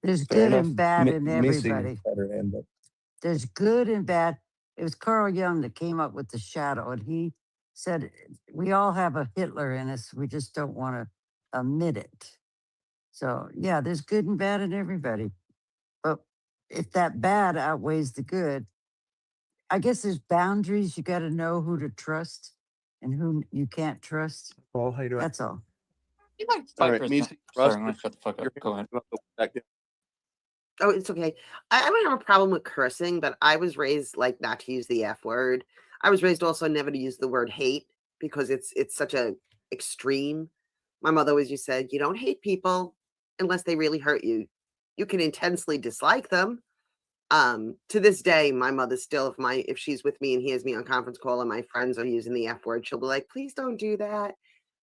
There's Fair good enough. and bad in Missing everybody. better end up. There's good and bad. It was Carl Jung that came up with the shadow, and he said we all have a Hitler in us. We just don't want to admit it. So yeah, there's good and bad in everybody. But if that bad outweighs the good, I guess there's boundaries. You got to know who to trust and who you can't trust. Paul, how you doing? That's all. You like All right, 5%. Missy, Sorry, Russ, I'm gonna shut the fuck up. Go ahead. back down. Oh, it's okay. I don't have a problem with cursing, but I was raised like not to use the F word. I was raised also never to use the word hate because it's such a extreme. My mother always used to say, you don't hate people unless they really hurt you. You can intensely dislike them. To this day, my mother still, if she's with me and hears me on conference call and my friends are using the F word, she'll be like, please don't do that.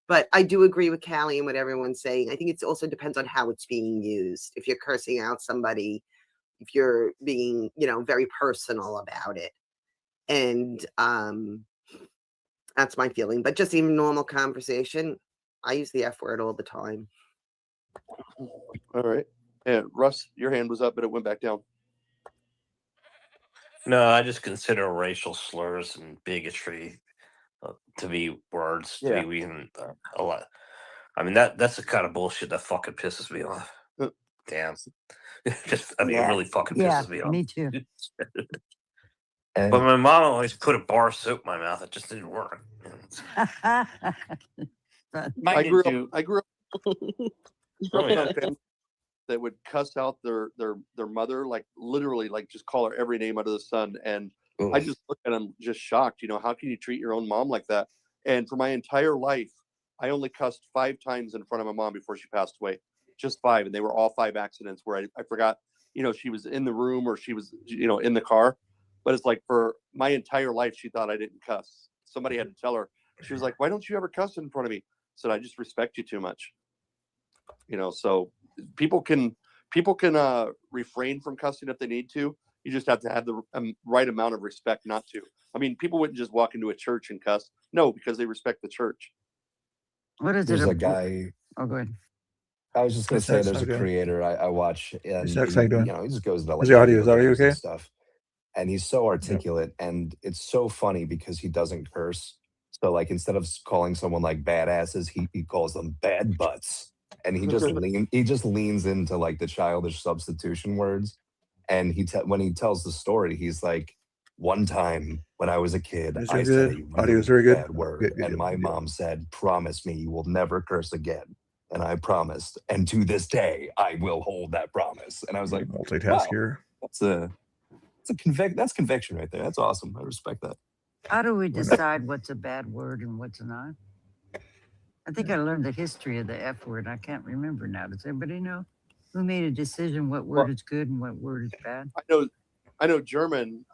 But I do agree with Callie and what everyone's saying. I think it also depends on how it's being used. If you're cursing out somebody, if you're being, very personal about it. And that's my feeling. But just even normal conversation, I use the F word all the time. All right. And Russ, your hand was up, but it went back down. No, I just consider racial slurs and bigotry to be words to be even a lot. I mean that's the kind of bullshit that fucking pisses me off. Damn, it really fucking pisses me off. Me too. But my mom always put a bar of soap in my mouth. It just didn't work. I grew up in a family that would cuss out their mother, like literally, like just call her every name under the sun. And I just looked at them just shocked. How can you treat your own mom like that? And for my entire life, I only cussed 5 times in front of my mom before she passed away. Just 5. And they were all 5 accidents where I forgot, she was in the room or she was, in the car. But it's like for my entire life, she thought I didn't cuss. Somebody had to tell her. She was like, why don't you ever cuss in front of me? I said, I just respect you too much. So people can refrain from cussing if they need to. You just have to have the right amount of respect not to. I mean, people wouldn't just walk into a church and cuss. No, because they respect the church. What is There's it? a guy. Oh, go ahead. I was just going to say, there's a creator I watch, and Sex, how you doing? he just goes into Is the audio games okay? and stuff, and he's so articulate, and it's so funny because he doesn't curse. So like instead of calling someone like badasses, he calls them bad butts, and he just leans into like the childish substitution words, and when he tells the story, he's like, one time when I was a kid, I said a really bad word, and my mom said, promise me you will never curse again. And I promised, and to this day, I will hold that promise. And I was like, multitask here. That's conviction right there. That's awesome. I respect that. How do we decide what's a bad word and what's not? I think I learned the history of the F word. I can't remember now. Does anybody know who made a decision what word is good and what word is bad? I know German.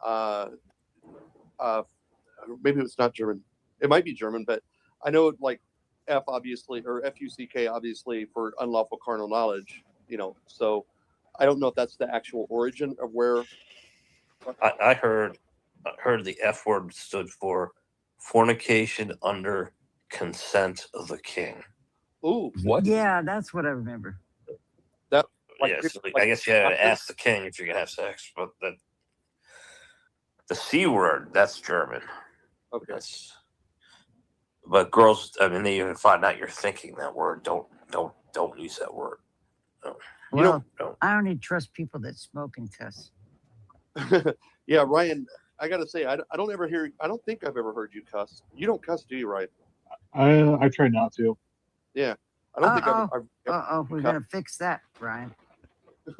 Maybe it's not German. It might be German, but I know like F obviously, or FUCK obviously for unlawful carnal knowledge. So I don't know if that's the actual origin of where. I heard the F word stood for fornication under consent of the king. Ooh, what? Yeah, that's what I remember. That I guess you had to ask the king if you could have sex, but the C word, that's German. Okay. But girls, I mean, they even find out you're thinking that word. Don't use that word. No. Well, I only trust people that smoke and cuss. Yeah, Ryan, I gotta say, I don't think I've ever heard you cuss. You don't cuss, do you, Ryan? I try not to. Yeah, I don't think I've we're gonna fix that, Ryan.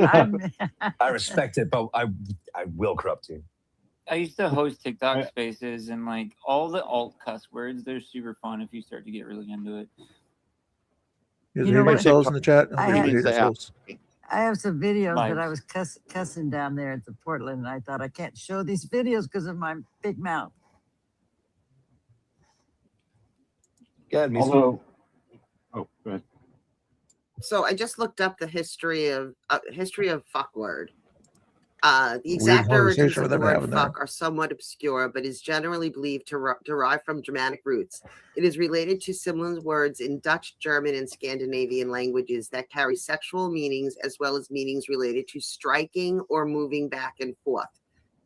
I respect it, but I will corrupt you. I used to host TikTok spaces, and like all the alt cuss words, they're super fun if you start to get really into it. Is there anybody else in the chat? I have some videos that I was cussing down there at the Portland, and I thought I can't show these videos because of my big mouth. Although, go ahead. So I just looked up the history of fuck word. The Weird exact origins conversation of we're the having word there. fuck are somewhat obscure, but is generally believed to derive from Germanic roots. It is related to similar words in Dutch, German, and Scandinavian languages that carry sexual meanings as well as meanings related to striking or moving back and forth.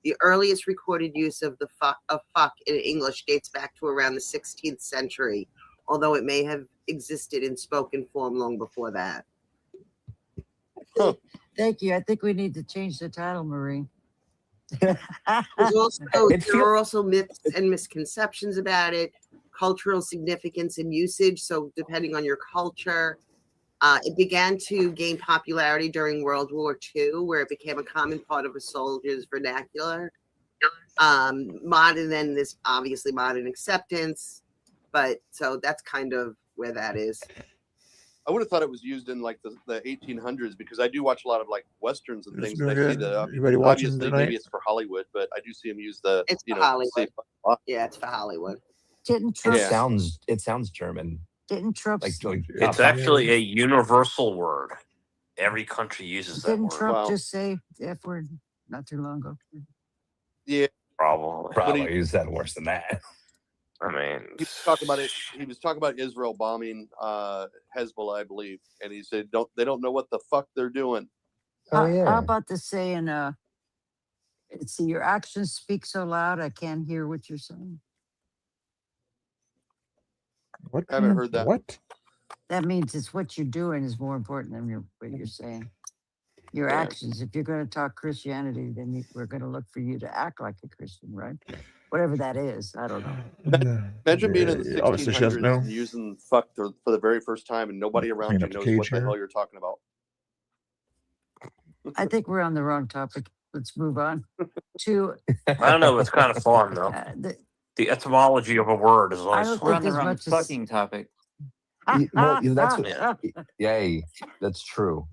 The earliest recorded use of the fuck in English dates back to around the 16th century, although it may have existed in spoken form long before that. Huh. Thank you. I think we need to change the title, Marie. There feel- are also myths and misconceptions about it, cultural significance and usage. So depending on your culture, it began to gain popularity during World War II, where it became a common part of a soldier's vernacular. Modern, then this obviously modern acceptance, but so that's kind of where that is. I would have thought it was used in like the 1800s because I do watch a lot of like westerns and It's things. doing And I see good. the Anybody watching obviously tonight? maybe it's for Hollywood, but I do see them use the It's for say Hollywood. fuck a lot. Yeah, it's for Hollywood. Didn't It Trump? Yeah. sounds German. Didn't Trump? It's actually a universal word. Every country uses that Didn't word. Trump Wow. just say the F word not too long ago? Yeah, Probably. Probably use that worse than that. I mean, he was talking about it. He was talking about Israel bombing Hezbollah, I believe, and he said, they don't know what the fuck they're doing." Oh How yeah. about the saying, let's see, your actions speak so loud I can't hear what you're saying. What? I haven't heard that. What? That means it's what you're doing is more important than what you're saying. Your Yeah. actions. If you're going to talk Christianity, then we're going to look for you to act like a Christian, right? Whatever that is, I don't know. Imagine being in the Obviously she doesn't 1600s know. and using fuck for the very first time, and nobody around Clean you up the knows cage what the here. hell you're talking about. I think we're on the wrong topic. Let's move on to I don't know. It's kind of fun though. The etymology of a word is I always don't We're think on the as wrong much as fucking topic. Well, that's what. Yay, that's true.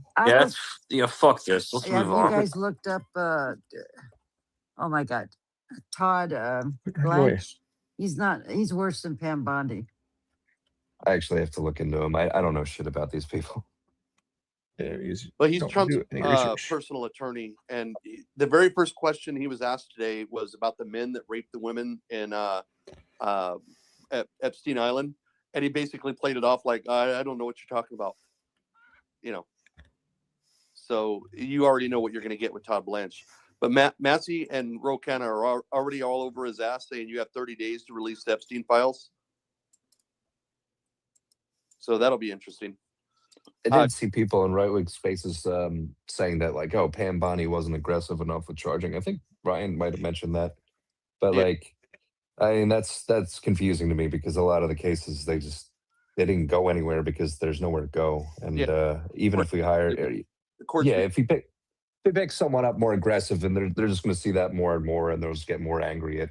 Yeah, fuck this. Let's Have move you on. guys looked up? Oh my God, Todd Blanche. Boy. He's worse than Pam Bondi. I actually have to look into him. I don't know shit about these people. Yeah, But he's don't Trump's do any research. personal attorney, and the very first question he was asked today was about the men that raped the women in Epstein Island, and he basically played it off like, I don't know what you're talking about, So you already know what you're going to get with Todd Blanche. But Massey and Rokan are already all over his ass saying you have 30 days to release the Epstein files. So that'll be interesting. I did see people in right-wing spaces saying that, like, oh, Pam Bondi wasn't aggressive enough with charging. I think Ryan might have mentioned that. But, Yeah. like, I mean, that's confusing to me because a lot of the cases, they didn't go anywhere because there's nowhere to go. And even if we hire, if we pick someone up more aggressive, and they're just going to see that more and more, and they'll just get more angry at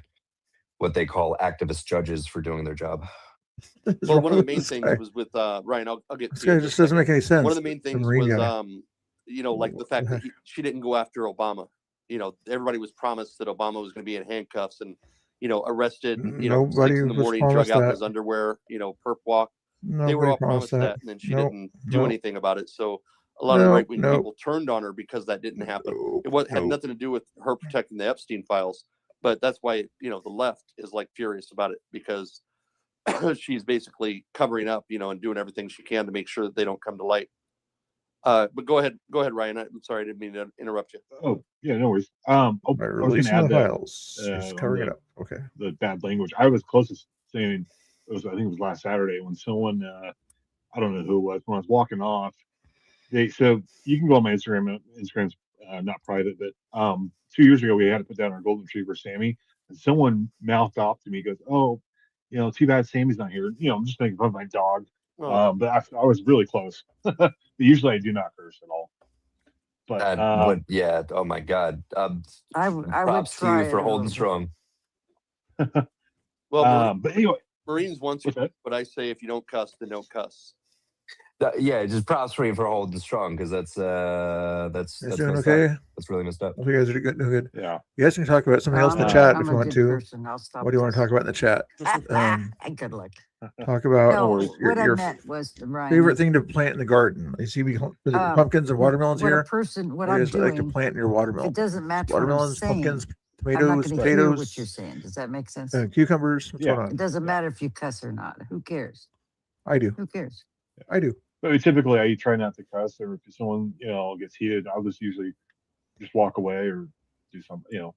what they call activist judges for doing their job. Well, one of the main things was with Ryan. I'll get. This guy just doesn't make any sense. One of the main things was, like the fact that she didn't go after Obama. Everybody was promised that Obama was going to be in handcuffs and, arrested. Nobody 6 in the was morning, drug promised out in that. his underwear. Perp walk. Nobody They were all promised that, and then she didn't do anything about it. So a lot of the right wing people turned on her because that didn't happen. It had nothing to do with her protecting the Epstein files, but that's why the left is like furious about it because she's basically covering up, and doing everything she can to make sure that they don't come to light. But go ahead, Ryan. I'm sorry, I didn't mean to interrupt you. Oh yeah, no worries. I was going to add the that files. Just covering it up. Okay. The bad language. I was closest saying I think it was last Saturday when someone I don't know who it was, when I was walking off. So you can go on my Instagram. Instagram's not private, but 2 years ago we had to put down our golden retriever Sammy, and someone mouthed off to me, goes, "Oh, too bad Sammy's not here." I'm just making fun of my dog. But I was really close. But usually I do not curse at all. But oh my God. I would props to you for holding strong. Well, but anyway, Marines once, but I say if you don't cuss, then don't cuss. Yeah, just props for you for holding strong, because that's Guys doing messed okay? up. That's really messed up. Hope you guys are good. Good. Yeah. You guys can talk about something else in the I'm chat if I'm you a want good to. person. I'll stop. What do you want to talk about in the chat? Good luck. Talk about No, worries. what I your meant was, Ryan, favorite thing to plant in the garden. You see, pumpkins and watermelons what a here. person, what What do I'm you guys like to doing, plant in your if watermelon? it doesn't match what I'm Watermelons, saying, pumpkins, I'm not tomatoes, going to hear what you're potatoes, saying. Does that make sense? cucumbers. What's Yeah. going It on? doesn't matter if you cuss or not. Who cares? I do. Who cares? I do. But typically, I try not to cuss, or if someone gets heated, I'll just usually just walk away or do something.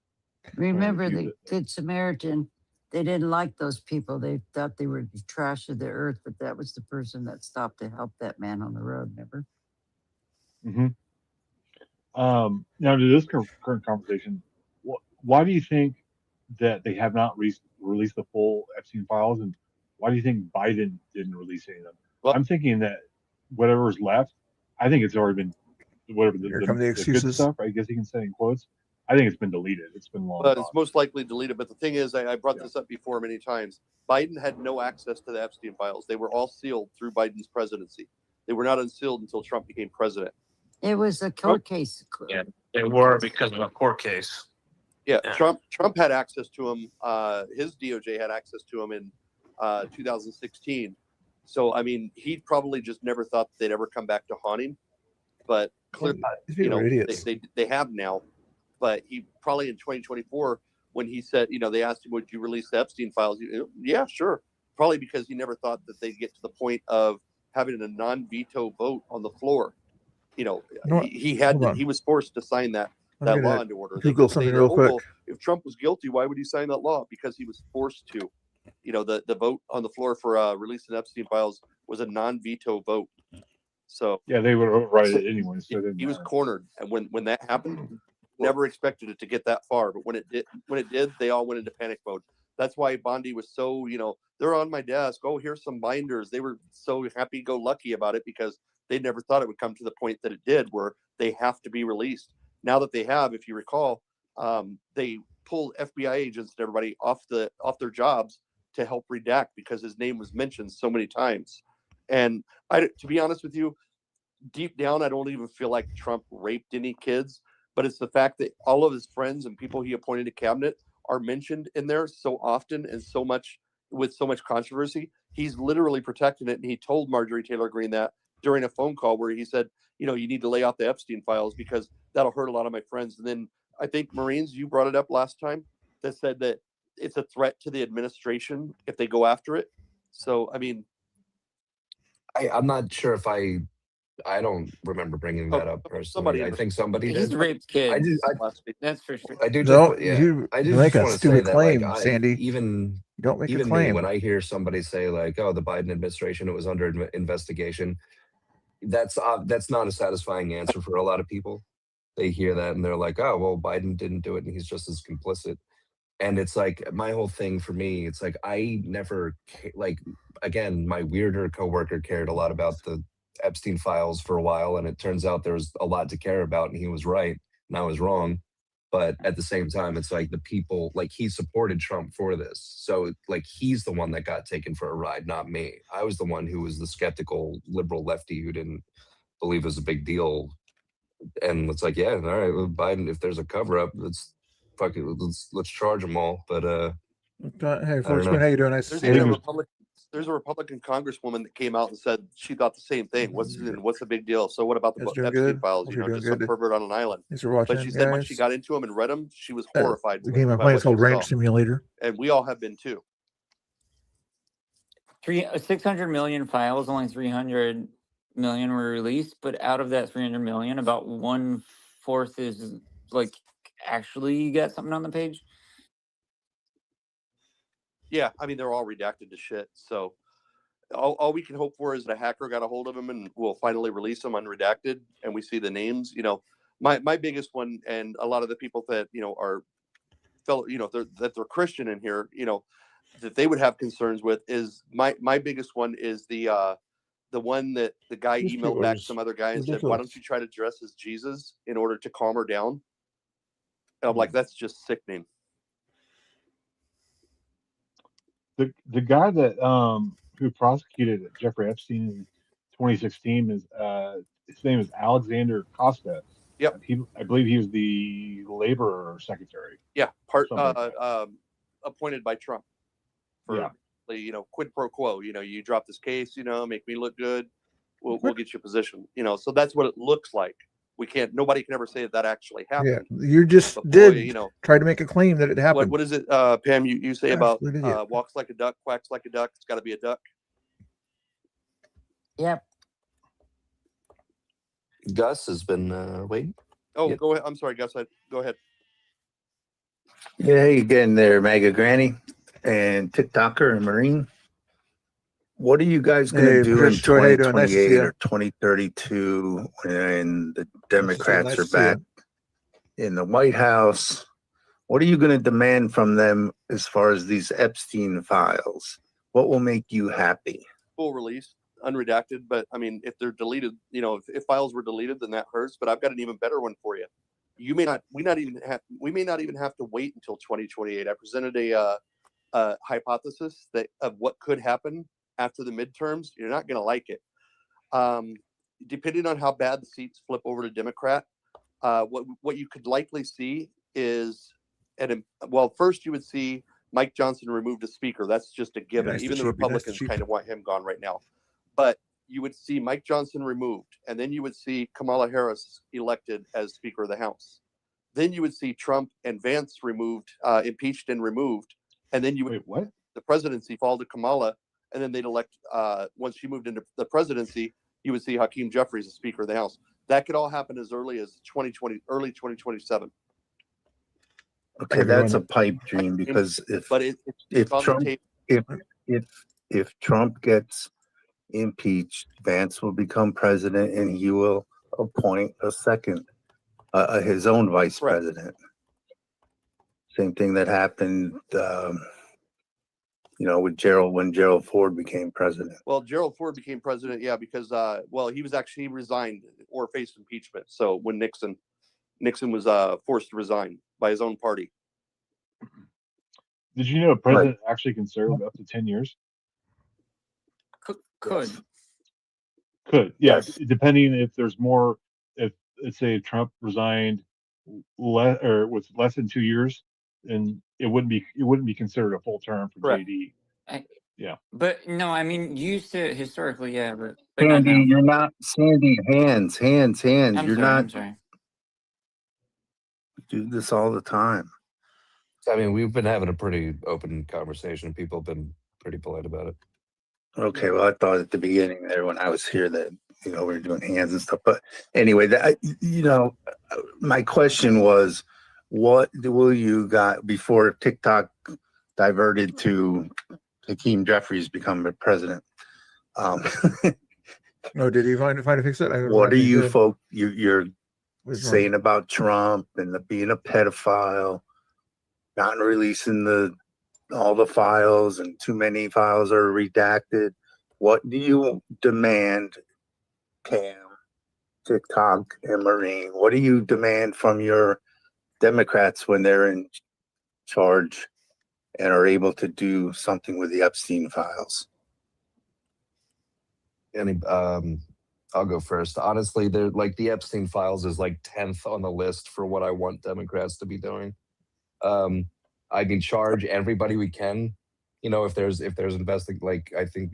Remember diffuse the it. Good Samaritan? They didn't like those people. They thought they were the trash of the earth, but that was the person that stopped to help that man on the road. Remember? Now, to this current conversation, why do you think that they have not released the full Epstein files, and why do you think Biden didn't release any of them? Well- I'm thinking that whatever's left, I think it's already been whatever Here come the good excuses. stuff. I guess you can say in quotes. I think it's been deleted. It's been long But gone. it's most likely deleted. But the thing is, I brought this up before many times. Biden had no access to the Epstein files. They were all sealed through Biden's presidency. They were not unsealed until Trump became president. It was a court case. Yeah, they were because of a court case. Yeah, Yeah. Trump had access to him. His DOJ had access to him in 2016. So I mean, he probably just never thought they'd ever come back to haunt him. But clearly, These people are idiots. they have now. But he probably in 2024, when he said, they asked him, "Would you release the Epstein files?" Yeah, sure. Probably because he never thought that they'd get to the point of having a non-veto vote on the floor. No, he had hold on. he was forced to sign that I'm law gonna into order. Google something real quick. Well, if Trump was guilty, why would he sign that law? Because he was forced to. The vote on the floor for releasing Epstein files was a non-veto vote. So Yeah, they would override it anyway. So he was cornered, and when that happened, never expected it to get that far. But when it did, they all went into panic mode. That's why Bondi was so, they're on my desk. Oh, here's some binders. They were so happy-go-lucky about it because they never thought it would come to the point that it did, where they have to be released. Now that they have, if you recall, they pulled FBI agents and everybody off their jobs to help redact because his name was mentioned so many times. And to be honest with you, deep down, I don't even feel like Trump raped any kids, but it's the fact that all of his friends and people he appointed to cabinet are mentioned in there so often and so much with so much controversy. He's literally protecting it. And he told Marjorie Taylor Greene that during a phone call where he said, you need to lay out the Epstein files because that'll hurt a lot of my friends. And then I think Marines, you brought it up last time, that said that it's a threat to the administration if they go after it. So, I mean, I'm not sure if I don't remember bringing that up personally. I think somebody He's did. raped kids. last week. That's for sure. I do. No, Yeah, I do make just a want to say stupid that, claim, Sandy. Even Don't make a me, claim. when I hear somebody say like, "Oh, the Biden administration, it was under investigation," that's not a satisfying answer for a lot of people. They hear that and they're like, "Oh, well, Biden didn't do it, and he's just as complicit." And it's like my whole thing for me. It's like I never again, my weirder coworker cared a lot about the Epstein files for a while, and it turns out there was a lot to care about, and he was right, and I was wrong. But at the same time, it's like the people, like he supported Trump for this, so like he's the one that got taken for a ride, not me. I was the one who was the skeptical liberal lefty who didn't believe it was a big deal. And it's like, yeah, all right, well, Biden, if there's a cover up, let's charge them all. But Hey, folks, know. how you doing? Nice to There's see even you. there's a Republican congresswoman that came out and said she thought the same thing. What's the big deal? So what about the Guys doing Epstein good? files? Hope you're doing Just some good. pervert on an island. Thanks for watching, But she said when she guys. got into them and read them, she was horrified. The game I'm playing is called Ranch Simulator. And we all have been too. 600 million files, only 300 million were released, but out of that 300 million, about 1/4 is like actually you got something on the page. Yeah, I mean they're all redacted to shit. So all we can hope for is that a hacker got a hold of them and will finally release them unredacted, and we see the names. My biggest one, and a lot of the people that are fellow, that they're Christian in here, that they would have concerns with is my biggest one is the one that the guy emailed back some other guy and said, "Why don't you try to dress as Jesus in order to calm her down?" And I'm like, that's just sickening. The guy that who prosecuted Jeffrey Epstein in 2016 is his name is Alexander Costa. Yep. I believe he was the labor secretary. Yeah, appointed by Trump for quid pro quo. You drop this case, make me look good, we'll get you a position. So that's what it looks like. Nobody can ever say that actually happened. Yeah, you just try to make a claim that it happened. What is it, Pam? You say about walks like a duck, quacks like a duck. It's got to be a duck. Yep. Gus has been waiting. Oh, Go ahead. I'm sorry, Gus. Go ahead. Yeah, hey again there, Mega Granny and TikToker and Marine. What are you guys going to do in 2028 or 2032 when the Democrats are back in the White House? What are you going to demand from them as far as these Epstein files? What will make you happy? Full release, unredacted. But I mean, if they're deleted, if files were deleted, then that hurts. But I've got an even better one for you. We may not even have to wait until 2028. I presented a hypothesis of what could happen after the midterms. You're not going to like it. Depending on how bad the seats flip over to Democrat, what you could likely see is, first you would see Mike Johnson removed as speaker. That's just a given. Even the Republicans kind of want him gone right now. But you would see Mike Johnson removed, and then you would see Kamala Harris elected as Speaker of the House. Then you would see Trump and Vance removed, impeached and removed, and then you would the presidency fall to Kamala, and then they'd elect. Once she moved into the presidency, you would see Hakeem Jeffries as Speaker of the House. That could all happen as early as early 2027. Okay, that's a pipe dream because if Trump gets impeached, Vance will become president, and he will appoint a second, his own vice president. Same thing that happened, with when Gerald Ford became president. Well, Gerald Ford became president, because he resigned or faced impeachment. So when Nixon was forced to resign by his own party. Did you know a president actually can serve up to 10 years? Could, yeah. Depending if there's more. If let's say Trump resigned with less than 2 years, and it wouldn't be considered a full term for JD. Yeah. But no, I mean, used to historically, but Sandy, you're not Sandy. Hands. I'm sorry. Do this all the time. I mean, we've been having a pretty open conversation. People have been pretty polite about it. Okay, well, I thought at the beginning there when I was here that we were doing hands and stuff, but anyway, my question was, what will you got before TikTok diverted to Hakeem Jeffries become president? No, did you find a fix it? What are you folk you're saying about Trump and being a pedophile, not releasing all the files, and too many files are redacted? What do you demand, Cam, TikTok, and Marine? What do you demand from your Democrats when they're in charge and are able to do something with the Epstein files? I'll go first. Honestly, they're like the Epstein files is like 10th on the list for what I want Democrats to be doing. I can charge everybody we can. If there's I think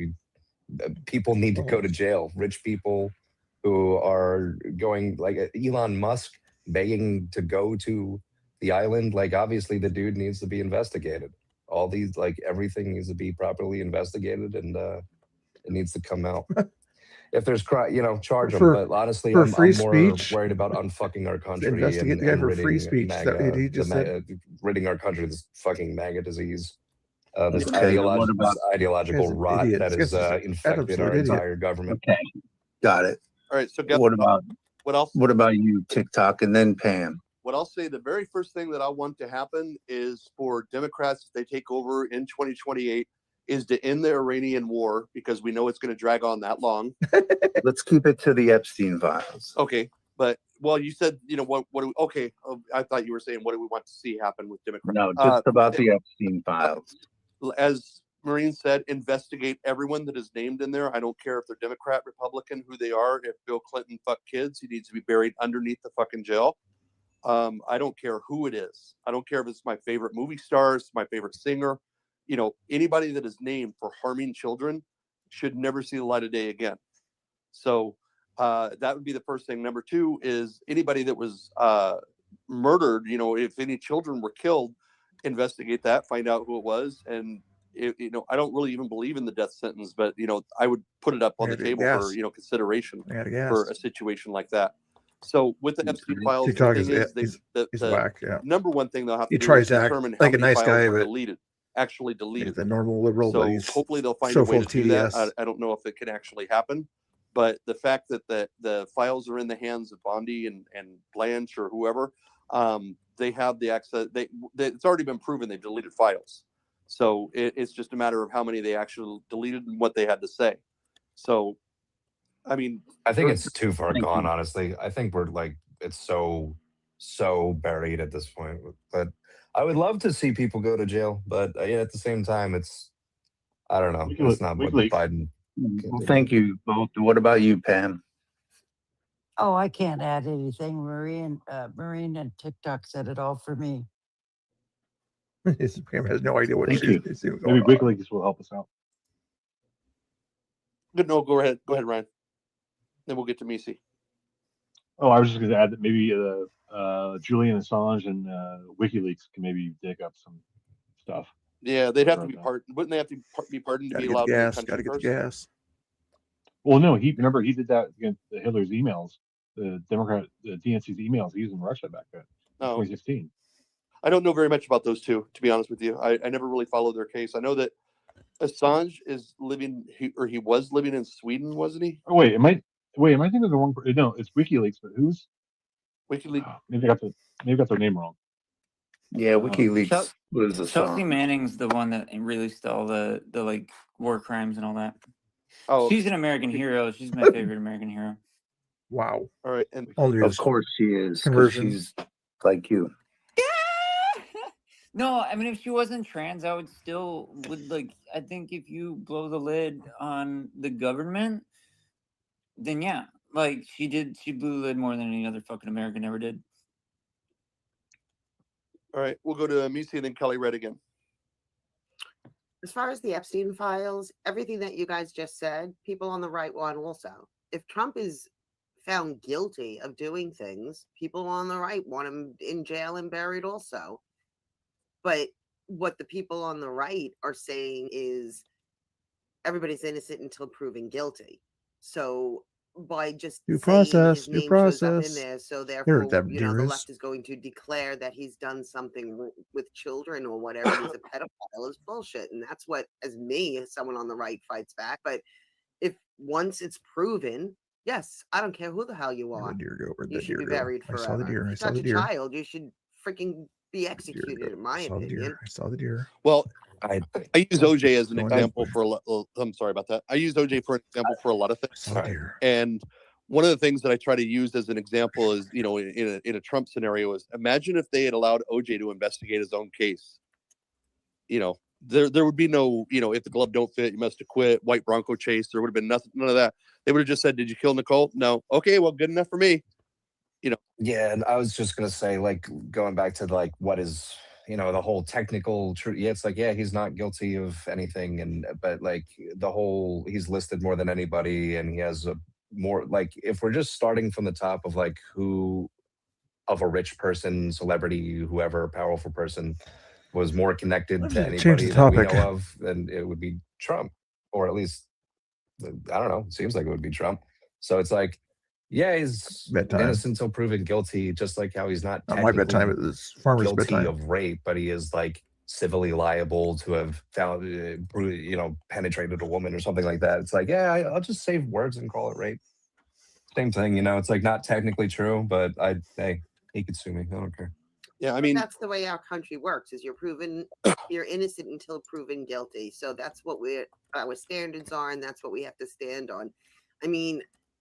people need to go to jail. Rich people who are going, like Elon Musk begging to go to the island. Like, obviously the dude needs to be investigated. All these, everything needs to be properly investigated, and it needs to come out. If there's charge them. But honestly, I'm more worried about unfucking our country investigate the guy for free speech. Ridding our country of this fucking MAGA disease. This ideological rot that is infected our entire government. Okay, got it. All right. So what about you, TikTok, and then Pam? What I'll say, the very first thing that I want to happen is for Democrats, if they take over in 2028, is to end the Iranian war, because we know it's going to drag on that long. Let's keep it to the Epstein files. Okay. But, you said, okay. I thought you were saying, what do we want to see happen with Democrats? No, just about the Epstein files. As Marine said, investigate everyone that is named in there. I don't care if they're Democrat, Republican, who they are. If Bill Clinton fucked kids, he needs to be buried underneath the fucking jail. I don't care who it is. I don't care if it's my favorite movie stars, my favorite singer. You know, anybody that is named for harming children should never see the light of day again. So that would be the first thing. Number two is anybody that was murdered, you know, if any children were killed, investigate that, find out who it was. And, you know, I don't really even believe in the death sentence, but, you know, I would put it up on the table for, you know, consideration for a situation like that. So with the Epstein files, TikTok the thing is he's whack, yeah. number one thing they'll have to He do tries is to act determine how like a many nice files guy, were but deleted, actually deleted. he's a normal liberal, So but he's hopefully they'll find so a way full to do that. TDS. I don't know if it can actually happen, but the fact that the files are in the hands of Bondi and Blanche or whoever, they have the access. It's already been proven they deleted files. So it's just a matter of how many they actually deleted and what they had to say. So, I mean, I think it's too far gone, honestly. I think we're like, it's so buried at this point. But I would love to see people go to jail. But yeah, at the same time, it's, I don't know. It's not what Biden. Well, thank you both. What about you, Pam? Oh, I can't add anything. Marine and TikTok said it all for me. Pam has no idea what Thank she's you. doing. Maybe WikiLeaks will help us out. Good. No, go ahead, Ryan. Then we'll get to Misi. Oh, I was just going to add that maybe Julian Assange and WikiLeaks can maybe dig up some stuff. Yeah, they'd have to be pardoned. Wouldn't they have to be pardoned to be allowed in the country? Gotta get the gas. Well, no, remember he did that against Hitler's emails, the DNC's emails he used in Russia back then, in 2016. I don't know very much about those two, to be honest with you. I never really followed their case. I know that Assange is living, he was living in Sweden, wasn't he? Oh wait, am I thinking of the wrong? No, it's WikiLeaks, but who's WikiLeaks? Maybe I got their name wrong. Yeah, WikiLeaks was Assange. Chelsea Manning's the one that released all the like war crimes and all that. Oh, she's an American hero. She's my favorite American hero. Wow. All right, and of course she is. 'Cause she's like you. No, I mean, if she wasn't trans, I would like. I think if you blow the lid on the government, then yeah, like she blew the lid more than any other fucking American ever did. All right, we'll go to Misi and then Kelly Red again. As far as the Epstein files, everything that you guys just said, people on the right want also. If Trump is found guilty of doing things, people on the right want him in jail and buried also. But what the people on the right are saying is everybody's innocent until proven guilty. So by just due saying process, his due name shows up in process. there, so There, therefore, that you know, the there left is going to declare that he's done something with children or whatever, he's a pedophile, is bullshit. And that's what, as me, as someone on the right, fights back. But if once it's proven, yes, I don't care who the hell you are, you should be buried forever. I saw the deer. If you touch a child, you should freaking be executed, in my opinion. I saw the deer. Well, I use OJ as an example for a lot. I'm sorry about that. I use OJ for an example for a lot of things. And one of the things that I try to use as an example is, you know, in a Trump scenario is imagine if they had allowed OJ to investigate his own case. You know, there would be no, you know, if the glove don't fit, you must have quit. White Bronco chase. There would have been none of that. They would have just said, "Did you kill Nicole?" No. Okay, well, good enough for me. You know. Yeah, and I was just gonna say, like, going back to like what is, you know, the whole technical truth. Yeah, it's like, yeah, he's not guilty of anything, but like the whole, he's listed more than anybody, and he has a more, like, if we're just starting from the top of like who of a rich person, celebrity, whoever, powerful person was more connected to anybody that we know of, then it would be Trump, or at least I don't know. It seems like it would be Trump. So it's like, yeah, he's innocent until proven guilty, just like how he's not my bedtime is farmer's guilty bedtime of rape, but he is like civilly liable to have found, you know, penetrated a woman or something like that. It's like, yeah, I'll just save words and call it rape. Same thing, you know. It's like not technically true, but hey, he could sue me. I don't care. Yeah, I mean, that's the way our country works. Is you're innocent until proven guilty. So that's what our standards are, and that's what we have to stand on. I mean,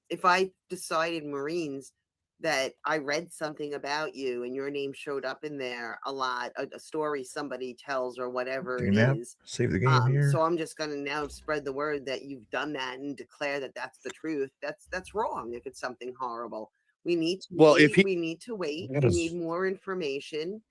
if I decided Marines that I read something about you and your name showed up in there a lot, a story somebody tells or whatever it is. Save the game here. So I'm just going to now spread the word that you've done that and declare that that's the truth. That's wrong if it's something horrible. We need to wait. We need to wait. We need more information.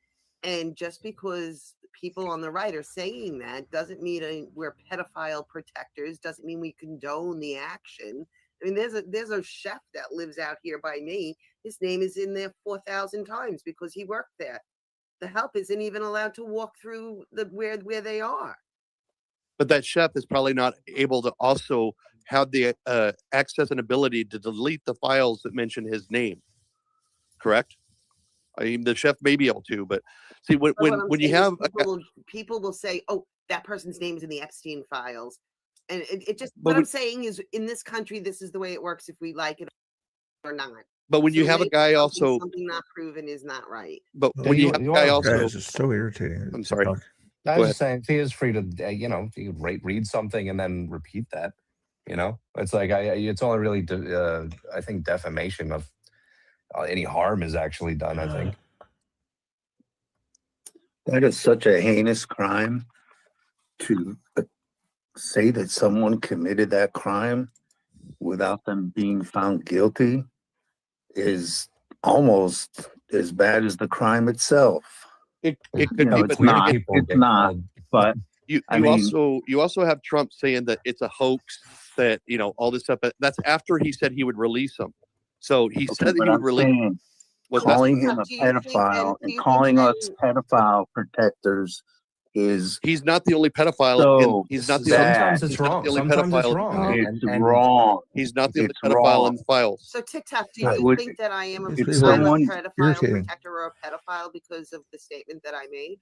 And just because people on the right are saying that doesn't mean we're pedophile protectors, doesn't mean we condone the action. I mean, there's a chef that lives out here by me. His name is in there 4,000 times because he worked there. The help isn't even allowed to walk through where they are. But that chef is probably not able to also have the access and ability to delete the files that mention his name. Correct? I mean, the chef may be able to, but see, when you have people will say, "Oh, that person's name is in the Epstein files," and it just. What I'm saying is, in this country, this is the way it works. If we like it or not. But when you have a guy also something not proven is not right. But when you have a guy also, guys, it's so irritating. I'm sorry. I was just saying, he is free to, you know, read something and then repeat that. You know, it's like it's only really, I think, defamation of any harm is actually done. I think that is such a heinous crime to say that someone committed that crime without them being found guilty is almost as bad as the crime itself. It could be, but it's not. But you also have Trump saying that it's a hoax, that, you know, all this stuff. But that's after he said he would release them. So he said that he would release. Calling him a pedophile and calling us pedophile protectors he's not the only pedophile. So he's not the sometimes it's wrong. Sometimes it's wrong. It's wrong. He's not the only pedophile in the files. So TikTok, do you think that I am a pedophile protector or a pedophile because of the statement that I made?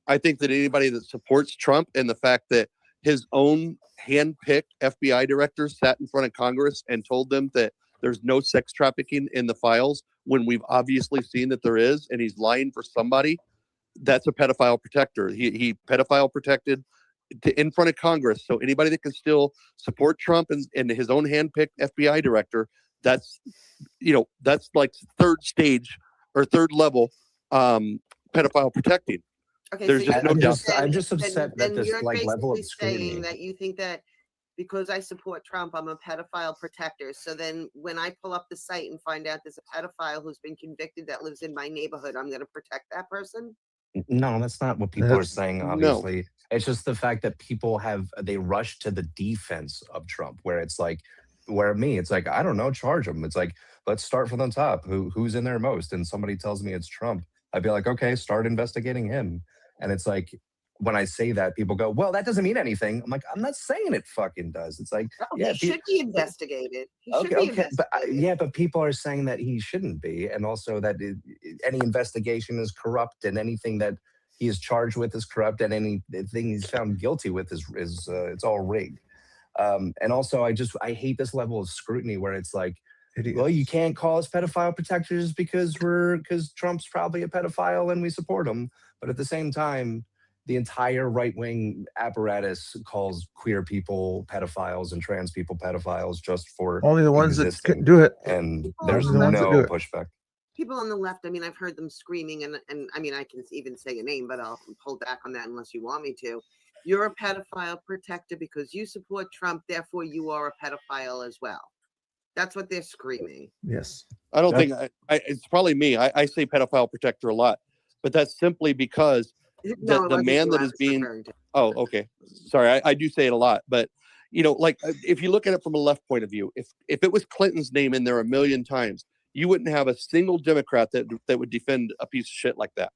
I think that anybody that supports Trump and the fact that his own hand-picked FBI director sat in front of Congress and told them that there's no sex trafficking in the files when we've obviously seen that there is, and he's lying for somebody, that's a pedophile protector. He pedophile protected in front of Congress. So anybody that can still support Trump and his own hand-picked FBI director, that's like third stage or third level pedophile protecting. Okay, there's so just no doubt. I'm just upset that this you're like level of basically saying scrutiny. that you think that because I support Trump, I'm a pedophile protector. So then when I pull up the site and find out there's a pedophile who's been convicted that lives in my neighborhood, I'm going to protect that person? No, that's not what people are saying, obviously. No. It's just the fact that people they rush to the defense of Trump, where it's like, it's like, I don't know, charge him. It's like, let's start from the top. Who's in there most? And somebody tells me it's Trump. I'd be like, okay, start investigating him. And it's like, when I say that, people go, well, that doesn't mean anything. I'm like, I'm not saying it fucking does. It's like, he should be investigated. But people are saying that he shouldn't be. And also that any investigation is corrupt, and anything that he is charged with is corrupt, and anything he's found guilty with is it's all rigged. And also, I hate this level of scrutiny where it's like, well, you can't call us pedophile protectors because Trump's probably a pedophile and we support him. But at the same time, the entire right-wing apparatus calls queer people pedophiles and trans people pedophiles just for only the ones that can do it. And there's no pushback. People on the left, I mean, I've heard them screaming, and I mean, I can even say a name, but I'll hold back on that unless you want me to. You're a pedophile protector because you support Trump, therefore you are a pedophile as well. That's what they're screaming. Yes. I don't think it's probably me. I say pedophile protector a lot, but that's simply because the man that is being. Oh, okay. Sorry, I do say it a lot, but you know, like if you look at it from a left point of view, if it was Clinton's name in there a million times, you wouldn't have a single Democrat that would defend a piece of shit like that.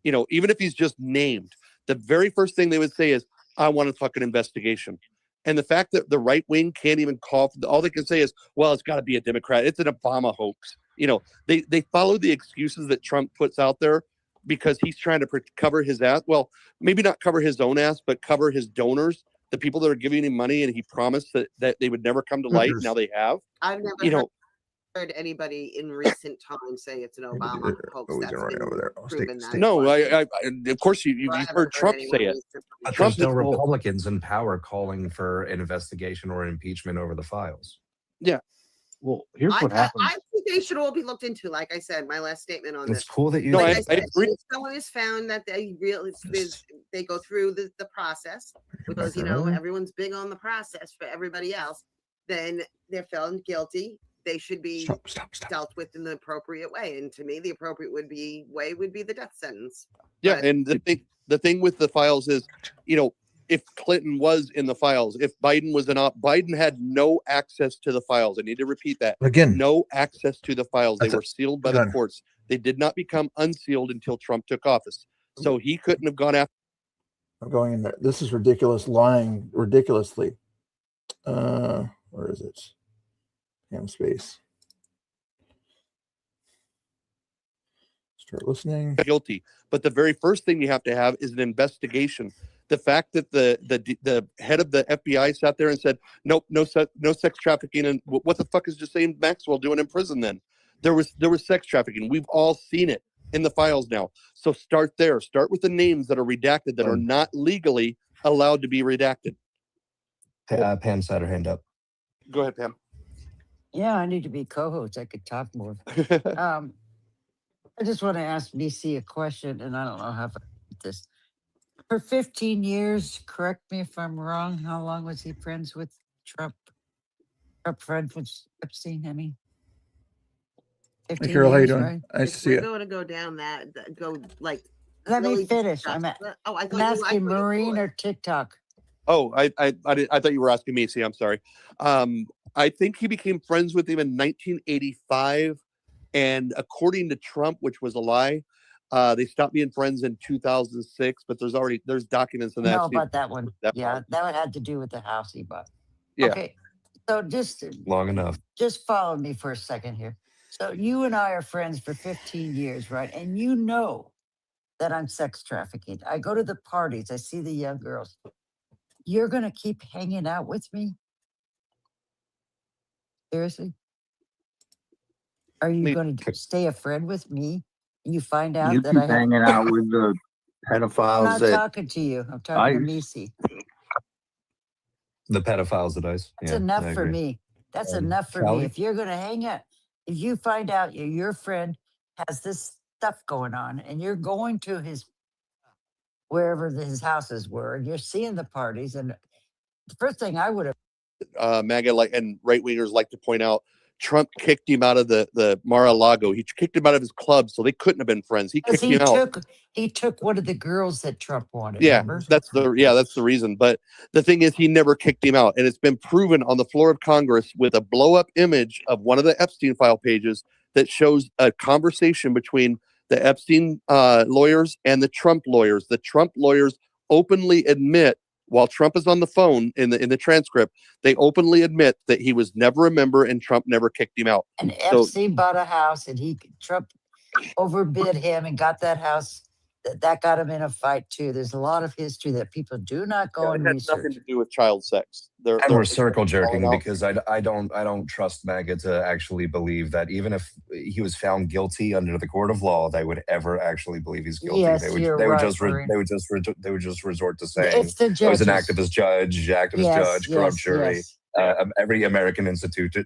You know, even if he's just named, the very first thing they would say is, "I want a fucking investigation." And the fact that the right wing can't even call, all they can say is, well, it's got to be a Democrat. It's an Obama hoax. You know, they follow the excuses that Trump puts out there because he's trying to cover his ass. Well, maybe not cover his own ass, but cover his donors, the people that are giving him money. And he promised that they would never come to light. Now they have. I've never heard anybody in recent times say it's an Obama hoax. No, I of course you've heard Trump say it. There's no Republicans in power calling for an investigation or impeachment over the files. Yeah, Well, here's what I happens. think they should all be looked into. Like I said, my last statement on It's this. cool that you. No, Like I I said, agree. if someone is found that they really they go through the process, because you know everyone's big on the process for everybody else, then they're found guilty. They should be Stop. dealt with in the appropriate way. And to me, the appropriate way would be the death sentence. Yeah, But and the thing with the files is, you know, if Clinton was in the files, if Biden was Biden had no access to the files. I need to repeat that. Again, No access to the files. They That's were sealed by the done. courts. They did not become unsealed until Trump took office. So he couldn't have gone after. I'm going in there. This is ridiculous, lying ridiculously. Where is it? Ham space. Start listening. Guilty. But the very first thing you have to have is an investigation. The fact that the head of the FBI sat there and said, nope, no sex trafficking, and what the fuck is Ghislaine Maxwell doing in prison then? There was sex trafficking. We've all seen it in the files now. So start there. Start with the names that are redacted that are not legally allowed to be redacted. Pam's had her hand up. Go ahead, Pam. Yeah, I need to be co-host. I could talk more. I just want to ask BC a question, and I don't know how to put this. For 15 years, correct me if I'm wrong, how long was he friends with Trump? Trump friends with Epstein, I mean? 15 Hey, Carol, how you years, doing? right? Nice to see we're you. going to go down that, go like. Let really me finish. discuss I'm that. Oh, I thought I'm asking Marine or TikTok. Oh, I thought you were asking me. See, I'm sorry. I think he became friends with him in 1985, and according to Trump, which was a lie, they stopped being friends in 2006. But there's documents in I that. know about that one. That Yeah, part. that had to do with the house he bought. Yeah. Okay, so just Long enough. just follow me for a second here. So you and I are friends for 15 years, right? And you know that I'm sex trafficking. I go to the parties. I see the young girls. You're going to keep hanging out with me? Seriously? Are you going to stay a friend with me? You find out You that I keep have. hanging out with the I'm pedophiles not that talking to you. I'm talking to ICE. Missy. The pedophiles at ICE. That's Yeah, enough I for agree. me. That's enough for me. Callie? If you're going to hang out, if you find out your friend has this stuff going on and you're going to his wherever his houses were and you're seeing the parties, and the first thing I would have MAGA and right wingers like to point out, Trump kicked him out of the Mar-a-Lago. He kicked him out of his club, so they couldn't have been friends. He kicked him out. He took one of the girls that Trump wanted. Yeah, remember? that's the reason. But the thing is, he never kicked him out, and it's been proven on the floor of Congress with a blow-up image of one of the Epstein file pages that shows a conversation between the Epstein lawyers and the Trump lawyers. The Trump lawyers openly admit, while Trump is on the phone in the transcript, they openly admit that he was never a member and Trump never kicked him out. And Epstein bought a house, and Trump overbid him and got that house. That got him in a fight too. There's a lot of history that people do not go and it had research. nothing to do with child sex. And we're circle jerking because I don't trust MAGA to actually believe that even if he was found guilty under the court of law, they would ever actually believe he's guilty. Yes, they would you're they would right, just Maureen. they would just resort to saying It's the I was an judges. activist judge, corrupt jury. Every American institution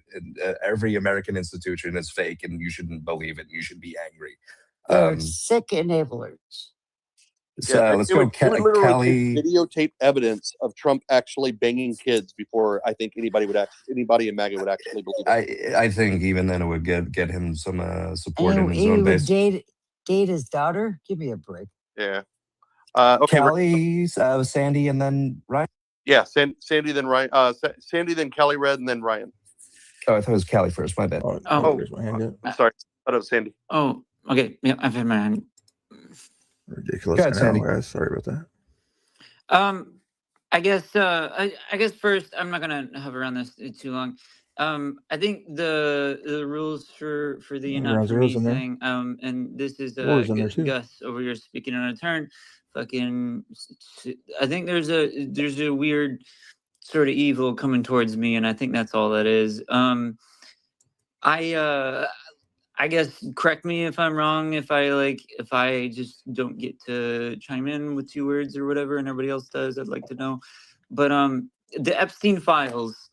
is fake, and you shouldn't believe it. You should be angry. They're sick enablers. So let's go, Callie. Videotape evidence of Trump actually banging kids before I think anybody in MAGA would actually believe it. I think even then it would get him some support in his He own would base. date his daughter. Give me a break. Yeah. Okay. Callie, Sandy, and then Ryan. Yeah, Sandy, then Ryan. Sandy, then Kelly Red, and then Ryan. Oh, I thought it was Callie first. My bad. I'm sorry. I thought it was Sandy. Oh, okay. Yeah, I've had my hand. Ridiculous. Guys. Sorry about that. I guess first, I'm not gonna hover around this too long. I think the rules for the not for me thing, and this is Gus over here speaking on a turn. Fucking, I think there's a weird sort of evil coming towards me, and I think that's all that is. I guess correct me if I'm wrong, if I just don't get to chime in with 2 words or whatever and everybody else does, I'd like to know. But the Epstein files,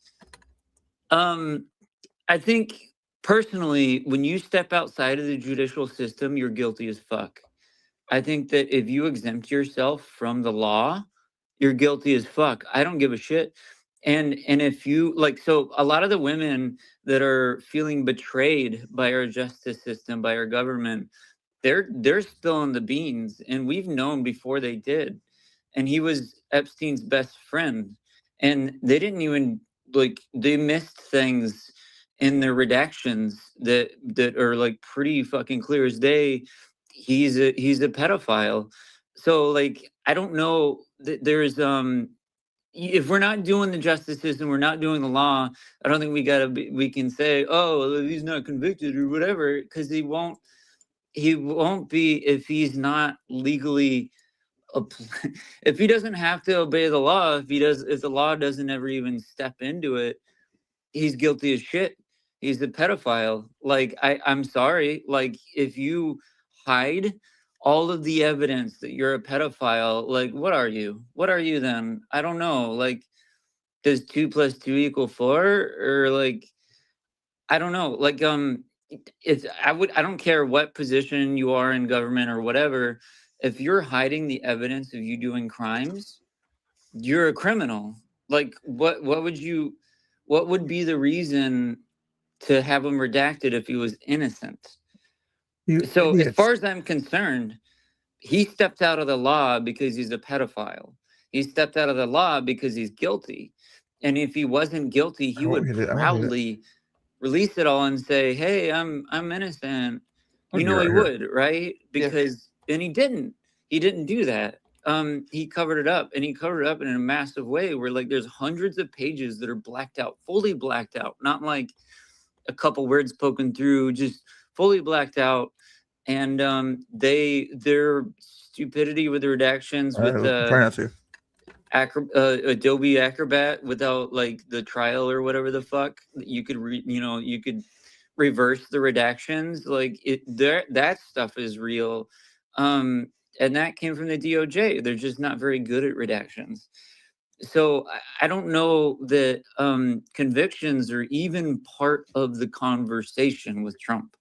I think personally, when you step outside of the judicial system, you're guilty as fuck. I think that if you exempt yourself from the law, you're guilty as fuck. I don't give a shit. And if you like, so a lot of the women that are feeling betrayed by our justice system, by our government, they're spilling the beans, and we've known before they did. And he was Epstein's best friend, and they didn't even like, they missed things in their redactions that are like pretty fucking clear as day. He's a pedophile. So like, I don't know that there's if we're not doing the justice system, we're not doing the law. I don't think we can say, oh, he's not convicted or whatever, because he won't be if he's not legally if he doesn't have to obey the law, if the law doesn't ever even step into it, he's guilty as shit. He's a pedophile. Like, I'm sorry, like, if you hide all of the evidence that you're a pedophile, like, what are you then? I don't know. Like, does 2 + 2 = 4? Or like, I don't know. Like, I don't care what position you are in government or whatever. If you're hiding the evidence of you doing crimes, you're a criminal. Like, what would be the reason to have him redacted if he was innocent? So as far as I'm concerned, he stepped out of the law because he's a pedophile. He stepped out of the law because he's guilty. And if he wasn't guilty, he would proudly release it all and say, hey, I'm innocent. You know, he would, right? Because and he didn't do that. He covered it up, and he covered it up in a massive way where, like, there's hundreds of pages that are blacked out, fully blacked out, not like a couple words poking through, just fully blacked out. And their stupidity with the redactions, with Adobe Acrobat, without like the trial or whatever the fuck, you could you could reverse the redactions. Like, that stuff is real. And that came from the DOJ. They're just not very good at redactions. So I don't know that convictions are even part of the conversation with Trump.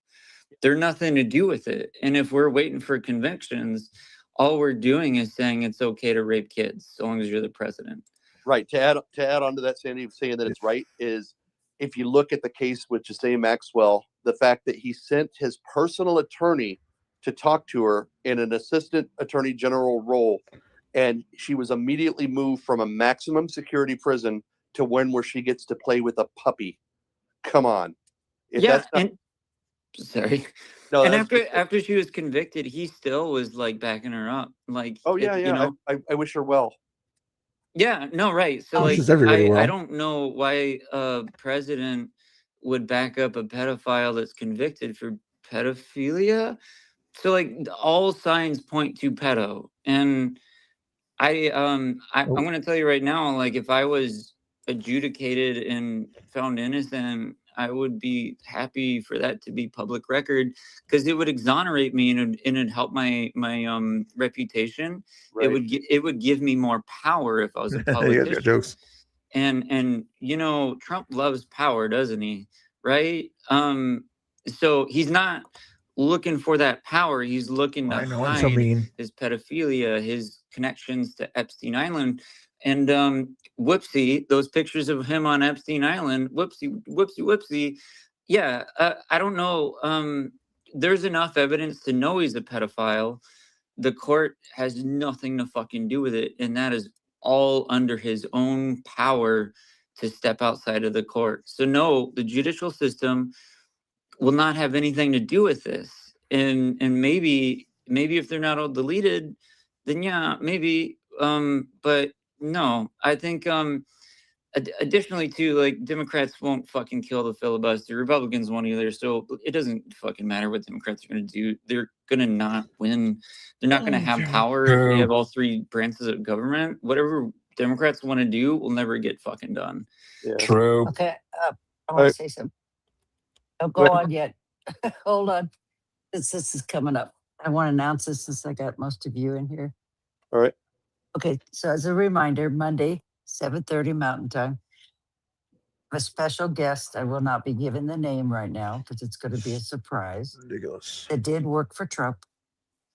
They're nothing to do with it. And if we're waiting for convictions, all we're doing is saying it's okay to rape kids so long as you're the president. Right. To add on to that, Sandy, saying that it's right, is if you look at the case with Ghislaine Maxwell, the fact that he sent his personal attorney to talk to her in an assistant attorney general role, and she was immediately moved from a maximum security prison to one where she gets to play with a puppy. Come on. Sorry. No, and after she was convicted, he still was like backing her up. Like, oh yeah, yeah. You know? I wish her well. Yeah, no, right. So like, I don't know why a president would back up a pedophile that's convicted for pedophilia. So like, all signs point to pedo. And I'm going to tell you right now, like, if I was adjudicated and found innocent, I would be happy for that to be public record, because it would exonerate me, and it'd help my reputation. Right. It would give me more power if I was a politician. Jokes. And you know, Trump loves power, doesn't he? Right? So he's not looking for that power. He's looking to hide his pedophilia, his connections to Epstein Island. And whoopsie, those pictures of him on Epstein Island, whoopsie. Yeah, I don't know. There's enough evidence to know he's a pedophile. The court has nothing to fucking do with it. And that is all under his own power to step outside of the court. So no, the judicial system will not have anything to do with this. And maybe if they're not all deleted, then yeah, maybe. But no, I think additionally too, like, Democrats won't fucking kill the filibuster. Republicans won't either. So it doesn't fucking matter what Democrats are going to do. They're going to not win. They're not going to have power if we have all three branches of government. Whatever Democrats want to do will never get fucking done. Yeah. True. Okay, I want to say something. Don't go on yet. Hold on. This is coming up. I want to announce this since I got most of you in here. All right. Okay, so as a reminder, Monday, 7:30 Mountain Time, a special guest. I will not be giving the name right now because it's going to be a surprise. Ridiculous. It did work for Trump.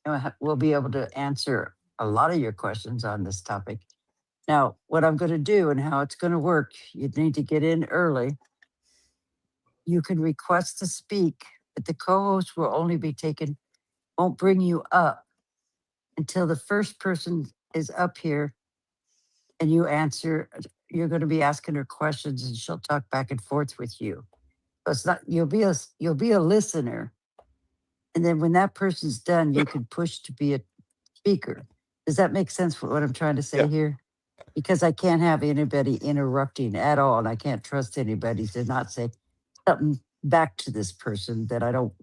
And we'll be able to answer a lot of your questions on this topic. Now, what I'm going to do and how it's going to work, you need to get in early. You can request to speak, but the co-host will only be taken, won't bring you up until the first person is up here and you answer. You're going to be asking her questions and she'll talk back and forth with you. So it's not, you'll be a listener. And then when that person's done, you can push to be a speaker. Does that make sense for what I'm trying to say here? Because I can't have anybody interrupting at all, and I can't trust anybody to not say something back to this person that I don't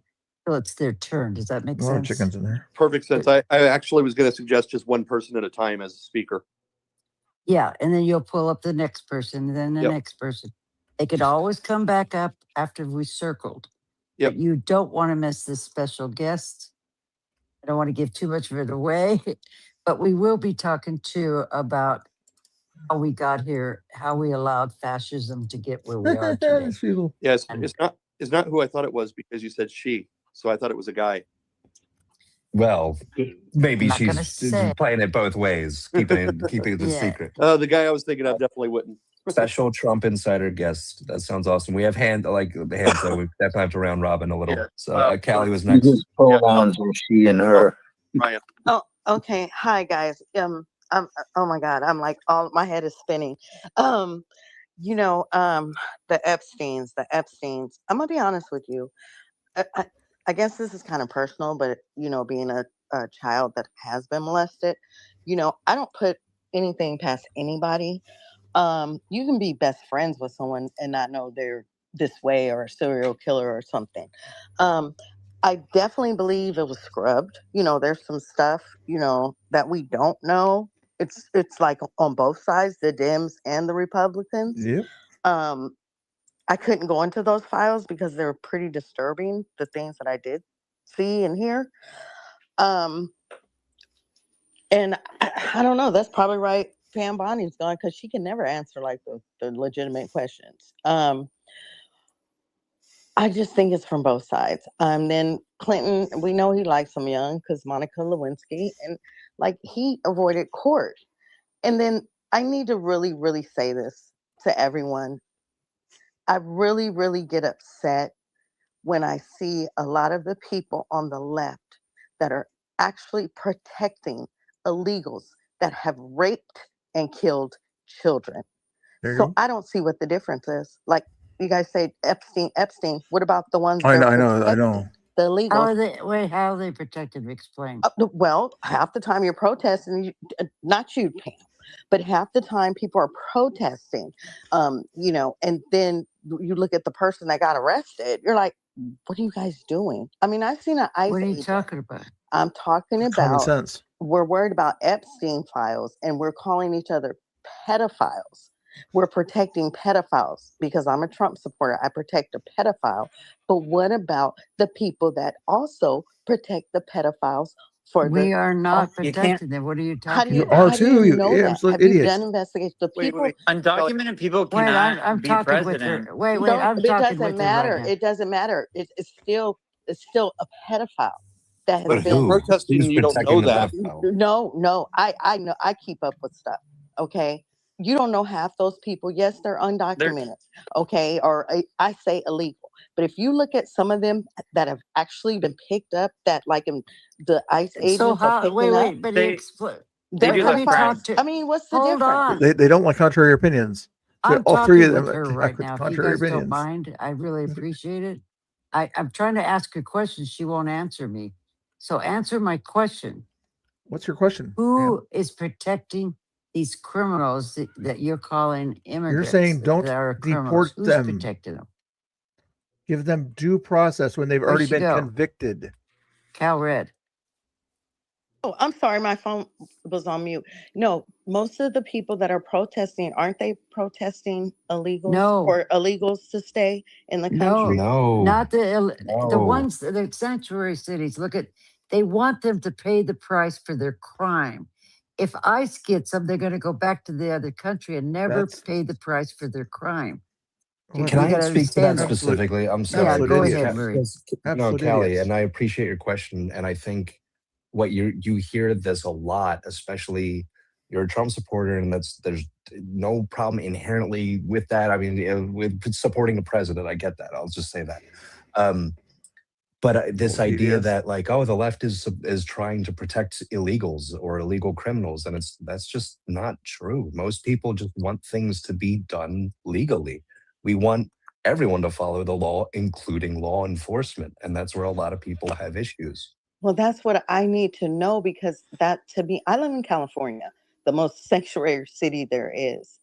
feel it's their turn. Does that make A lot of sense? chickens in there. Perfect sense. I actually was going to suggest just one person at a time as a speaker. Yeah, and then you'll pull up the next person, and then the next person. They could always come back up after we circled. Yep. But you don't want to miss this special guest. I don't want to give too much of it away, but we will be talking too about how we got here, how we allowed fascism to get where we are today. Yes, it's not who I thought it was because you said she, so I thought it was a guy. Well, maybe not gonna she's say. playing it both ways, keeping it a secret. The guy I was thinking of definitely wouldn't. Special Trump insider guest. That sounds awesome. We have hands, so we definitely have to round robin a little. Yeah. So Callie was next. Using pronouns are she and her. Ryan. Oh, okay. Hi guys. Oh my God, I'm like my head is spinning. The Epsteins. I'm gonna be honest with you. I guess this is kind of personal, but being a child that has been molested, I don't put anything past anybody. You can be best friends with someone and not know they're this way or a serial killer or something. I definitely believe it was scrubbed. There's some stuff, that we don't know. It's like on both sides, the Dems and the Republicans. Yep. I couldn't go into those files because they were pretty disturbing, the things that I did see and hear. And I don't know, that's probably right. Pam Bonnie's gone because she can never answer like the legitimate questions. I just think it's from both sides. Then Clinton, we know he likes them young because Monica Lewinsky, and like he avoided court. And then I need to really, really say this to everyone. I really, really get upset when I see a lot of the people on the left that are actually protecting illegals that have raped and killed children. So I don't see what the difference is. Like you guys say Epstein. What about the ones I that know. the illegals? How are they protected? Explain. Well, half the time you're protesting, not you, Pam, but half the time people are protesting, and then you look at the person that got arrested, you're like, what are you guys doing? I mean, I've seen an ICE What are you agent. talking about? I'm talking Common about, sense. we're worried about Epstein files and we're calling each other pedophiles. We're protecting pedophiles because I'm a Trump supporter. I protect a pedophile. But what about the people that also protect the pedophiles for We are not You can't- protecting them. What are you how do talking you, about? how do you know that? absolute Have you idiots. done investigations? The Wait, people, wait. Undocumented people Wait, cannot I'm be talking with president. her. Wait, don't, I'm it talking doesn't with her matter. right now. It doesn't matter. It's still a pedophile that has But been who? Protesting, Who's you don't protecting know the that. pedophile? No, I know, I keep up with stuff. Okay. You don't know half those people. Yes, they're undocumented. Okay. Or I say illegal. But if you look at some of them that have actually been picked up, that like in the ICE agents So are how? picking Wait, up, but They- explain. they're do Have the you pedophiles. talked to? I mean, what's the Hold difference? on. They don't like contrary opinions. So I'm all three talking of them with her attack right with now. If you contrary guys don't opinions. mind, I really appreciate it. I'm trying to ask her questions. She won't answer me. So answer my question. What's your question? Who is protecting these criminals that you're calling immigrants? saying don't that are deport criminals? Who's them. protecting them? Give them due process when they've Where'd already she been go? convicted. Cal Red. Oh, I'm sorry, my phone was on mute. No, most of the people that are protesting, aren't they protesting illegals No. or illegals to stay in the No, country? not the No. ones, the sanctuary cities. Look at, they want them to pay the price for their crime. If ICE gets them, they're going to go back to the other country and never That's- pay the price for their crime. Can I gotta speak to that understand that. specifically? I'm sorry. Yeah, go Absolute ahead, idiots. Marie. No, Absolute Callie, idiots. and I appreciate your question. And I think what you hear this a lot, especially you're a Trump supporter, and there's no problem inherently with that. I mean, with supporting a president, I get that. I'll just say that. But this idea that like, oh, the left is trying to protect illegals or illegal criminals, and that's just not true. Most people just want things to be done legally. We want everyone to follow the law, including law enforcement, and that's where a lot of people have issues. Well, that's what I need to know, because that, to me, I live in California, the most sanctuary city there is.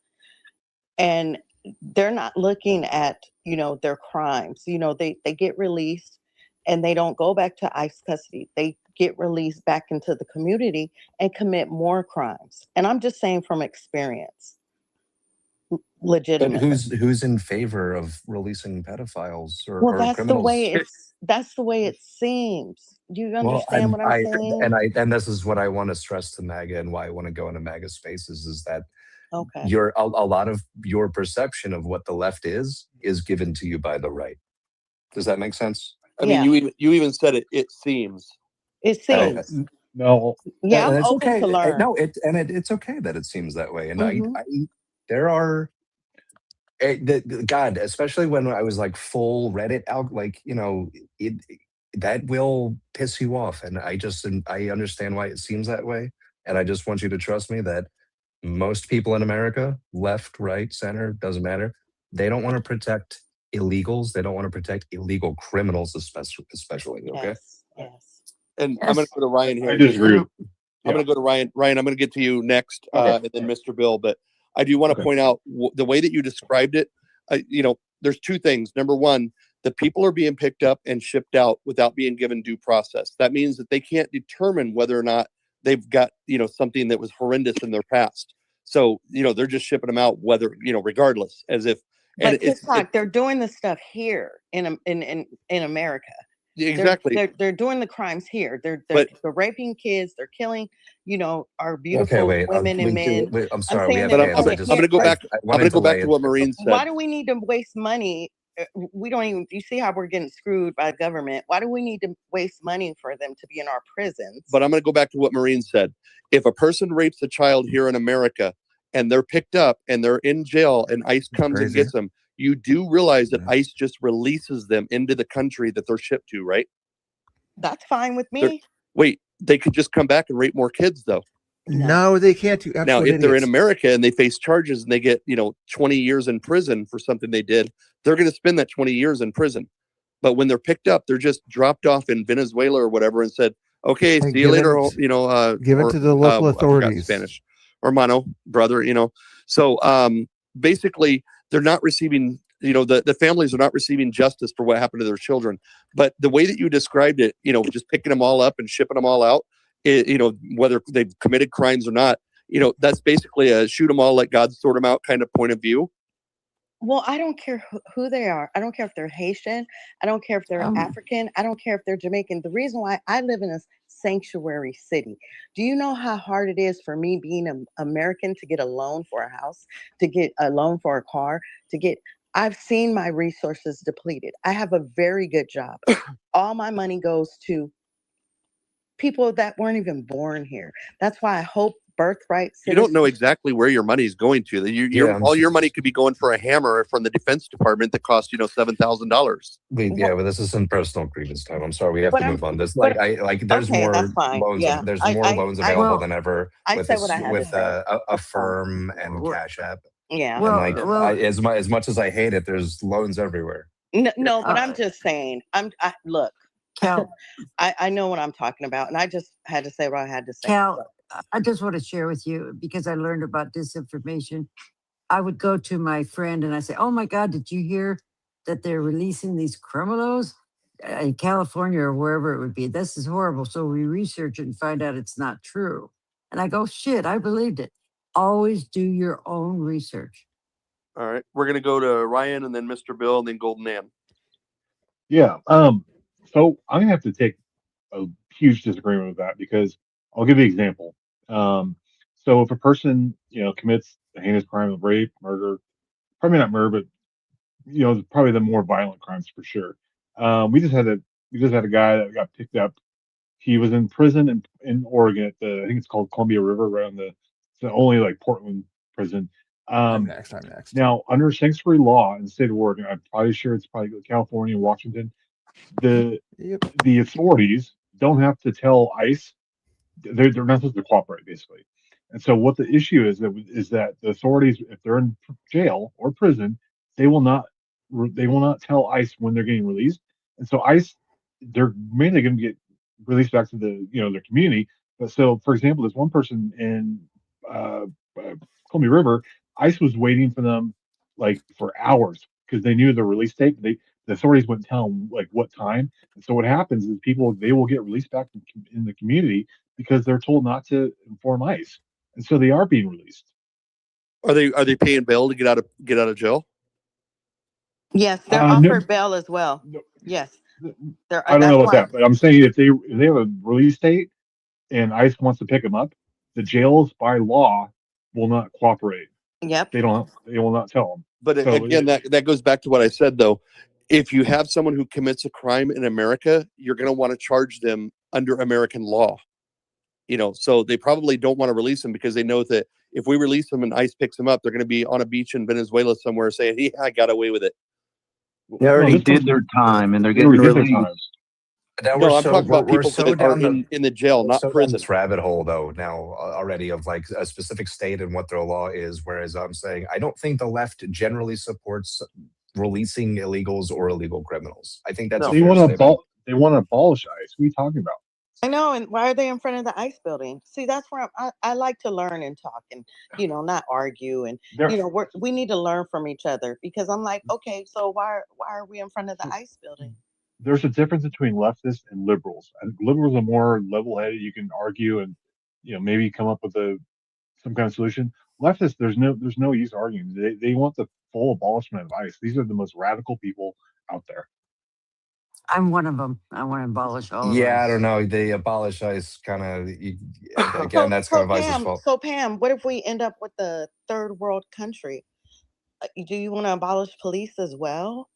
And they're not looking at, their crimes. They get released and they don't go back to ICE custody. They get released back into the community and commit more crimes. And I'm just saying from experience, But legitimately. who's in favor of releasing pedophiles Well, or that's the criminals? way it seems. Do you Well, understand what I'm saying? and this is what I want to stress to MAGA, and why I want to go into MAGA spaces, is that Okay. a lot of your perception of what the left is given to you by the right. Does that make sense? I mean, you even said it. It seems. It seems. No. Yeah, And I'm it's open okay. to learn. No, it's okay that it seems that way. And Mhm. there are God, especially when I was like full Reddit out, like, it that will piss you off. And I understand why it seems that way. And I just want you to trust me that most people in America, left, right, center, doesn't matter, they don't want to protect illegals. They don't want to protect illegal criminals, especially. Okay. Yes. And I'm going to go to Ryan here. I disagree. I'm going to go to Ryan. Ryan, I'm going to get to you next, Okay. and then Mr. Bill. But I do want to point out the way that you described it. There's two things. Number one, the people are being picked up and shipped out without being given due process. That means that they can't determine whether or not they've got, something that was horrendous in their past. So, they're just shipping them out, whether, regardless, as if. But TikTok, they're doing this stuff here in America. Exactly. They're doing the crimes here. They're raping kids. They're killing, our beautiful women and men. I'm sorry. I'm going to go back. I'm going to go back to what Maureen said. Why do we need to waste money? We don't even. You see how we're getting screwed by the government. Why do we need to waste money for them to be in our prisons? But I'm going to go back to what Maureen said. If a person rapes a child here in America and they're picked up and they're in jail and ICE comes and gets them, you do realize that ICE just releases them into the country that they're shipped to, right? That's fine with me. Wait, they could just come back and rape more kids, though. No, they can't do. Now, if they're in America and they face charges and they get, 20 years in prison for something they did, they're going to spend that 20 years in prison. But when they're picked up, they're just dropped off in Venezuela or whatever and said, okay, see you later. Give it to the local authorities. Spanish, hermano, brother, So basically, they're not receiving, the families are not receiving justice for what happened to their children. But the way that you described it, just picking them all up and shipping them all out, whether they've committed crimes or not, that's basically a shoot them all, let God sort them out kind of point of view. Well, I don't care who they are. I don't care if they're Haitian. I don't care if they're African. I don't care if they're Jamaican. The reason why I live in a sanctuary city. Do you know how hard it is for me being an American to get a loan for a house, to get a loan for a car, I've seen my resources depleted. I have a very good job. All my money goes to people that weren't even born here. That's why I hope birthright citizens. You don't know exactly where your money is going to. All your money could be going for a hammer from the Defense Department that costs $7,000. Well, this isn't personal grievance time. I'm sorry, we have to move on. This there's more loans. Yeah. There's more loans available than ever. I said what I had to say. Affirm and Cash App. Yeah. As much as I hate it, there's loans everywhere. No, but I'm just saying. Look. Cal, I know what I'm talking about, and I just had to say what I had to say. Cal, I just want to share with you, because I learned about disinformation. I would go to my friend and I say, oh my God, did you hear that they're releasing these criminals in California or wherever it would be? This is horrible. So we research it and find out it's not true. And I go, shit, I believed it. Always do your own research. All right. We're going to go to Ryan and then Mr. Bill and then Golden Ann. Yeah. So I'm going to have to take a huge disagreement with that, because I'll give you an example. So if a person, commits a heinous crime of rape, murder, probably not murder, but probably the more violent crimes for sure. We just had a guy that got picked up. He was in prison in Oregon at I think it's called Columbia River, right on it's the only like Portland prison. I'm next. Now, under sanctuary law in the state of Oregon, I'm probably sure it's probably California and Washington, the authorities don't have to tell ICE. They're not supposed to cooperate, basically. And so what the issue is that the authorities, if they're in jail or prison, they will not tell ICE when they're getting released. And so ICE, they're mainly going to get released back to their community. But so, for example, there's one person in Columbia River. ICE was waiting for them like for hours because they knew the release date. The authorities wouldn't tell them like what time. And so what happens is they will get released back in the community because they're told not to inform ICE, and so they are being released. Are they paying bail to get out of jail? Yes, they're offered bail as well. No, yes, I don't know about that, but I'm saying if they have a release date and ICE wants to pick them up, the jails by law will not cooperate. Yep, they will not tell them. But So again, that goes back to what I said though. If you have someone who commits a crime in America, you're going to want to charge them under American law. So they probably don't want to release them because they know that if we release them and ICE picks them up, they're going to be on a beach in Venezuela somewhere saying, "Yeah, I got away with it." They already did their time, and they're getting released. Now No, I'm talking about people so that are in the jail, not prison. This rabbit hole though now already of like a specific state and what their law is. Whereas I'm saying I don't think the left generally supports releasing illegals or illegal criminals. I think that's they want to abolish ICE. What are you talking about? I know. And why are they in front of the ICE building? See, that's where I like to learn and talk and not argue and we need to learn from each other because I'm like, okay, so why are we in front of the ICE building? There's a difference between leftists and liberals. I think liberals are more level-headed. You can argue and maybe come up with some kind of solution. Leftists, there's no use arguing. They want the full abolishment of ICE. These are the most radical people out there. I'm one of them. I want to abolish all of Yeah, ICE. I don't know. They abolish ICE kind of again. That's kind of ICE's fault. So Pam, what if we end up with the third world country? Do you want to abolish police as well?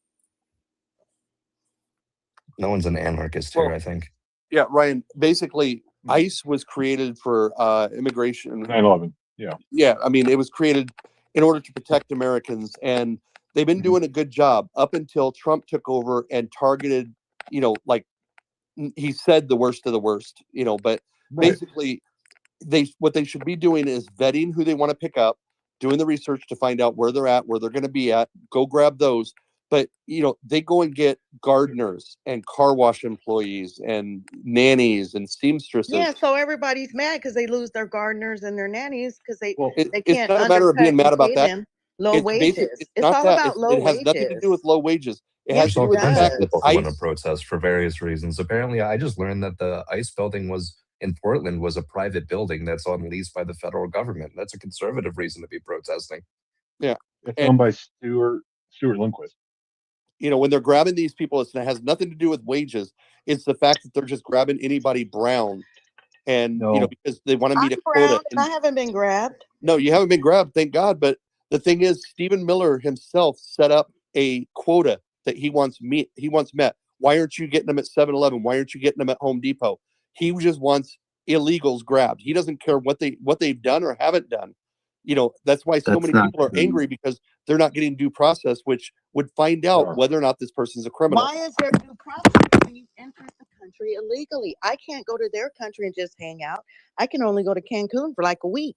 No one's an anarchist here, I think. Yeah, Ryan. Basically, ICE was created for immigration. 9/11. Yeah. Yeah, I mean, it was created in order to protect Americans, and they've been doing a good job up until Trump took over and targeted, like he said the worst of the worst, but basically what they should be doing is vetting who they want to pick up, doing the research to find out where they're at, where they're going to be at, go grab those. But, they go and get gardeners and car wash employees and nannies and seamstresses. Yeah, so everybody's mad because they lose their gardeners and their nannies because they can't. It's not a matter of being mad about that. Low wages. It's all about low wages. It has nothing to do with low wages. It There's has to all do with the kinds of fact that people who want to protest for various reasons. Apparently, I just learned that the ICE building in Portland was a private building that's on lease by the federal government. That's a conservative reason to be protesting. Yeah, it's owned by Stuart Lindquist. When they're grabbing these people, it has nothing to do with wages. It's the fact that they're just grabbing anybody brown, and because they want to meet a quota. And I haven't been grabbed. No, you haven't been grabbed, thank God. But the thing is, Stephen Miller himself set up a quota that he wants met. Why aren't you getting them at 7-Eleven? Why aren't you getting them at Home Depot? He just wants illegals grabbed. He doesn't care what they've done or haven't done. That's why so many people are angry because they're not getting due process, which would find out whether or not this person's a criminal. Why is there due process when you enter the country illegally? I can't go to their country and just hang out. I can only go to Cancun for like a week.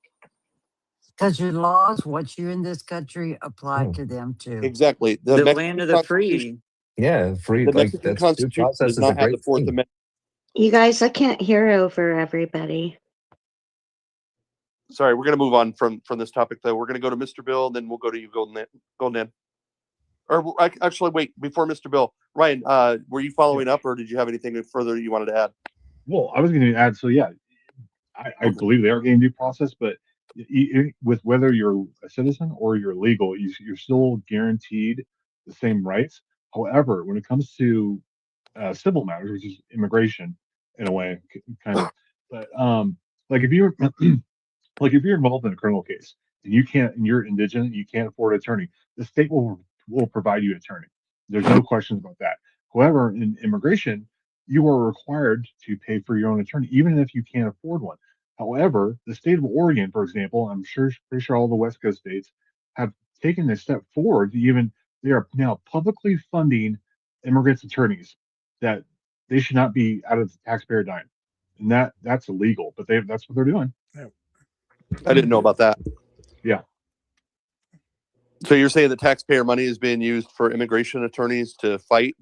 Because your laws, once you're in this country, apply to them too. Exactly. The land of the free. Yeah, free. The like Mexican that's Constitution process does is a not have great the Fourth thing. Amendment. You guys, I can't hear over everybody. Sorry, we're going to move on from this topic, though. We're going to go to Mr. Bill, and then we'll go to you, Golden. Or actually, wait, before Mr. Bill, Ryan, were you following up, or did you have anything further you wanted to add? Well, I was going to add, so yeah, I believe they are getting due process, but with whether you're a citizen or you're legal, you're still guaranteed the same rights. However, when it comes to civil matters, which is immigration in a way, kind of, but like if you're involved in a criminal case and you're indigent, you can't afford an attorney, the state will will provide you an attorney. There's no questions about that. However, in immigration, you are required to pay for your own attorney, even if you can't afford one. However, the state of Oregon, for example, I'm pretty sure all the West Coast states have taken this step forward to even, they are now publicly funding immigrants' attorneys that they should not be out of the taxpayer dime. And that's illegal, but that's what they're doing. I didn't know about that. Yeah. So you're saying the taxpayer money is being used for immigration attorneys to fight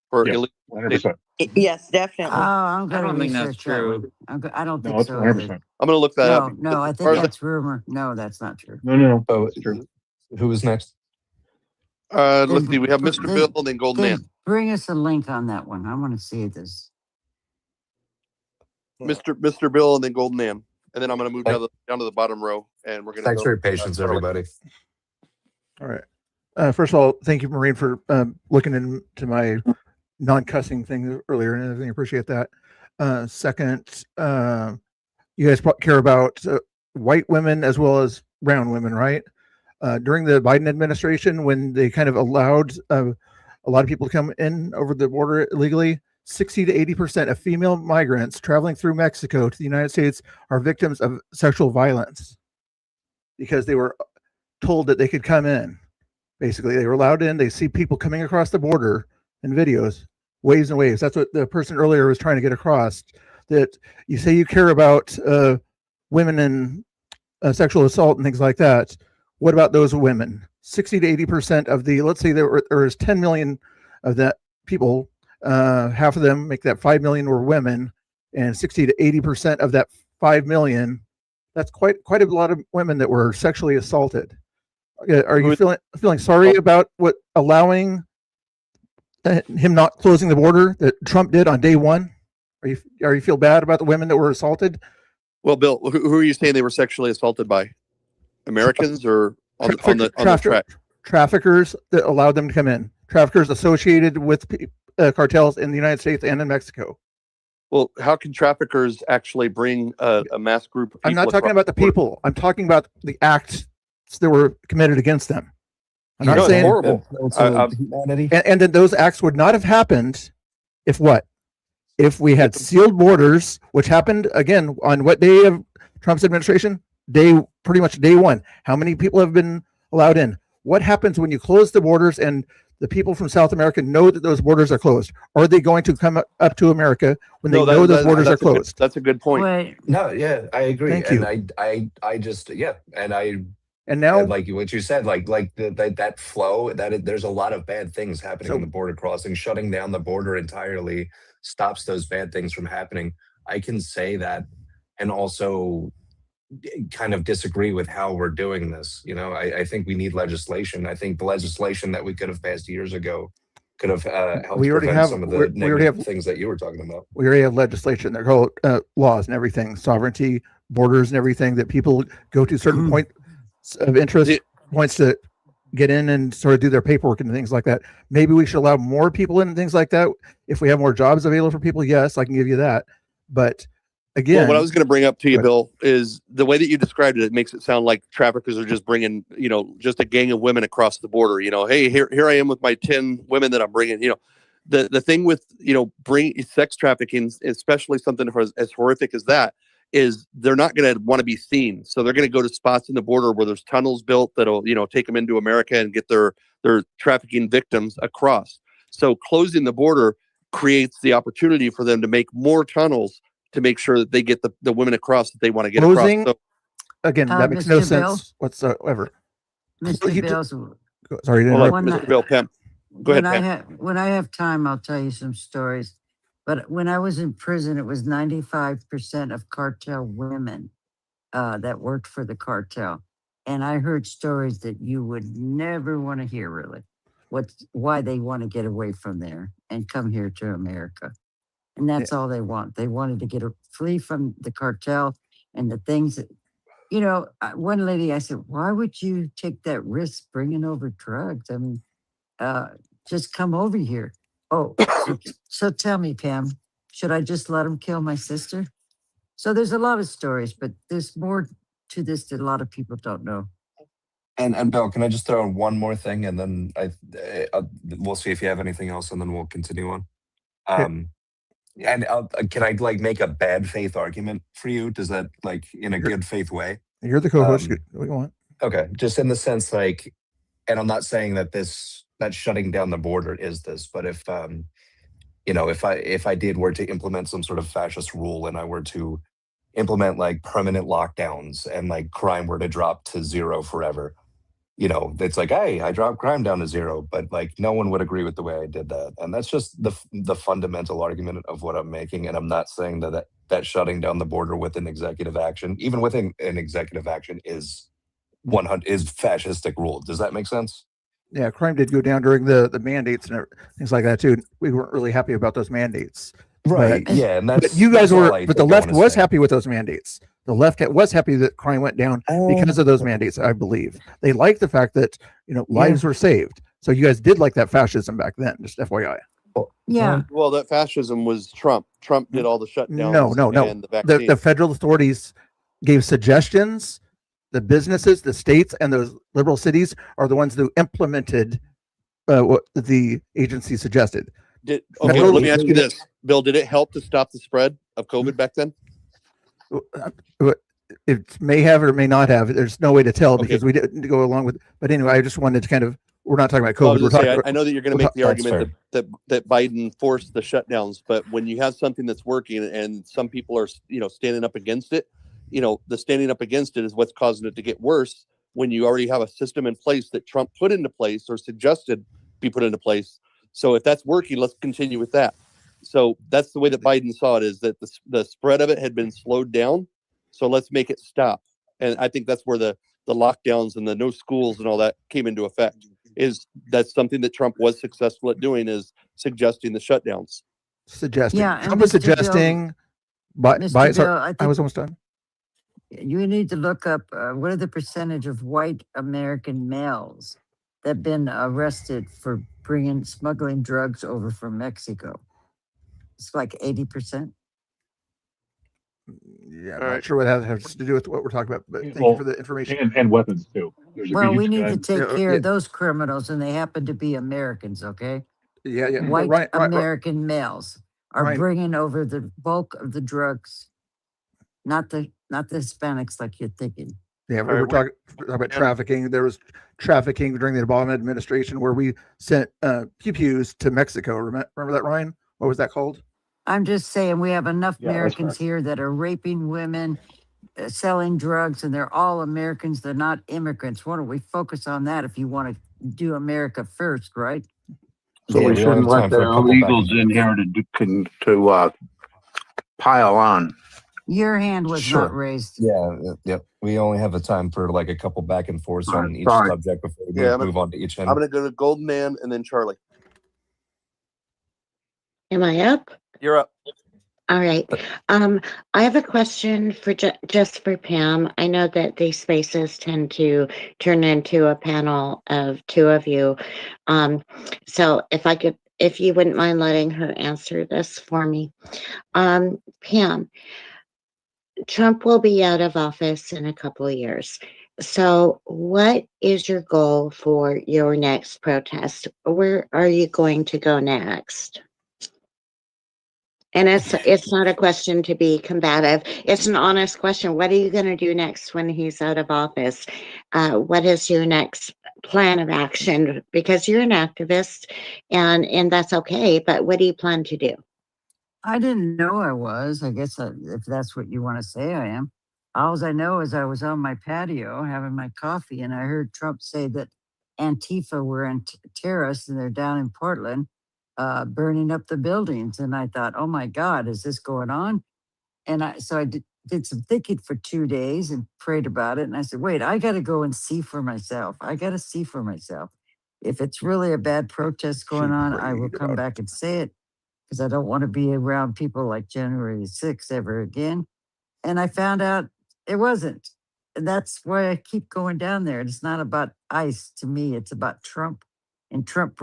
for Yes, illegal? 100%. Yes, definitely. I'm I going to don't think that's research that true. one. I don't think No, it's so 100%. either. I'm going to look that up. No, I as think far as that's rumor. No, that's not true. No, Oh, it's true. who was next? let's see. We have Mr. Bill and then Golden Ann. Bring us a link on that one. I want to see this. Mr. Bill and then Golden Ann. And then I'm going to move down to the bottom row, and we're going to Thanks go. for your patience, everybody. All right. First of all, thank you, Maureen, for looking into my non-cussing thing earlier and everything. Appreciate that. Second, you guys care about white women as well as brown women, right? During the Biden administration, when they kind of allowed a lot of people to come in over the border illegally, 60 to 80% of female migrants traveling through Mexico to the United States are victims of sexual violence because they were told that they could come in. Basically, they were allowed in. They see people coming across the border in videos, waves and waves. That's what the person earlier was trying to get across. That you say you care about women and sexual assault and things like that. What about those women? 60 to 80% of the, let's say there was 10 million of that people. Half of them, make that 5 million, were women, and 60 to 80% of that 5 million. That's quite a lot of women that were sexually assaulted. Are you feeling sorry about what allowing him not closing the border that Trump did on day one? Are you feel bad about the women that were assaulted? Well, Bill, who are you saying they were sexually assaulted by? Americans or on the track? Traffickers that allowed them to come in. Traffickers associated with cartels in the United States and in Mexico. Well, how can traffickers actually bring a mass group of people? I'm not talking about the people. I'm talking about the acts that were committed against them. I'm not saying horrible. Humanity. And then those acts would not have happened if what? If we had sealed borders, which happened again on what day of Trump's administration? Pretty much day one. How many people have been allowed in? What happens when you close the borders and the people from South America know that those borders are closed? Are they going to come up to America when they know those borders are closed? That's a good point. Wait. No, yeah, I agree. Thank you. And I just, yeah, and now, like what you said, like that flow, there's a lot of bad things happening on the border crossing. Shutting down the border entirely stops those bad things from happening. I can say that, and also kind of disagree with how we're doing this. You know, I think we need legislation. I think the legislation that we could have passed years ago could have helped prevent some of the negative things that you were talking about. We already have legislation. They're called laws and everything, sovereignty, borders and everything, that people go to certain points of interest, points to get in and sort of do their paperwork and things like that. Maybe we should allow more people in and things like that. If we have more jobs available for people, yes, I can give you that. But again, well, what I was going to bring up to you, Bill, is the way that you described it. It makes it sound like traffickers are just bringing, just a gang of women across the border. Hey, here I am with my 10 women that I'm bringing. The thing with bring sex trafficking, especially something as horrific as that, is they're not going to want to be seen. So they're going to go to spots in the border where there's tunnels built that'll take them into America and get their trafficking victims across. So closing the border creates the opportunity for them to make more tunnels to make sure that they get the women across that they want to get across. So, again, that makes no sense whatsoever. Mr. Bill, sorry, Mr. Bill, Pam, go ahead, Pam. When I have time, I'll tell you some stories. But when I was in prison, it was 95% of cartel women that worked for the cartel. And I heard stories that you would never want to hear, really. Why they want to get away from there and come here to America. And that's all they want. They wanted to flee from the cartel and the things that, one lady, I said, why would you take that risk bringing over drugs? I mean, just come over here. Oh, so tell me, Pam, should I just let him kill my sister? So there's a lot of stories, but there's more to this that a lot of people don't know. And Bill, can I just throw in one more thing, and then we'll see if you have anything else, and then we'll continue on. Okay. And can I like make a bad faith argument for you? Does that like in a good faith way? You're the co-host. What do you want? Okay, just in the sense like, and I'm not saying that that shutting down the border is this, but if if I did were to implement some sort of fascist rule and I were to implement like permanent lockdowns and like crime were to drop to zero forever, it's like, hey, I dropped crime down to zero, but like no one would agree with the way I did that. And that's just the fundamental argument of what I'm making. And I'm not saying that shutting down the border with an executive action, even within an executive action, is fascistic rule. Does that make sense? Yeah, crime did go down during the mandates and things like that too. We weren't really happy about those mandates. Right. But, yeah. And that's, but you guys that's were, but the left was happy with those mandates. The left was happy that crime went down because of those mandates, I believe. They liked the fact that, lives were saved. So you guys did like that fascism back then, just FYI. Yeah. Well, that fascism was Trump. Trump did all the shutdowns. No. And the vaccine. The federal authorities gave suggestions. The businesses, the states, and those liberal cities are the ones who implemented what the agency suggested. Let me ask you this, Bill. Did it help to stop the spread of COVID back then? It may have or may not have. There's no way to tell because we didn't go along with. But anyway, I just wanted to kind of. We're not talking about COVID. I know that you're going to make the argument that Biden forced the shutdowns, but when you have something that's working and some people are standing up against it, the standing up against it is what's causing it to get worse. When you already have a system in place that Trump put into place or suggested be put into place. So if that's working, let's continue with that. So that's the way that Biden saw it, is that the spread of it had been slowed down. So let's make it stop. And I think that's where the lockdowns and the no schools and all that came into effect. Is that's something that Trump was successful at doing, is suggesting the shutdowns. Trump was suggesting. I was almost done. You need to look up what are the percentage of white American males that have been arrested for smuggling drugs over from Mexico. It's like 80%. Yeah, I'm not sure what that has to do with what we're talking about, but thank you for the information. And weapons too. Well, we need to take care of those criminals, and they happen to be Americans, okay? Yeah. White American males are bringing over the bulk of the drugs, not the Hispanics like you're thinking. Yeah, we were talking about trafficking. There was trafficking during the Obama administration where we sent pew-pews to Mexico. Remember that, Ryan? What was that called? I'm just saying we have enough Americans here that are raping women, selling drugs, and they're all Americans. They're not immigrants. Why don't we focus on that if you want to do America first, right? So we shouldn't let the illegals in here to pile on. Your hand was not raised. Yeah. We only have a time for like a couple back and forth on each subject before we move on to each end. I'm going to go to Golden Man and then Charlie. Am I up? You're up. All right. I have a question for just for Pam. I know that these spaces tend to turn into a panel of two of you. So if you wouldn't mind letting her answer this for me. Pam, Trump will be out of office in a couple of years. So what is your goal for your next protest? Where are you going to go next? And it's not a question to be combative. It's an honest question. What are you going to do next when he's out of office? What is your next plan of action? Because you're an activist, and that's okay. But what do you plan to do? I didn't know I was. I guess if that's what you want to say, I am. All I know is I was on my patio having my coffee, and I heard Trump say that Antifa were terrorists, and they're down in Portland. Burning up the buildings. And I thought, oh my God, is this going on? And I did some thinking for 2 days and prayed about it. And I said, wait, I got to go and see for myself. I got to see for myself. If it's really a bad protest going on, I will come back and say it, because I don't want to be around people like January 6th ever again. And I found out it wasn't. And that's why I keep going down there. It's not about ICE to me. It's about Trump. And Trump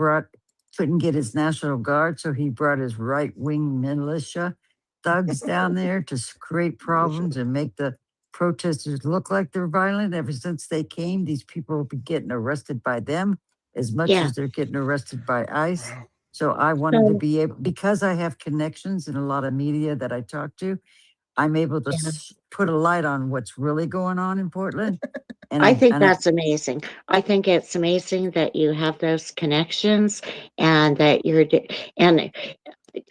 couldn't get his National Guard, so he brought his right-wing militia thugs down there to create problems and make the protesters look like they're violent. Ever since they came, these people will be getting arrested by them as much Yeah. as they're getting arrested by ICE. So I wanted to be able, because I have connections in a lot of media that I talk to, I'm able to put a light on what's really going on in Portland. And I think that's amazing. I think it's amazing that you have those connections and that and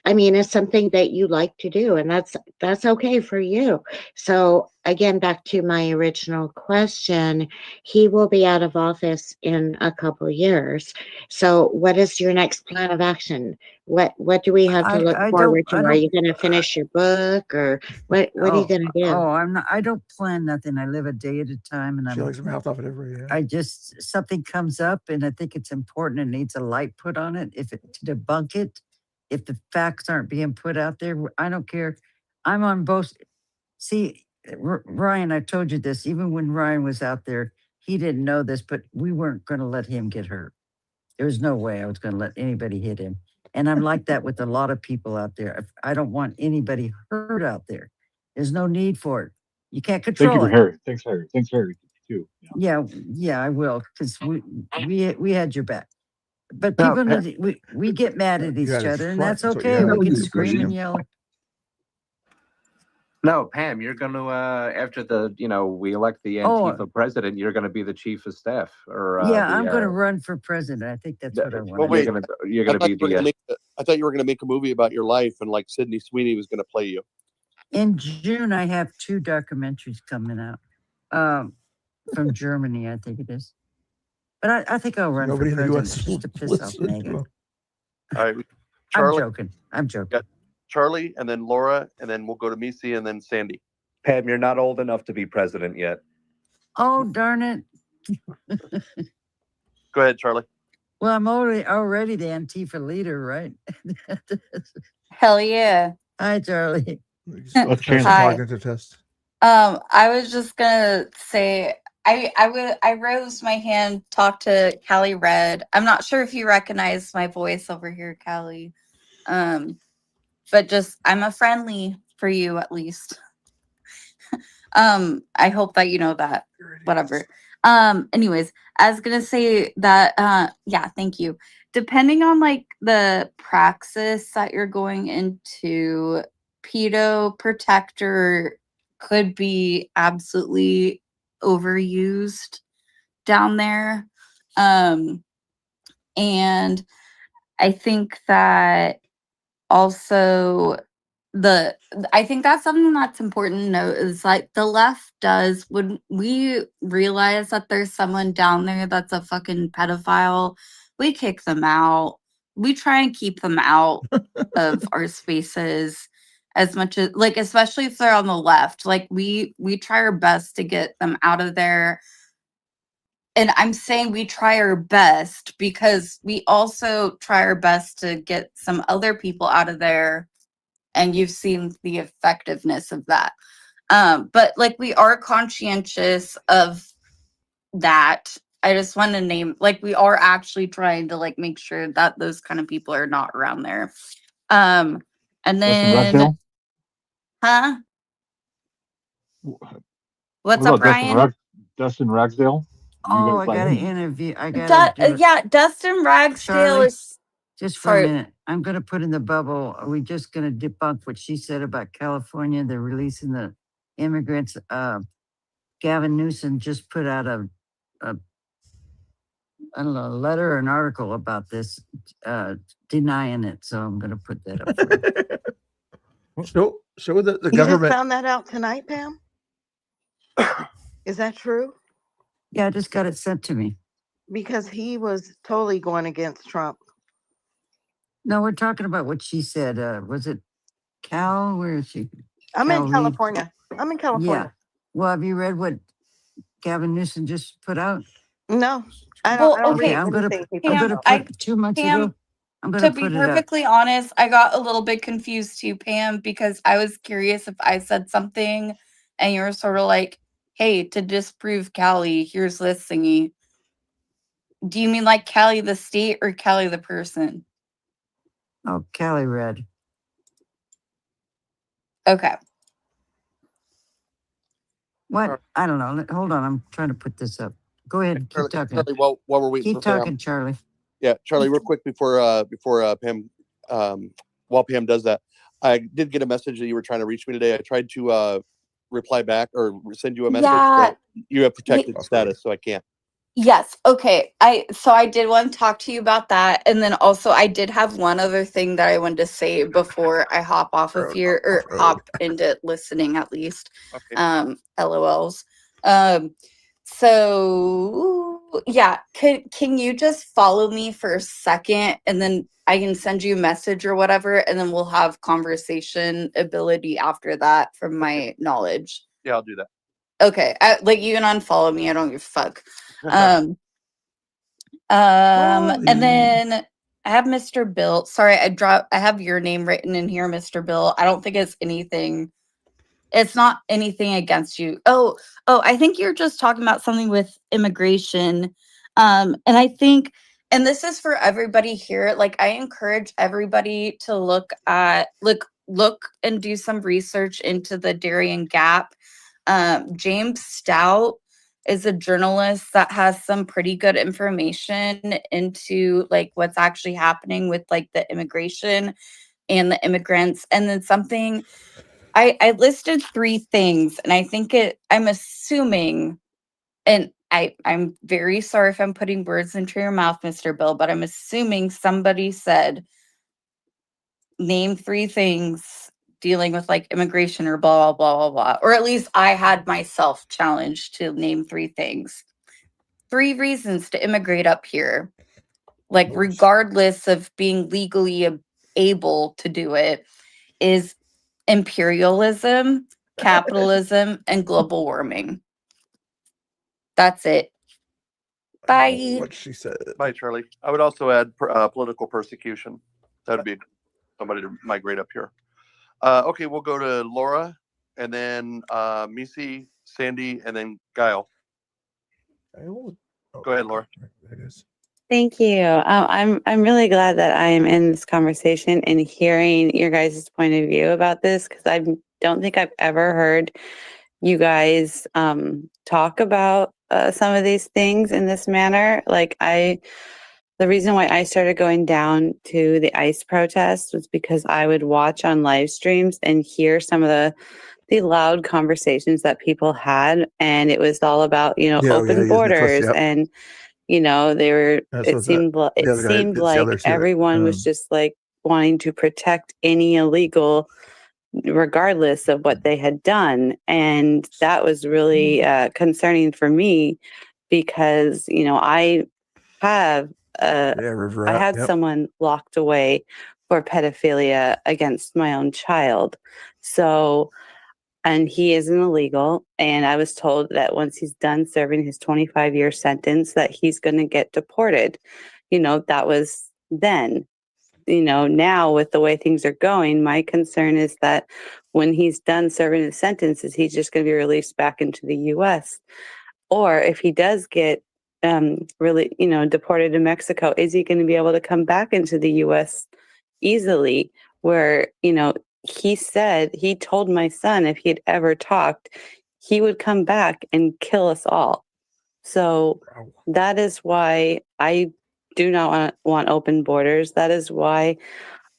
I mean, it's something that you like to do, and that's okay for you. So again, back to my original question, he will be out of office in a couple of years. So what is your next plan of action? What do we have to look forward to? Are you going to finish your book, or what are you going to do? Oh, I don't plan nothing. I live a day at a time, and She likes her mouth off at every. I just, something comes up, and I think it's important and needs a light put on it. To debunk it, if the facts aren't being put out there, I don't care. I'm on both. See, Ryan, I told you this. Even when Ryan was out there, he didn't know this, but we weren't going to let him get hurt. There was no way I was going to let anybody hit him. And I'm like that with a lot of people out there. I don't want anybody hurt out there. There's no need for it. You can't control Thank you it. for Harry. Thanks, Harry. Thanks, Harry, too. Yeah, I will, because we had your back. But people need we get mad at each other, and that's okay. We can scream and yell. No, Pam, you're going to after we elect the Antifa president, you're going to be the chief of staff, or I'm going to run for president. I think that's what I want. Well, wait, you're going to be the. I thought you were going to make a movie about your life, and like Sydney Sweeney was going to play you. In June, I have 2 documentaries coming out from Germany, I think it is. But I think I'll run for president just to piss off Megan. All right, Charlie, I'm joking. Got Charlie, and then Laura, and then we'll go to Missy, and then Sandy. Pam, you're not old enough to be president yet. Oh, darn it. Go ahead, Charlie. Well, I'm already the Antifa leader, right? Hell yeah. Hi, Charlie. Hi. I was just gonna say I rose my hand, talked to Callie Red. I'm not sure if you recognize my voice over here, Callie. But just I'm a friendly for you at least. I hope that you know that. Whatever. Anyways, I was gonna say that yeah, thank you. Depending on like the praxis that you're going into, pedo protector could be absolutely overused down there. And I think that also I think that's something that's important to note is like the left does when we realize that there's someone down there that's a fucking pedophile, we kick them out. We try and keep them out of our spaces as much as like, especially if they're on the left. Like we try our best to get them out of there. And I'm saying we try our best because we also try our best to get some other people out of there. And you've seen the effectiveness of that. But like we are conscientious of that. I just want to name, like we are actually trying to like make sure that those kind of people are not around there. And then, huh? What's up, Ryan? Dustin Ragsdale? Oh, I got to interview. I got to yeah, Dustin Ragsdale Charlie, is just for a minute. I'm going to put in the bubble. Are we just going to debunk what she said about California? They're releasing the immigrants. Gavin Newsom just put out a I don't know, a letter or an article about this, denying it. So I'm going to put that up for you. Show the You government. just found that out tonight, Pam? Is that true? Yeah, I just got it sent to me. Because he was totally going against Trump. No, we're talking about what she said. Was it Cal? Where is she? I'm in California. I'm in California. Yeah. Well, have you read what Gavin Newsom just put out? No. I don't okay, read I'm gonna anything put 2 months ago. I'm gonna to be put it up. perfectly honest, I got a little bit confused too, Pam, because I was curious if I said something and you were sort of like, hey, to disprove Callie, here's this thingy. Do you mean like Callie the state or Callie the person? Oh, Callie read. Okay. What? I don't know. Hold on. I'm trying to put this up. Go ahead. Keep talking. Charlie, while we're waiting Keep for talking, Pam. Charlie. Yeah, Charlie, real quick before Pam, while Pam does that, I did get a message that you were trying to reach me today. I tried to reply back or send you a message, Yeah. but you have protected status, so I can't. Yes. Okay. So I did want to talk to you about that. And then also I did have one other thing that I wanted to say before I hop off of here or hop into listening at least. Okay. LOLs. So yeah, can you just follow me for a second and then I can send you a message or whatever and then we'll have conversation ability after that from my knowledge. Yeah, I'll do that. Okay. Like you can unfollow me. I don't give a fuck. And then I have Mr. Bill. Sorry, I have your name written in here, Mr. Bill. I don't think it's anything. It's not anything against you. Oh, I think you're just talking about something with immigration. And I think, and this is for everybody here, like I encourage everybody to look and do some research into the Darien Gap. James Stout is a journalist that has some pretty good information into like what's actually happening with like the immigration and the immigrants. And then something I listed 3 things, and I think I'm assuming, and I'm very sorry if I'm putting words into your mouth, Mr. Bill, but I'm assuming somebody said, name 3 things dealing with like immigration or blah, blah, blah, blah, blah. Or at least I had myself challenged to name 3 things. 3 reasons to immigrate up here, like regardless of being legally able to do it, is imperialism, capitalism, and global warming. That's it. Bye. What she said. Bye, Charlie. I would also add political persecution. That would be somebody to migrate up here. Okay, we'll go to Laura, and then Missy, Sandy, and then Guile. Go ahead, Laura. Thank you. I'm really glad that I am in this conversation and hearing your guys' point of view about this because I don't think I've ever heard you guys talk about some of these things in this manner. Like the reason why I started going down to the ICE protests was because I would watch on live streams and hear some of the loud conversations that people had, and it was all about open borders and they were. It seemed like everyone was just like wanting to protect any illegal, regardless of what they had done, and that was really concerning for me because I have I had someone locked away for pedophilia against my own child. So, and he is an illegal. And I was told that once he's done serving his 25-year sentence, that he's going to get deported. That was then. Now with the way things are going, my concern is that when he's done serving his sentence, is he's just going to be released back into the U.S. Or if he does get really, deported to Mexico, is he going to be able to come back into the U.S. easily? Where, he told my son if he had ever talked, he would come back and kill us all. So that is why I do not want open borders. That is why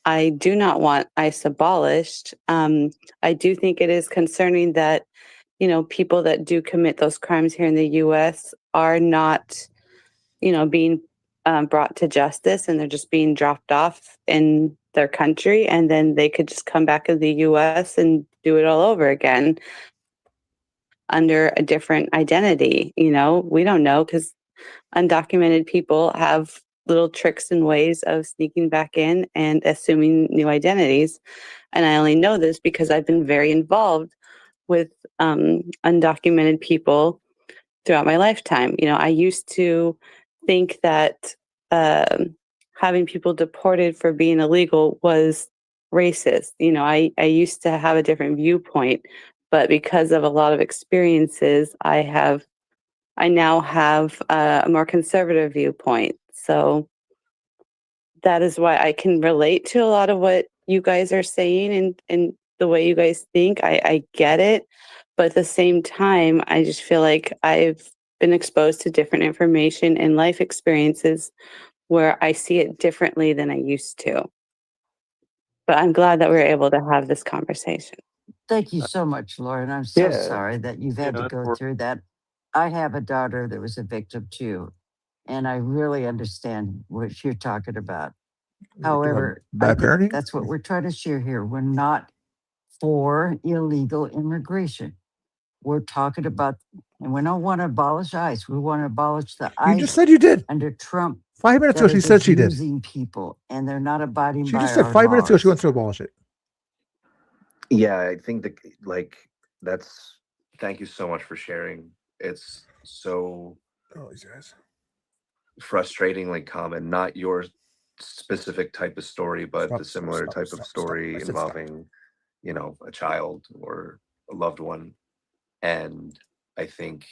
I do not want ICE abolished. I do think it is concerning that people that do commit those crimes here in the U.S. are not, being brought to justice, and they're just being dropped off in their country, and then they could just come back to the U.S. and do it all over again under a different identity. We don't know because undocumented people have little tricks and ways of sneaking back in and assuming new identities. And I only know this because I've been very involved with undocumented people throughout my lifetime. I used to think that having people deported for being illegal was racist. I used to have a different viewpoint, but because of a lot of experiences, I now have a more conservative viewpoint. So that is why I can relate to a lot of what you guys are saying and the way you guys think. I get it. But at the same time, I just feel like I've been exposed to different information and life experiences where I see it differently than I used to. But I'm glad that we were able to have this conversation. Thank you so much, Lauren. I'm so Yeah. sorry that you've had to that's go where- through that. I have a daughter that was a victim too, and I really understand what you're talking about. However, I bad think parenting. that's what we're trying to share here. We're not for illegal immigration. We're talking about, and we don't want to abolish ICE. We want to abolish the You just ICE said you did. under Trump 5 minutes that ago, she are said she did. using people, and they're not abiding She by just said our 5 minutes ago she laws. wants to abolish it. Yeah, I think that that's thank you so much for sharing. It's so Oh, these guys. frustratingly common, not your specific type of story, but the similar type of story I said involving, a child or a loved one. And I think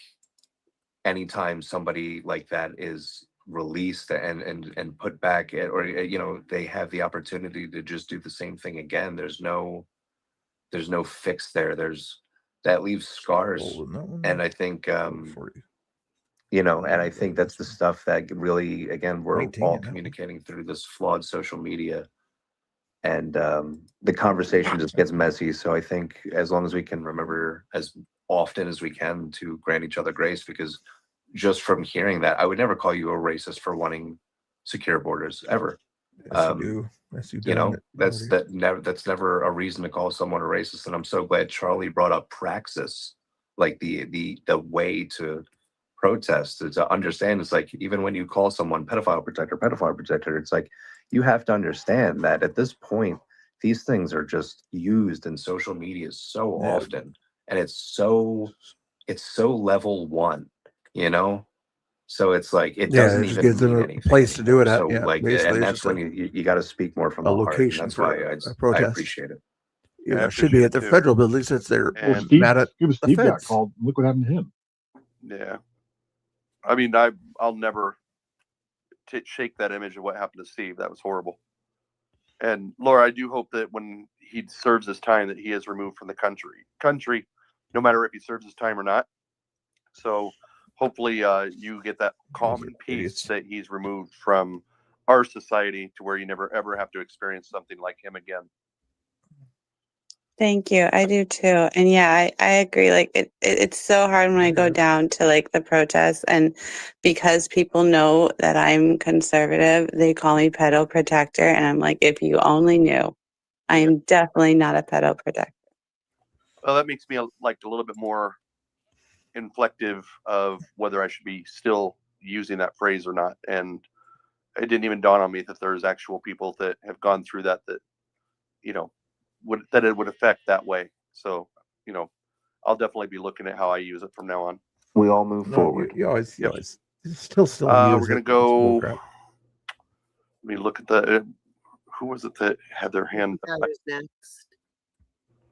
anytime somebody like that is released and put back or they have the opportunity to just do the same thing again, there's no fix there. That leaves scars. Oh, no, And I think for you. and I think that's the stuff that really, again, we're 19 all and that one. communicating through this flawed social media, and the conversation just gets messy. So I think as long as we can remember as often as we can to grant each other grace, because just from hearing that, I would never call you a racist for wanting secure borders ever. Yes, you do. Yes, you do. That's never a reason to call someone a racist. And I'm so glad Charlie brought up praxis, like the way to protest, to understand. It's like, even when you call someone pedophile protector, it's like, you have to understand that at this point, these things are just used in social media so often, and it's so level one, so it's like it doesn't just even gives them mean a anything place to do anymore. it at. So Yeah, like, basically, and it's that's just when you got to speak more from a the heart, and location that's for why a I protest. appreciate it. You I know, should be appreciate at the it too. federal, but at least it's they're And Steve, mad at Steve the got feds. called. Look what happened to him. Yeah, I mean, I'll never shake that image of what happened to Steve. That was horrible. And Laura, I do hope that when he serves his time, that he is removed from the country, no matter if he serves his time or not. So hopefully, you get that calm and peace that he's removed from our society, to where you never ever have to experience something like him again. Thank you. I do too. And yeah, I agree. Like it's so hard when I go down to like the protests, and because people know that I'm conservative, they call me pedo protector. And I'm like, if you only knew, I am definitely not a pedo protector. Well, that makes me like a little bit more inflective of whether I should be still using that phrase or not. And it didn't even dawn on me that there's actual people that have gone through that that it would affect that way. So, I'll definitely be looking at how I use it from now on. We all move No, forward. you always still use we're gonna it. go. It's bullcrap. Let me look at the. Who was it that had their hand? Who's next?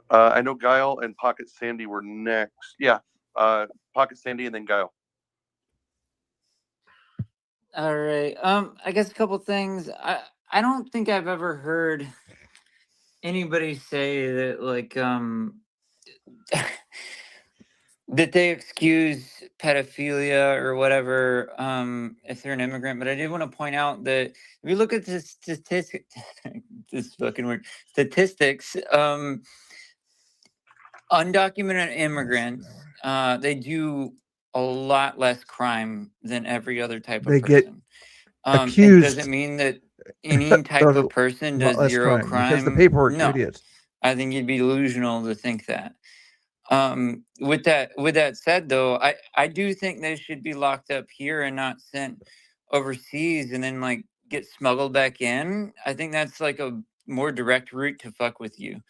I know Guile and Pocket Sandy were next. Yeah, Pocket Sandy and then Guile. All right. I guess a couple things. I don't think I've ever heard anybody say that like that they excuse pedophilia or whatever if they're an immigrant. But I did want to point out that if you look at the this fucking word statistics, undocumented immigrants, they do a lot less crime than every other type They of get person. accused. And does it mean that any type There's of person a lot does less zero crime because the crime? paperwork's No, idiots. I think you'd be delusional to think that. With that said, though, I do think they should be locked up here and not sent overseas and then like get smuggled back in. I think that's like a more direct route to fuck with you.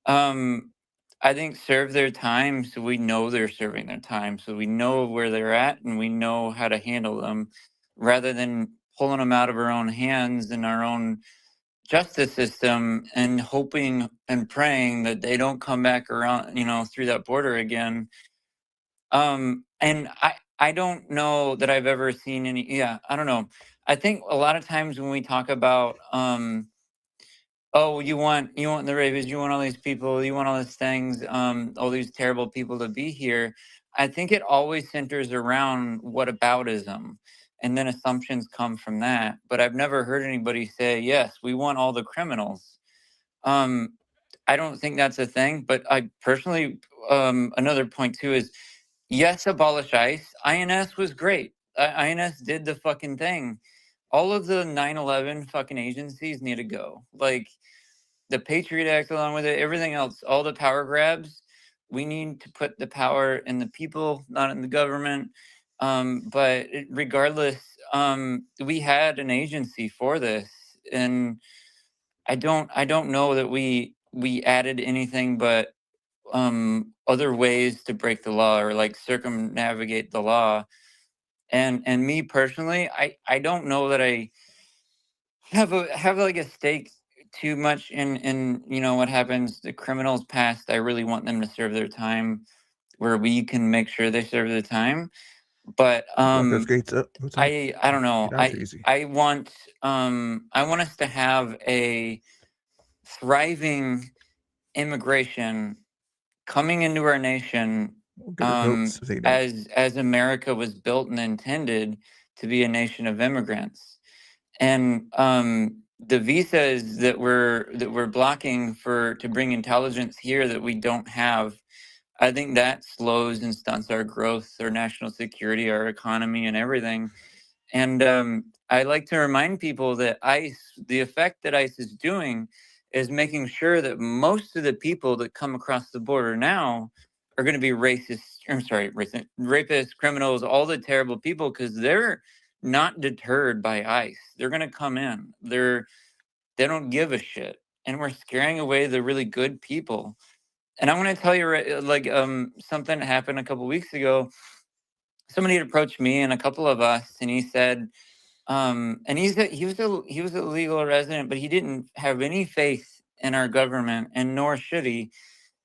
I think serve their time so we know they're serving their time, so we know where they're at and we know how to handle them, rather than pulling them out of our own hands and our own justice system and hoping and praying that they don't come back around, through that border again. And I don't know that I've ever seen any. Yeah, I don't know. I think a lot of times when we talk about oh, you want the rapists, you want all these people, you want all these things, all these terrible people to be here. I think it always centers around whataboutism, and then assumptions come from that. But I've never heard anybody say, yes, we want all the criminals. I don't think that's a thing. But I personally, another point too is, yes, abolish ICE. INS was great. INS did the fucking thing. All of the 9/11 fucking agencies need to go. Like, the Patriot Act along with it, everything else, all the power grabs, we need to put the power in the people, not in the government. But regardless, we had an agency for this, and I don't know that we added anything but other ways to break the law or like circumnavigate the law. And me personally, I don't know that I have like a stake too much in what happens. The criminals past, I really want them to serve their time where we can make sure they serve their time. But Lock those gates up. I don't know. Get out easy. I want us to have a thriving immigration coming into our nation, We'll get our votes if they don't. as America was built and intended to be a nation of immigrants. And the visas that we're blocking to bring intelligence here that we don't have, I think that slows and stunts our growth, our national security, our economy, and everything. And I like to remind people that the effect that ICE is doing is making sure that most of the people that come across the border now are going to be rapists, criminals, all the terrible people, because they're not deterred by ICE. They're going to come in. They don't give a shit, and we're scaring away the really good people. And I want to tell you, like, something happened a couple weeks ago. Somebody had approached me and a couple of us, and he said, and he was a legal resident, but he didn't have any faith in our government, and nor should he.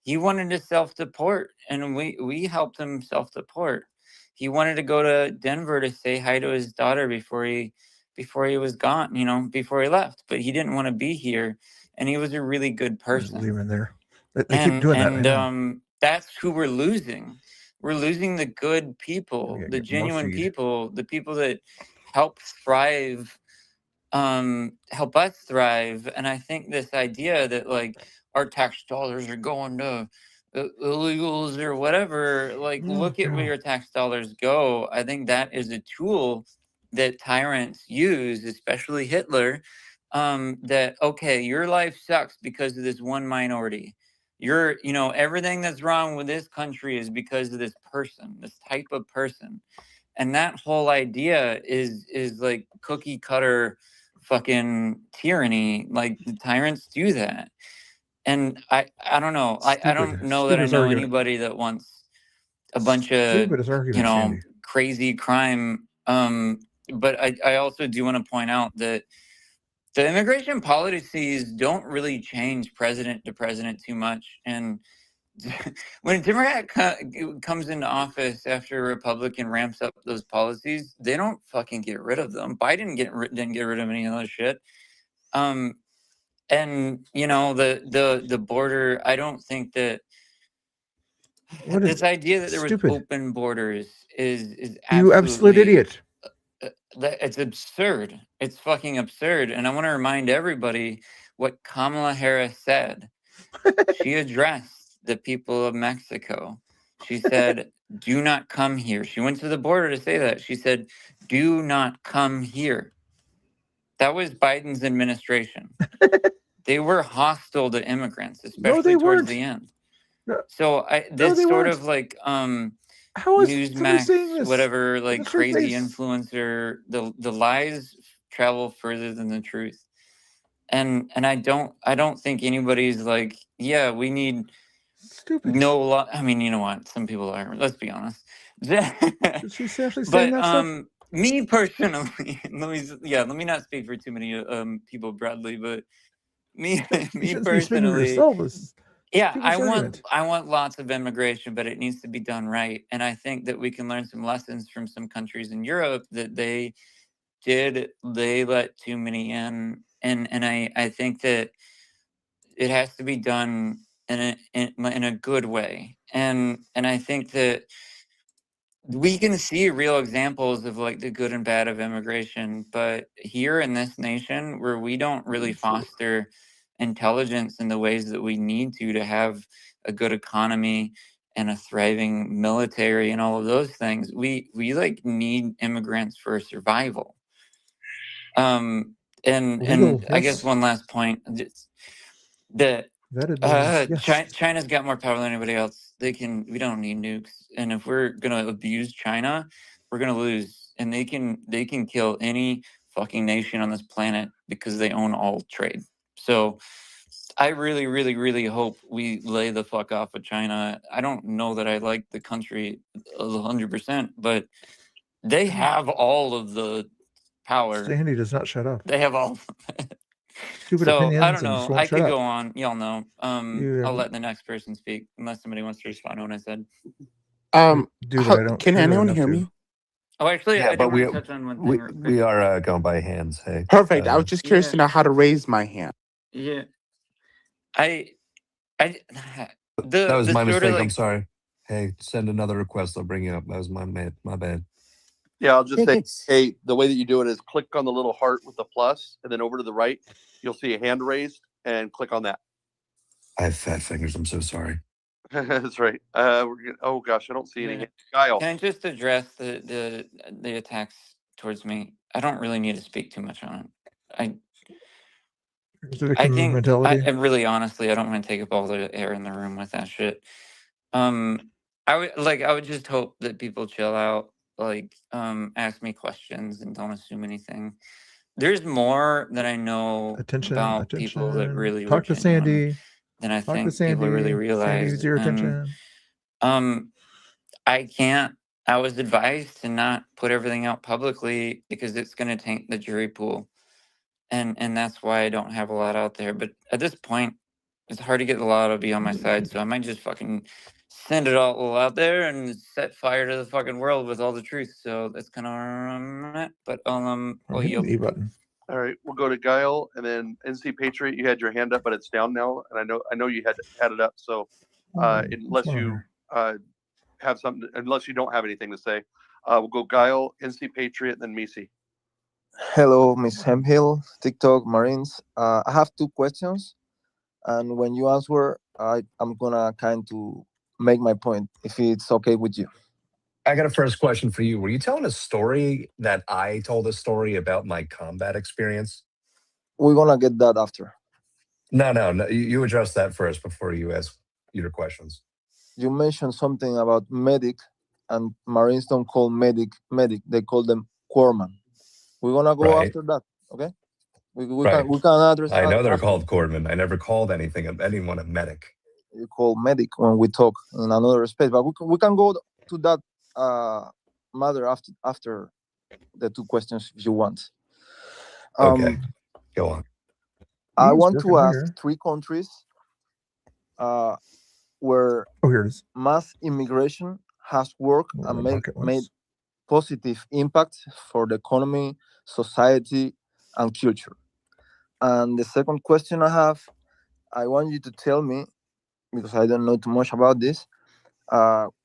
He wanted to self-deport, and we helped him self-deport. He wanted to go to Denver to say hi to his daughter before he was gone, before he left. But he didn't want to be here, and he was a really good Just leave person. him there. They keep doing that. I know. That's who we're losing. We're losing the good people, gotta the get more genuine feed. people, the people that help thrive, help us thrive. And I think this idea that like our tax dollars are going to illegals or whatever, like, look at where your tax dollars go. I think that is a tool that tyrants use, especially Hitler. That, okay, your life sucks because of this one minority. Everything that's wrong with this country is because of this person, this type of person. And that whole idea is like cookie cutter fucking tyranny. Like, the tyrants do that. And I don't know. I don't know that I Stupidest know argument. anybody that wants a bunch of Stupidest argument, Sandy. crazy crime. But I also do want to point out that the immigration policies don't really change president to president too much. And when a Democrat comes into office after a Republican ramps up those policies, they don't fucking get rid of them. Biden didn't get rid of any of that shit. And the border, I don't think that this idea that there was open borders is You absolute idiot. It's absurd. It's fucking absurd. And I want to remind everybody what Kamala Harris said. She addressed the people of Mexico. She said, do not come here. She went to the border to say that. She said, do not come here. That was Biden's administration. They were hostile to immigrants, especially towards the end. So this sort of like Newsmax, whatever, like crazy influencer, the lies travel further than the truth. And I don't think anybody's like, yeah, we need no law. I mean, you know what? Some people are. Let's be honest. She's actually saying that stuff. Me personally, let me not speak for too many people broadly, but me personally, yeah, I want lots of immigration, but it needs to be done right. And I think that we can learn some lessons from some countries in Europe that they let too many in. And I think that it has to be done in a good way, and I think that we can see real examples of like the good and bad of immigration, but here in this nation where we don't really foster intelligence in the ways that we need to have a good economy and a thriving military and all of those things, we like need immigrants for survival. And I guess one last point, that China's got more power than anybody else. We don't need nukes, and if we're gonna abuse China, we're gonna lose. And they can kill any fucking nation on this planet because they own all trade. So I really, really, really hope we lay the fuck off with China. I don't know that I like the country 100%, but they have all of the power. Sandy does not shut up. They have all. Stupid So opinions I don't and just know. won't I shut could up. go on. Y'all know. You I'll let the next person speak unless somebody wants to respond to what I said. Can anyone hear me? Oh, actually, Yeah, I but did want to touch on one thing. real quick. we are going by hands. Hey, Perfect. I was just curious to know how to raise my hand. Yeah, that was the my sort mistake. of I'm like sorry. Hey, send another request. I'll bring you up. That was my bad. Yeah, I'll just say, Tickets. hey, the way that you do it is click on the little heart with the plus, and then over to the right, you'll see a hand raised, and click on that. I have fat fingers. I'm so sorry. That's right. Oh gosh, I don't see any. Kyle, Can I just address the attacks towards me? I don't really need to speak too much on it. I think mentality. and really honestly, I don't want to take up all the air in the room with that shit. I would just hope that people chill out, like ask me questions and don't assume anything. There's more that I know about people that really Talk were to genuine Sandy. than I Talk to think people really Sandy. realize. Sandy needs your attention. I can't. I was advised to not put everything out publicly because it's going to taint the jury pool, and that's why I don't have a lot out there. But at this point, it's hard to get the law to be on my side, so I might just fucking send it all out there and set fire to the fucking world with all the truth. So that's kind of where I'm at. But Hit yield. the E button. all right, we'll go to Guile, and then NC Patriot. You had your hand up, but it's down now, and I know you had it up. So unless you have something, unless you don't have anything to say, we'll go Guile, NC Patriot, then Misi. Hello, Miss Hemhill, TikTok Marines. I have two questions, and when you answer, I'm gonna kind to make my point, if it's okay with you. I got a first question for you. Were you telling a story that I told a story about my combat experience? We're gonna get that after. No. You address that first before you ask your questions. You mentioned something about medic, and Marines don't call medic. They call them corpsman. We're gonna go after that, okay? We can address. I know they're after. called cordman. I never called anyone a medic. You call medic when we talk in another space, but we can go to that matter after the two questions if you want. Okay, go on. I want to ask three countries where mass immigration has worked and made positive impact for the economy, society, and culture. And the second question I want you to tell me, because I don't know too much about this,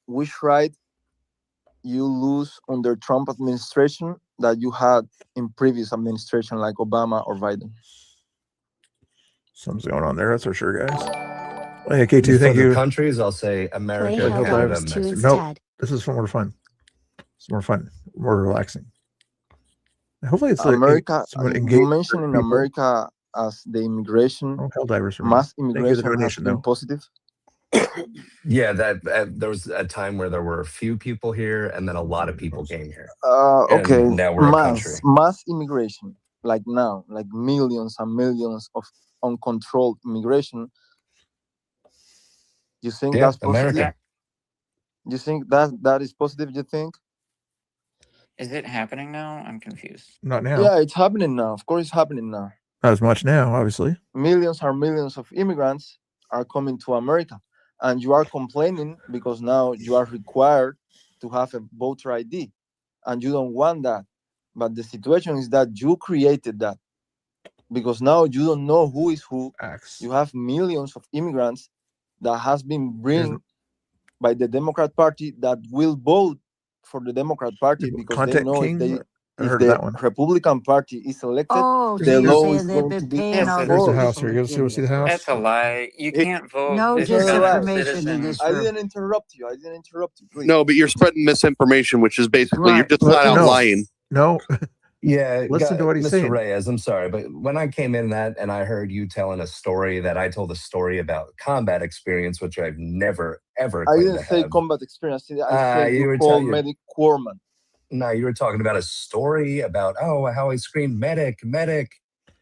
which right you lose under Trump administration that you had in previous administration like Obama or Biden. Something's going on there, that's for sure, guys. Hey, K2, For thank the you. countries, I'll say America, Canada, Mexico. Nope, this is more fun. It's more fun, more relaxing. Hopefully it's America. You mentioned in people. America as the immigration, Helldivers mass immigration has been positive. Yeah, that there was a time where there were a few people here, and then a lot of people came here. Okay, and now we're a country. mass immigration, like now, like millions and millions of uncontrolled immigration. You think that's positive? America. You think that is positive? You think? Is it happening now? I'm confused. Not now. Yeah, it's happening now. Of course, it's happening now. Not as much now, obviously. Millions and millions of immigrants are coming to America, and you are complaining because now you are required to have a voter ID, and you don't want that. But the situation is that you created that. because now you don't know who is who. Acts. You have millions of immigrants that has been bring by the Democrat Party that will vote for the Democrat Party because they Content know King? I if heard of the that one. Republican Party is elected, Oh, the so you're law saying is they've going to been be paying There's all the these enforced. house people here. to You get go see the house? That's a lie. You can't vote. No It's not a as a lie. disinformation in this I room. didn't interrupt you. Please. No, but you're spreading misinformation, which is basically you're Right. just flat out No. lying. No. Yeah, Listen to what he's Mr. saying. Reyes, I'm sorry, but when I came in that and I heard you telling a story that I told a story about combat experience, which I've never ever I claimed didn't to say have. combat experience. I said You you were call telling, medic corpsman. no, you were talking about a story about how I screamed medic, medic.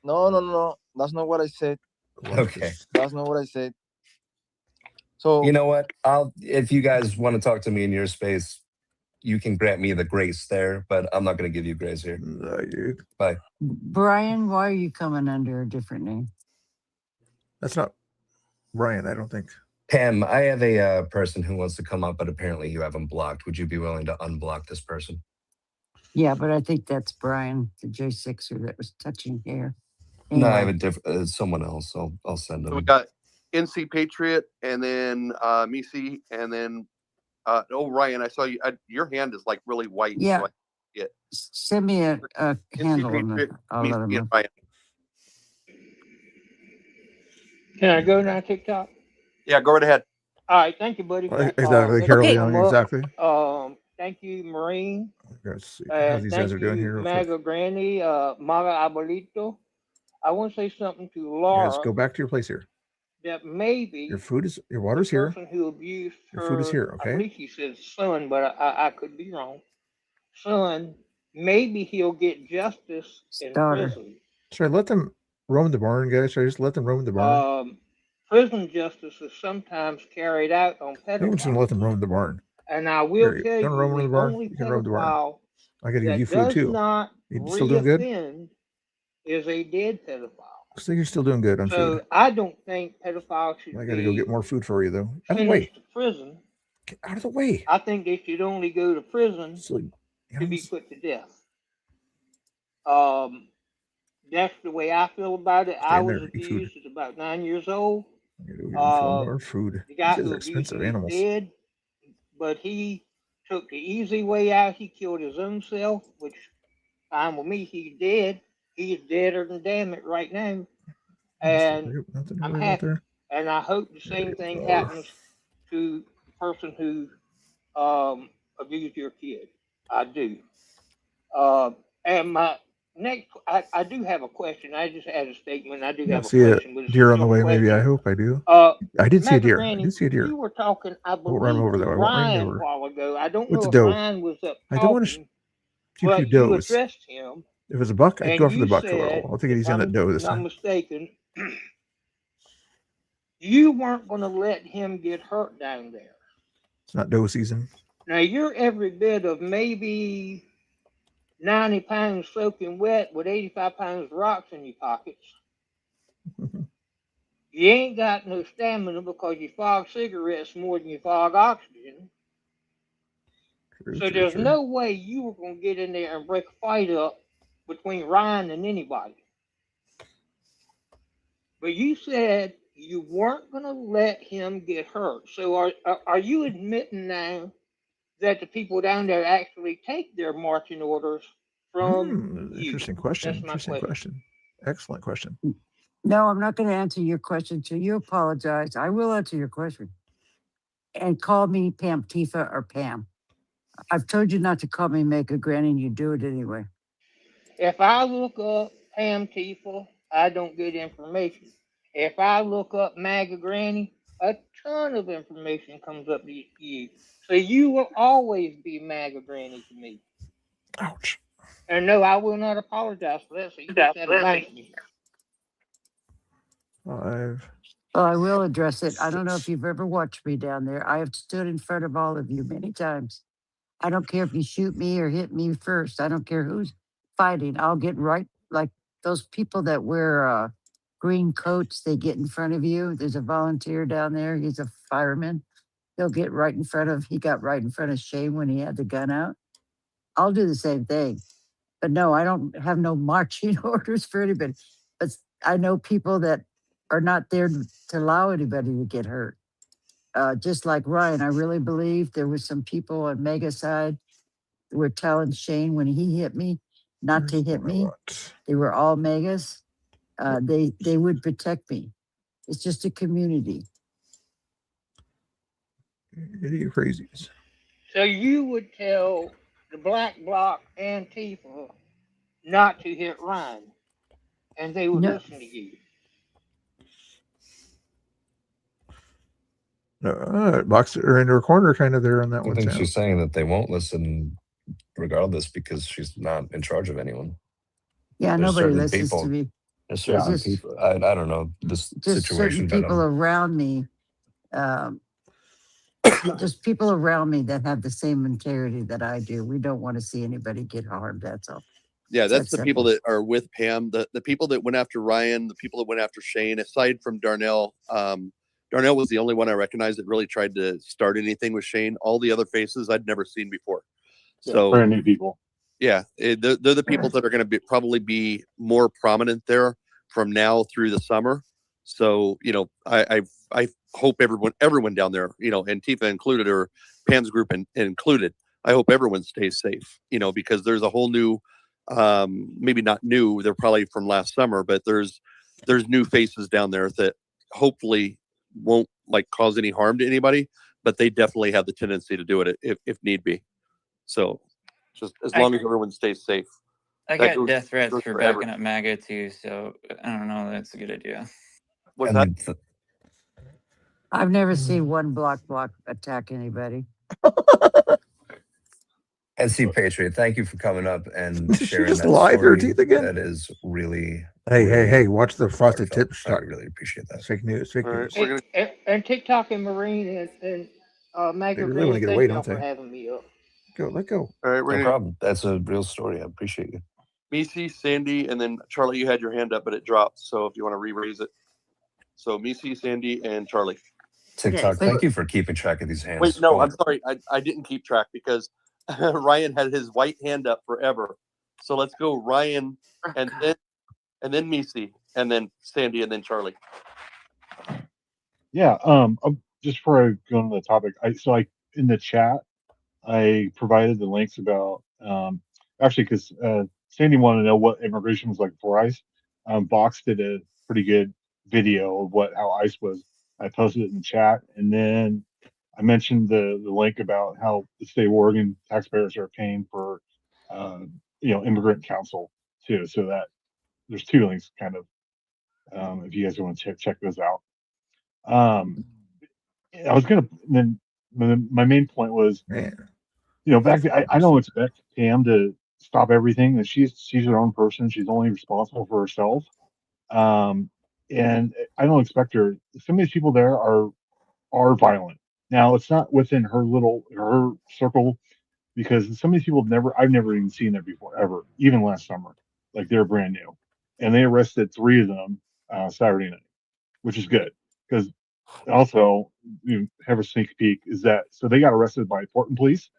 No. That's not what I said. Okay. That's not what I said. So You know what? If you guys want to talk to me in your space, you can grant me the grace there, but I'm not going to give you grace here. Bye. Brian, why are you coming under a different name? That's not Brian, I don't think. Pam, I have a person who wants to come up, but apparently you haven't blocked. Would you be willing to unblock this person? Yeah, but I think that's Brian, the J6er that was touching hair. No, I have Anyway. a different, someone else. I'll send So we them. got NC Patriot, and then Misi, and then Ryan. I saw you. Your hand is like really white. Yeah. So I Send me a handle on Patriot, the. I'll let him Misi, know. and Ryan. Can I go now, TikTok? Yeah, go right ahead. All right, thank you, buddy. Exactly, Let's Carol bring Young, them up. exactly. Thank you, Marine. Let's see how And these guys thank are doing you, here real quick. Maga Granny, Maga Abuelito. I want to say something to You Laura guys go back to your place here. that maybe Your the water's here. person who abused Your food is her, here, I okay? believe she said son, but I could be wrong. Son, maybe he'll get justice in Daughter. prison. Should I let them roam the barn, guys? Should I just let them roam the barn? Prison justice is sometimes carried out on I think I'm just gonna pedophiles. let them roam the barn. And I will Here, tell you wanna roam you, the the barn? only You can roam the barn. pedophile I gotta give you that food does too. not You still doing good? reoffend is a dead pedophile. I think you're still doing good on So food. I don't think pedophiles should I gotta go be get more food for you though. Out of the way. sentenced to prison. Get out of the way. I think they should only go to prison Silly to be animals. put to death. That's the way I feel about it. I in was there, eat food. abused at about 9 years old. I gotta go get some more The food. guy These guys who are abused expensive me is animals. dead, but he took the easy way out. He killed his own self, which fine with me. He's dead. He's deader than damn it right now. And Nothing to I'm worry about happy. there. And I hope the same thing happens to the person who abused your kid. I do. And my next, I do have a question. I just had a statement. I do Yeah, have a see a question, but it's a deer on the short way, maybe. I question. hope I do. I did see a Mega deer. I Granny, did see a deer. you were talking, I I won't run believe, over to though. I won't run Ryan a over. while ago. I don't What's know a if doe? Ryan was up I don't want to talking, shoot but two you does. addressed him, If it was a buck, I'd and go for the you buck. said, I'll take it if easy on that I'm doe this not time. mistaken, you weren't going to let him get hurt down there. It's not doe season. Now you're every bit of maybe 90 pounds soaking wet with 85 pounds of rocks in your pockets. You ain't got no stamina because you fog cigarettes more than you fog oxygen. So there's no way you were going to get in there and break a fight up between Ryan and anybody. But you said you weren't going to let him get hurt. So are you admitting now that the people down there actually take their marching orders from you? Interesting question. That's my Interesting question. Excellent question. No, I'm not going to answer your question till you apologize. I will answer your question. And call me Pamtifa or Pam. I've told you not to call me Mega Granny, and you do it anyway. If I look up Pamtifa, I don't get information. If I look up Maga Granny, a ton of information comes up to you. So you will always be Maga Granny to me. Ouch. And no, I will not apologize for that. So you just had to bank me. Well, I will address it. I don't know if you've ever watched me down there. I have stood in front of all of you many times. I don't care if you shoot me or hit me first. I don't care who's fighting. I'll get right, like those people that wear green coats, they get in front of you. There's a volunteer down there. He's a fireman. He got right in front of Shane when he had the gun out. I'll do the same thing. But no, I don't have no marching orders for anybody. but I know people that are not there to allow anybody to get hurt. Just like Ryan, I really believe there were some people on Mega side who were telling Shane when he hit me not to hit me. They were all Megas. They would protect me. It's just a community. Idiot crazies. So you would tell the Black Bloc Antifa not to hit Ryan, and they would listen to you. Boxed her into a corner kind of there on that I one. think she's saying that they won't listen regardless because she's not in charge of anyone. Yeah, There's nobody certain listens people, to me. there's certain Just, people. I don't know this just certain situation, but people around me. Just people around me that have the same integrity that I do. We don't want to see anybody get harmed. That's all. Yeah, that's the people that are with Pam. The people that went after Ryan, the people that went after Shane, aside from Darnell. Darnell was the only one I recognized that really tried to start anything with Shane. All the other faces I'd never seen before. So brand new people. Yeah, they're the people that are going to probably be more prominent there from now through the summer. So I hope everyone down there, Antifa included or Pam's group included. I hope everyone stays safe. Because there's a whole new, maybe not new. They're probably from last summer, but there's new faces down there that hopefully won't cause any harm to anybody, but they definitely have the tendency to do it if need be. So. Just as long as everyone stays safe. I got death threats for backing up MAGA too, so I don't know. That's a good idea. What's that? I've never seen one block attack anybody. NC Patriot, thank you for coming up and sharing just that lied her story. teeth again? That is really. Hey! Watch the frosted tips. I really appreciate that. Fake news. Fake news. And TikTok and Marine and They Michael really want to Green, get thank away, y'all don't for they? having me up. Let go. All right, No problem. That's a real story. I appreciate you. Missy, Sandy, and then Charlie. You had your hand up, but it dropped. So if you want to re-raise it. So Missy, Sandy, and Charlie. TikTok. Thank you for keeping track of these hands. Wait, no, I'm sorry. I didn't keep track because Ryan had his white hand up forever. So let's go Ryan and then Missy and then Sandy and then Charlie. Yeah. Just before I go into the topic, I in the chat I provided the links about actually because Sandy wanted to know what immigration was like before ICE. Vox did a pretty good video of how ICE was. I posted it in the chat, and then I mentioned the link about how the state of Oregon taxpayers are paying for immigrant counsel too. So that there's two links kind of if you guys want to check those out. I was gonna then my main point was back I don't expect Pam to stop everything. That she's her own person. She's only responsible for herself. And I don't expect her. Some of these people there are violent. Now it's not within her circle because some of these people I've never even seen there before ever, even last summer. Like they're brand new, and they arrested 3 of them Saturday night, which is good because also have a sneak peek is that so they got arrested by Portland police.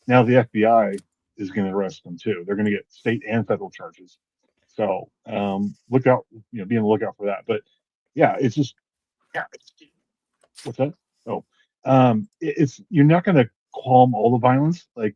Now the FBI is going to arrest them too. They're going to get state and federal charges. So look out, be on the lookout for that. But yeah, it's just what's that? Oh, it's you're not going to calm all the violence. Like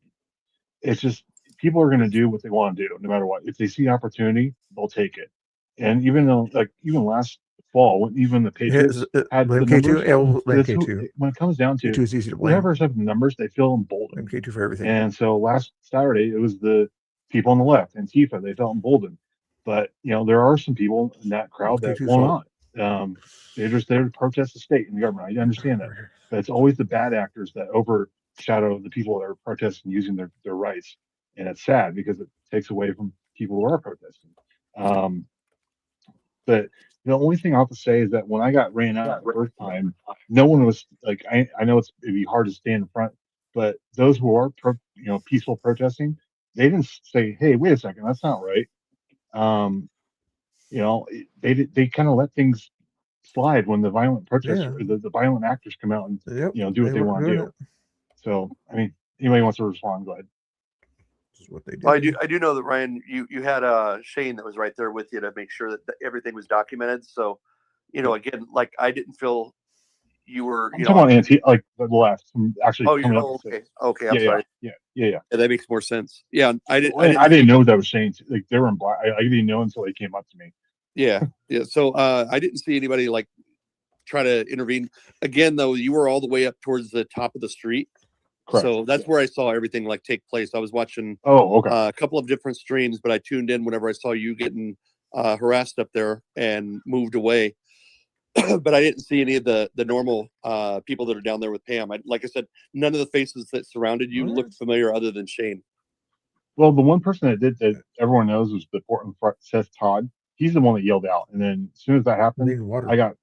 it's just people are going to do what they want to do, no matter what. If they see opportunity, they'll take it. And even though, even last fall, when even the Patriots had the numbers, when it comes down to K2 is easy to blame. whoever's having the numbers, they feel emboldened. K2 for everything. And so last Saturday, it was the people on the left, Antifa. They felt emboldened. But there are some people in that crowd that will not. They're just there to protest the state and the government. I understand that, but it's always the bad actors that overshadow the people that are protesting using their rights, and it's sad because it takes away from people who are protesting. But the only thing I have to say is that when I got ran out the first time, no one was like, I know it'd be hard to stand in front, but those who are peaceful protesting, they didn't say, "Hey, wait a second, that's not right." They kind of let things slide when the violent protesters, the violent actors come out and do what they want to do. So, I mean, anybody wants to respond, go ahead. what they do. Well, I do know that, Ryan, you had Shane that was right there with you to make sure that everything was documented. So, again, like I didn't feel you were, I'm talking about like the left, actually Oh, coming up. Okay. I'm sorry. Yeah. That makes more sense. Yeah, I didn't know what that was saying. Like they were in black. I didn't know until they came up to me. Yeah. So I didn't see anybody like try to intervene. Again, though, you were all the way up towards the top of the street. Correct. So that's where I saw everything like take place. I was watching a couple of different streams, but I tuned in whenever I saw you getting harassed up there and moved away. But I didn't see any of the normal people that are down there with Pam. Like I said, none of the faces that surrounded you looked familiar other than Shane. Well, the one person that did that everyone knows was the Portland Seth Todd. He's the one that yelled out. And then as soon as that happened, I got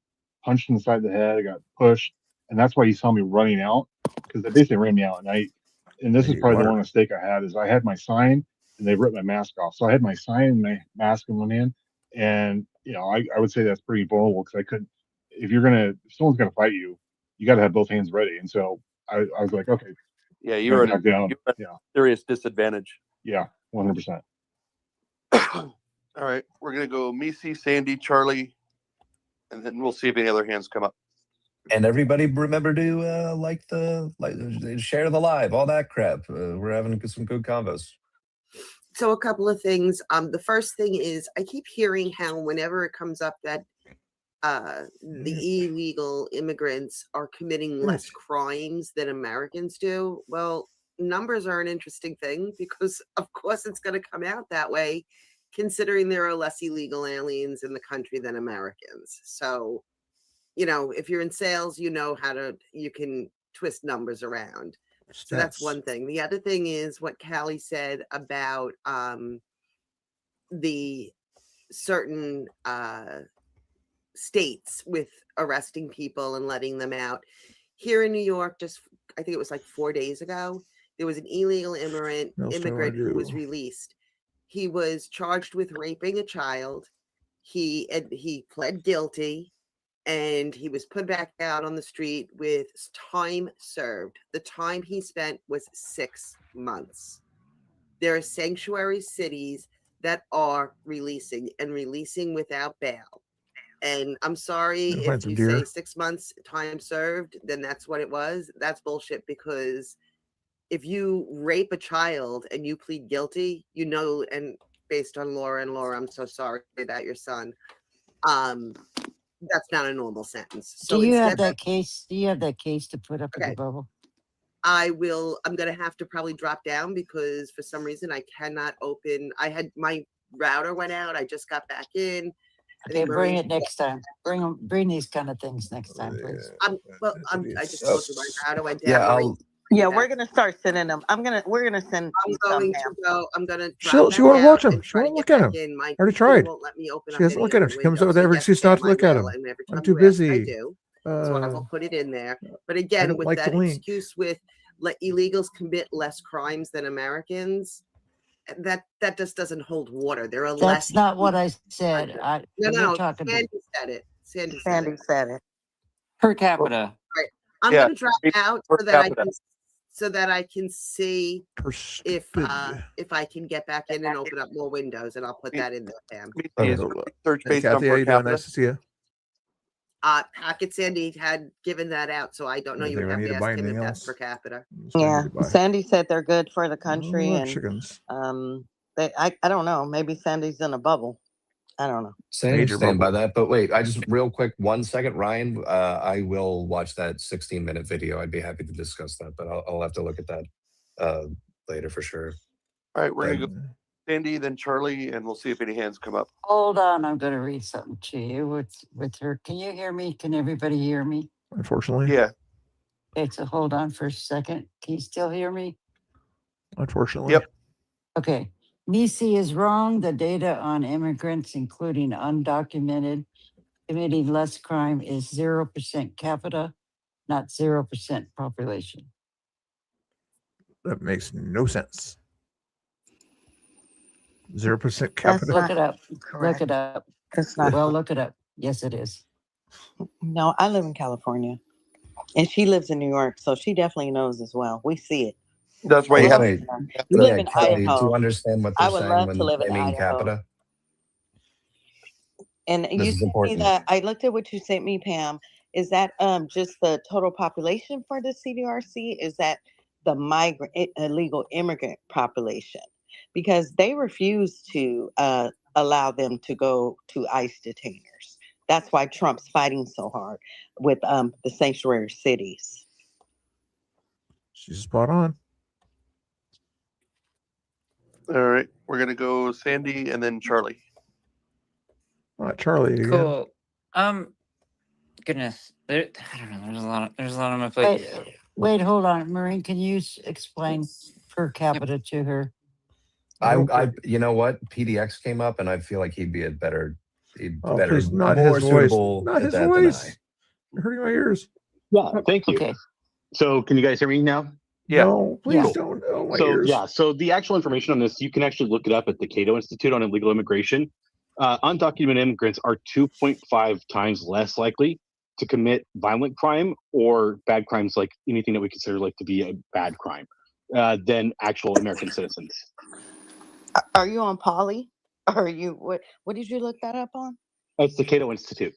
punched in the side of the head. I got pushed. And that's why you saw me running out, because they basically ran me out. And this is probably the one mistake I had, is I had my sign and they ripped my mask off. So I had my sign and my mask in one hand. And, I would say that's pretty vulnerable, because I couldn't, if someone's going to fight you, you got to have both hands ready. And so I was like, okay. Yeah, you were at a serious disadvantage. Yeah, 100%. All right, we're gonna go Missy, Sandy, Charlie, and then we'll see if any other hands come up. And everybody remember to share the live, all that crap. We're having some good combos. So a couple of things. The first thing is I keep hearing how whenever it comes up that the illegal immigrants are committing less crimes than Americans do. Well, numbers are an interesting thing, because of course it's going to come out that way, considering there are less illegal aliens in the country than Americans. So, if you're in sales, you can twist numbers around. So that's one thing. The other thing is what Callie said about the certain states with arresting people and letting them out. Here in New York, I think it was like 4 days ago, there was an illegal immigrant who was released. He was charged with raping a child. He pled guilty, and he was put back out on the street with time served. The time he spent was 6 months. There are sanctuary cities that are releasing without bail. And I'm sorry if you say 6 months time served, then that's what it was. That's bullshit, because if you rape a child and you plead guilty, and based on Laura, I'm so sorry about your son. That's not a normal sentence. So do you have that case? Do you have that case to put up in the bubble? I'm going to have to probably drop down, because for some reason I cannot open. I had my router went out. I just got back in. Okay, bring it next time. Bring these kind of things next time, please. I just told you my router went down. We're gonna start sending them. We're gonna send. I'm gonna. She won't watch them. She won't look at them. I already tried. Won't let me open she doesn't look at them. She comes over with every excuse not to look at them. I'm too busy. So I will put it in there. But again, with that excuse with illegals commit less crimes than Americans, that just doesn't hold water. There are less. That's not what I said. No. Sandy said it. Sandy said it. Per capita. Right. I'm going to drop out so that I can see if I can get back in and open up more windows, and I'll put that in there, Pam. Search based on Kathy, how you doing? Nice to see you. Packet Sandy had given that out, so I don't know. You would have to ask him if that's per capita. Yeah, Sandy said they're good for the country, and chickens. I don't know. Maybe Sandy's in a bubble. I don't know. Stand by that. But wait, I just real quick, 1 second, Ryan. I will watch that 16-minute video. I'd be happy to discuss that, but I'll have to look at that later for sure. All right, we're gonna go Sandy, then Charlie, and we'll see if any hands come up. Hold on, I'm going to read something to you with her. Can you hear me? Can everybody hear me? Unfortunately. Yeah. Okay, so hold on for a second. Can you still hear me? Unfortunately. Yep. Okay. Missy is wrong. The data on immigrants, including undocumented, committing less crime is 0% capita, not 0% population. That makes no sense. 0% capita. Look it up. Correct. Look it up. It's not. Well, look it up. Yes, it is. No, I live in California, and she lives in New York, so she definitely knows as well. We see it. That's why I you love have Wait, it there. to. You live yeah, in Kelly, do you Idaho. understand what I they're would saying love to when live in they mean Idaho. capita? And This you is sent me important. that. I looked at what you sent me, Pam. Is that just the total population for the CDRC? Is that the migrant illegal immigrant population? Because they refuse to allow them to go to ICE detainers. That's why Trump's fighting so hard with the sanctuary cities. She's spot on. All right, we're gonna go Sandy and then Charlie. All right, Charlie again. Cool. Goodness, I don't know. There's a lot on my plate. Wait, hold on, Maureen. Can you explain per capita to her? You know what? PDX came up, and I feel like he'd be Oh, please, not more his voice. suitable Not at his that than I. voice. You're hurting my ears. Yeah, thank you. Okay. So can you guys hear me now? Yeah. No, please Yeah. don't. Oh, my So ears. yeah, so the actual information on this, you can actually look it up at the Cato Institute on illegal immigration. Undocumented immigrants are 2.5 times less likely to commit violent crime or bad crimes, like anything that we consider like to be a bad crime, than actual American citizens. Are you on Poly? Are you what did you look that up on? That's the Cato Institute.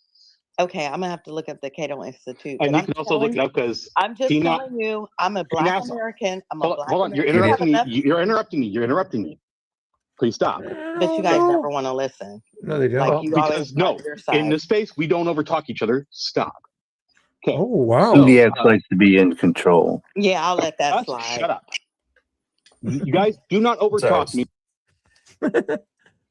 Okay, I'm gonna have to look up the Cato Institute. And But you can also look it up because I'm just telling you, I'm a Black American. I'm a Black hold on, you're American. interrupting me. You're interrupting me. Please stop. But you guys never want to listen. No, they don't. Like you always Because no, your in side. this space we don't overtalk each other. Stop. Okay. Oh wow. PDX likes to be in control. Yeah, I'll let that slide. Shut up. You guys do not overtalk me.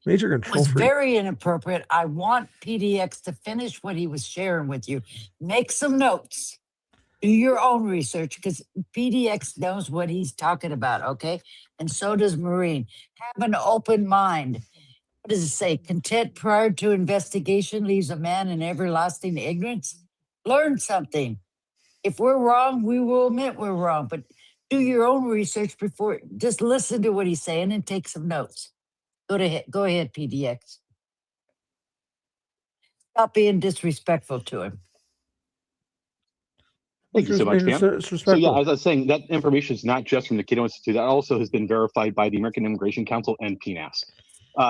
Major It control was freak. very inappropriate. I want PDX to finish what he was sharing with you. Make some notes. Do your own research because PDX knows what he's talking about, okay? And so does Maureen. Have an open mind. What does it say? Content prior to investigation leaves a man in everlasting ignorance. Learn something. If we're wrong, we will admit we're wrong, but do your own research before. Just listen to what he's saying and take some notes. Go ahead, PDX. Stop being disrespectful to him. Thank you so much, Pam. So yeah, as I was saying, that information is not just from the Cato Institute. That also has been verified by the American Immigration Council and PNAS.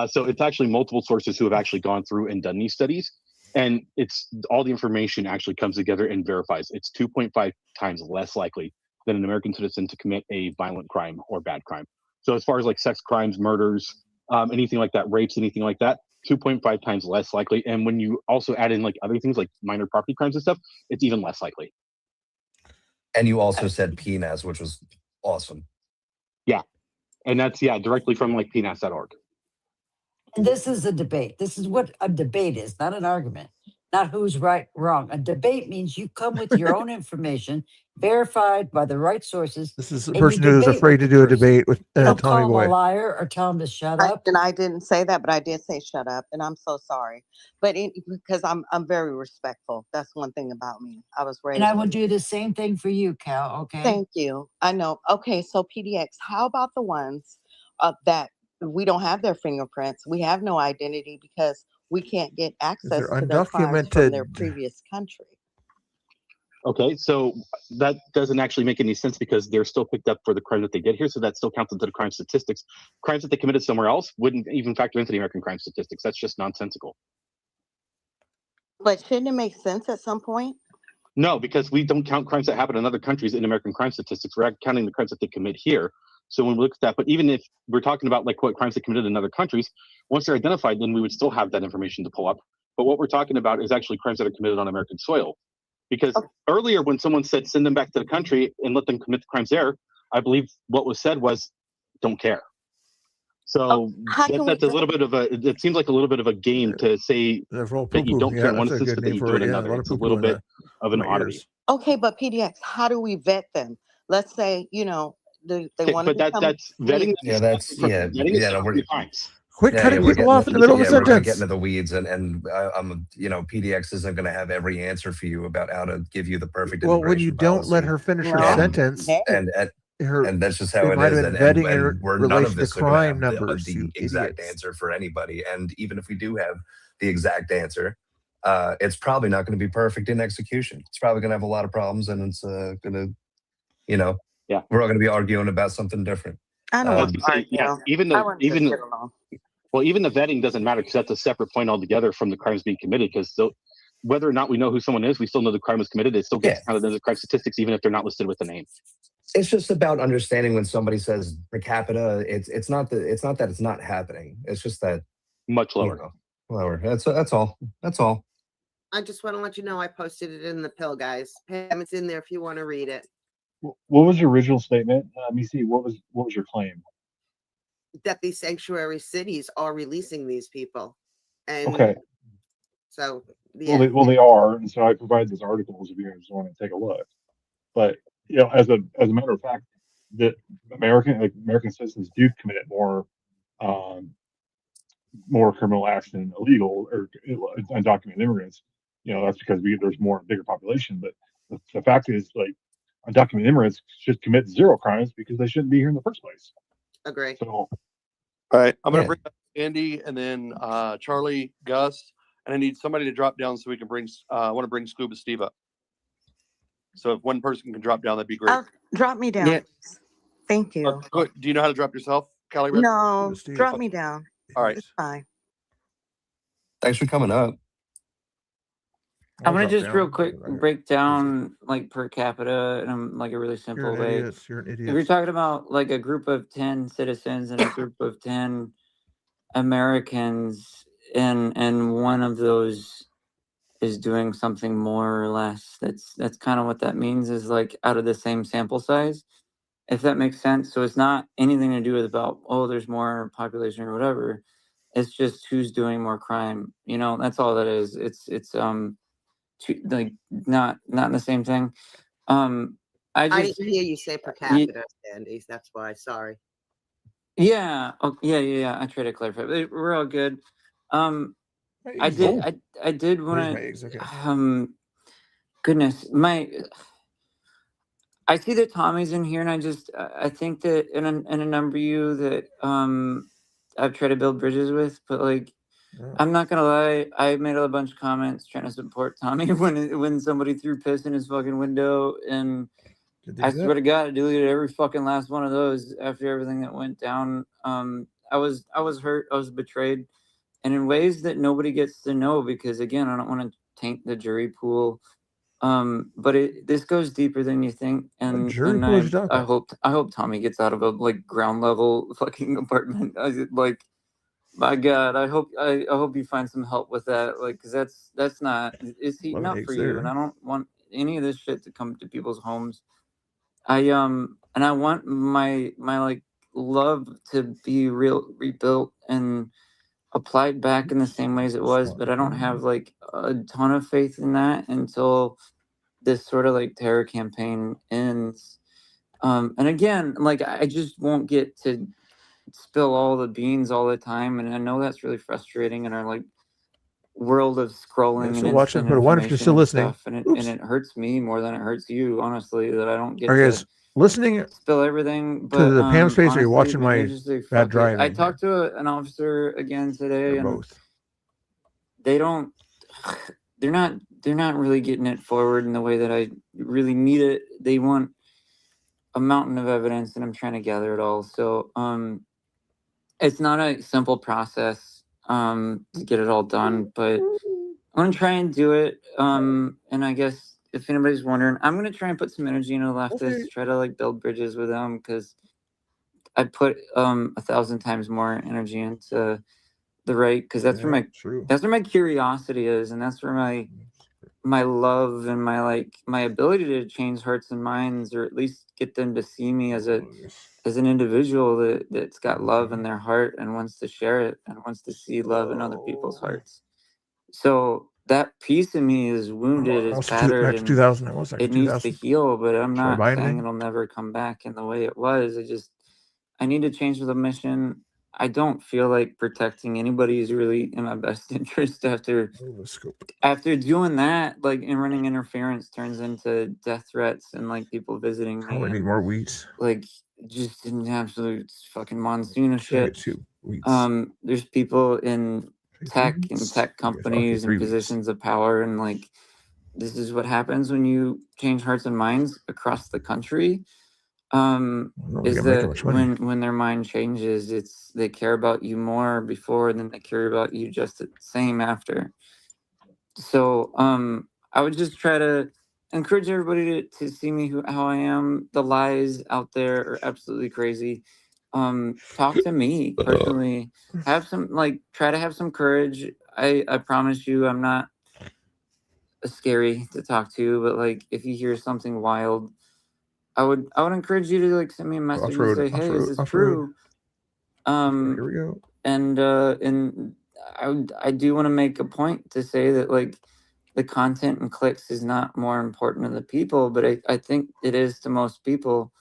So it's actually multiple sources who have actually gone through and done these studies. And it's all the information actually comes together and verifies. It's 2.5 times less likely than an American citizen to commit a violent crime or bad crime. So as far as like sex crimes, murders, anything like that, rapes, anything like that, 2.5 times less likely. And when you also add in like other things like minor property crimes and stuff, it's even less likely. And you also said PNAS, which was awesome. Yeah. And that's, yeah, directly from like pnas.org. And this is a debate. This is what a debate is, not an argument, not who's right, wrong. A debate means you come with your own information, verified by the right sources. This is a person who is afraid to do a debate with Don't Tommy call him Boy. a liar or tell him to shut up. And I didn't say that, but I did say shut up, and I'm so sorry. But because I'm very respectful. That's one thing about me. I was raised. And I will do the same thing for you, Cal. Okay. Thank you. I know. Okay, so PDX, how about the ones that we don't have their fingerprints? We have no identity because we can't get access to their crimes from their previous country. Okay, so that doesn't actually make any sense because they're still picked up for the crime that they did here, so that still counts into the crime statistics. Crimes that they committed somewhere else wouldn't even factor into the American crime statistics. That's just nonsensical. But shouldn't it make sense at some point? No, because we don't count crimes that happen in other countries in American crime statistics. We're counting the crimes that they commit here. So when we look at that, but even if we're talking about like what crimes they committed in other countries, once they're identified, then we would still have that information to pull up. But what we're talking about is actually crimes that are committed on American soil. Because earlier when someone said send them back to the country and let them commit the crimes there, I believe what was said was don't care. So that's a little bit of a, it seems like a little bit of a game to say that you don't care in one instance, but that you do in another. It's a little bit of an oddity. Okay, but PDX, how do we vet them? Let's say, you know, they want to become that's vetting. Yeah, that's Quit cutting people off in the middle of a We're gonna get sentence. into the weeds, and I'm PDX isn't going to have every answer for you about how to give you the perfect. Well, when you don't let her finish her sentence, and that's just how it is. And we're none of this the crime numbers. The exact answer for anybody. And even if we do have the exact answer, it's probably not going to be perfect in execution. It's probably going to have a lot of problems, and it's going to, Yeah, we're all going to be arguing about something different. I don't want to yeah, argue. even I the want to just get along. well, even the vetting doesn't matter because that's a separate point altogether from the crimes being committed. Because whether or not we know who someone is, we still know the crime was committed. It still gets counted in the crime statistics, even if they're not listed with the name. It's just about understanding when somebody says per capita. It's not that it's not happening. It's just that much lower. Lower. That's all. That's all. I just want to let you know I posted it in the pill, guys. Pam, it's in there if you want to read it. What was your original statement, Missy? What was your claim? That these sanctuary cities are releasing these people, and okay. So yeah. Well, they are, and so I provide those articles if you guys want to take a look. But as a matter of fact, that American citizens do commit more criminal acts than illegal or undocumented immigrants. That's because there's bigger population. But the fact is, like, undocumented immigrants should commit zero crimes because they shouldn't be here in the first place. Agree. So, all right, I'm going to bring up Andy and then Charlie, Gus, and I need somebody to drop down so we can bring. I want to bring Scuba Steve up. So if one person can drop down, that'd be great. Drop me down. Yeah. Thank you. Do you know how to drop yourself, Callie? No, drop me down. All right. It's fine. Thanks for coming up. I'm gonna just real quick break down like per capita in like a really simple way. You're an idiot. If you're talking about like a group of 10 citizens and a group of 10 Americans, and one of those is doing something more or less, that's kind of what that means, is like out of the same sample size, if that makes sense. So it's not anything to do with about, oh, there's more population or whatever. It's just who's doing more crime. That's all that is. It's like not the same thing. I didn't hear you say per capita, Andy. That's why. Sorry. Yeah. Oh, yeah. I try to clarify. But we're all good. I did want to. Goodness, I see that Tommy's in here, and I think that in a number of you that I've tried to build bridges with, but like. I'm not gonna lie. I made a bunch of comments trying to support Tommy when somebody threw piss in his fucking window, and I swear to God, I deleted every fucking last one of those after everything that went down. I was hurt. I was betrayed, and in ways that nobody gets to know, because again, I don't want to taint the jury pool. But this goes deeper than you think, and I hope Tommy gets out of a like ground level fucking apartment. Like. My God, I hope you find some help with that, like, because that's not, it's heating up for you, and I don't want any of this shit to come to people's homes. And I want my like love to be rebuilt and applied back in the same ways it was, but I don't have like a ton of faith in that until this sort of like terror campaign ends. And again, like I just won't get to spill all the beans all the time, and I know that's really frustrating in our like world of scrolling and instant information and stuff, and it hurts me more than it hurts you, honestly, that I don't get to listening spill everything. But to the Pam space, honestly, or you're watching my bad driving? I talked to an officer again today, and both. They're not really getting it forward in the way that I really need it. They want a mountain of evidence, and I'm trying to gather it all. So it's not a simple process to get it all done, but I'm going to try and do it. And I guess if anybody's wondering, I'm going to try and put some energy into the leftists, try to like build bridges with them, because I put 1,000 times more energy into the right, because that's where my curiosity is, and that's where my love and my ability to change hearts and minds, or at least get them to see me as an individual that's got love in their heart and wants to share it and wants to see love in other people's hearts. So that piece of me is wounded, is battered, and 2000, it needs to heal, but I'm not saying it'll never come back in the way it was. I need to change the mission. I don't feel like protecting anybody is really in my best interest after doing that, like, and running interference turns into death threats and like people visiting me. I need more wheat. Like just an absolute fucking monsoon of shit. There's people in tech and tech companies and positions of power, and like this is what happens when you change hearts and minds across the country. They is gotta make that much money. when their mind changes, it's they care about you more before than they care about you just the same after. So I would just try to encourage everybody to see me how I am. The lies out there are absolutely crazy. Talk to me personally. Have some try to have some courage. I promise you I'm not scary to talk to, but like if you hear something wild, I would encourage you to like send me a message and say, hey, is this true? Here we go. And I do want to make a point to say that like the content and clicks is not more important to the people, but I think it is to most people.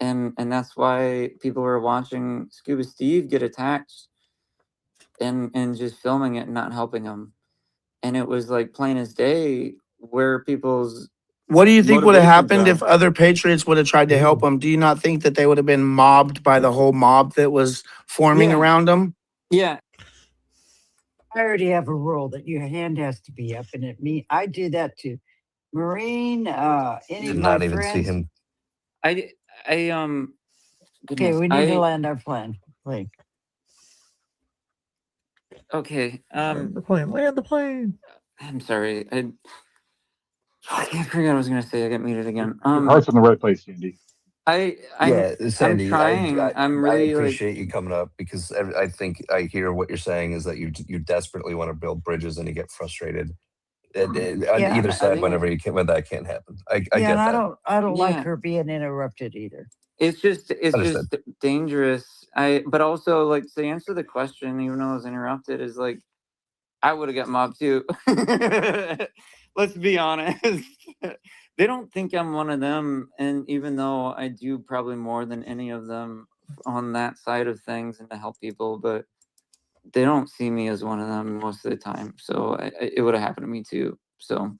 And that's why people were watching Scuba Steve get attacked and just filming it and not helping him. And it was like plain as day where people's What do you think would have motivations happened are. if other patriots would have tried to help him? Do you not think that they would have been mobbed by the whole mob that was forming Yeah. around him? Yeah. I already have a rule that your hand has to be up, and I do that too. Marine, any Did of my not even see friends. him. Okay, Okay, we need to land our plane. Okay. Land the plane. Land the plane. I'm sorry. I forgot what I was gonna say. I got muted again. Your heart's in the right place, Sandy. Yeah, I'm Sandy, trying. I I'm I really like appreciate you coming up because I think I hear what you're saying is that you desperately want to build bridges and you get frustrated on Yeah, either and side whenever you can when that can't happen. I yeah, and get that. I don't like yeah. her being interrupted either. It's just Understood. dangerous. But also like to answer the question, even though I was interrupted, is like I would have got mobbed too. Let's be honest. They don't think I'm one of them, and even though I do probably more than any of them on that side of things and to help people, but they don't see me as one of them most of the time. So it would have happened to me too. So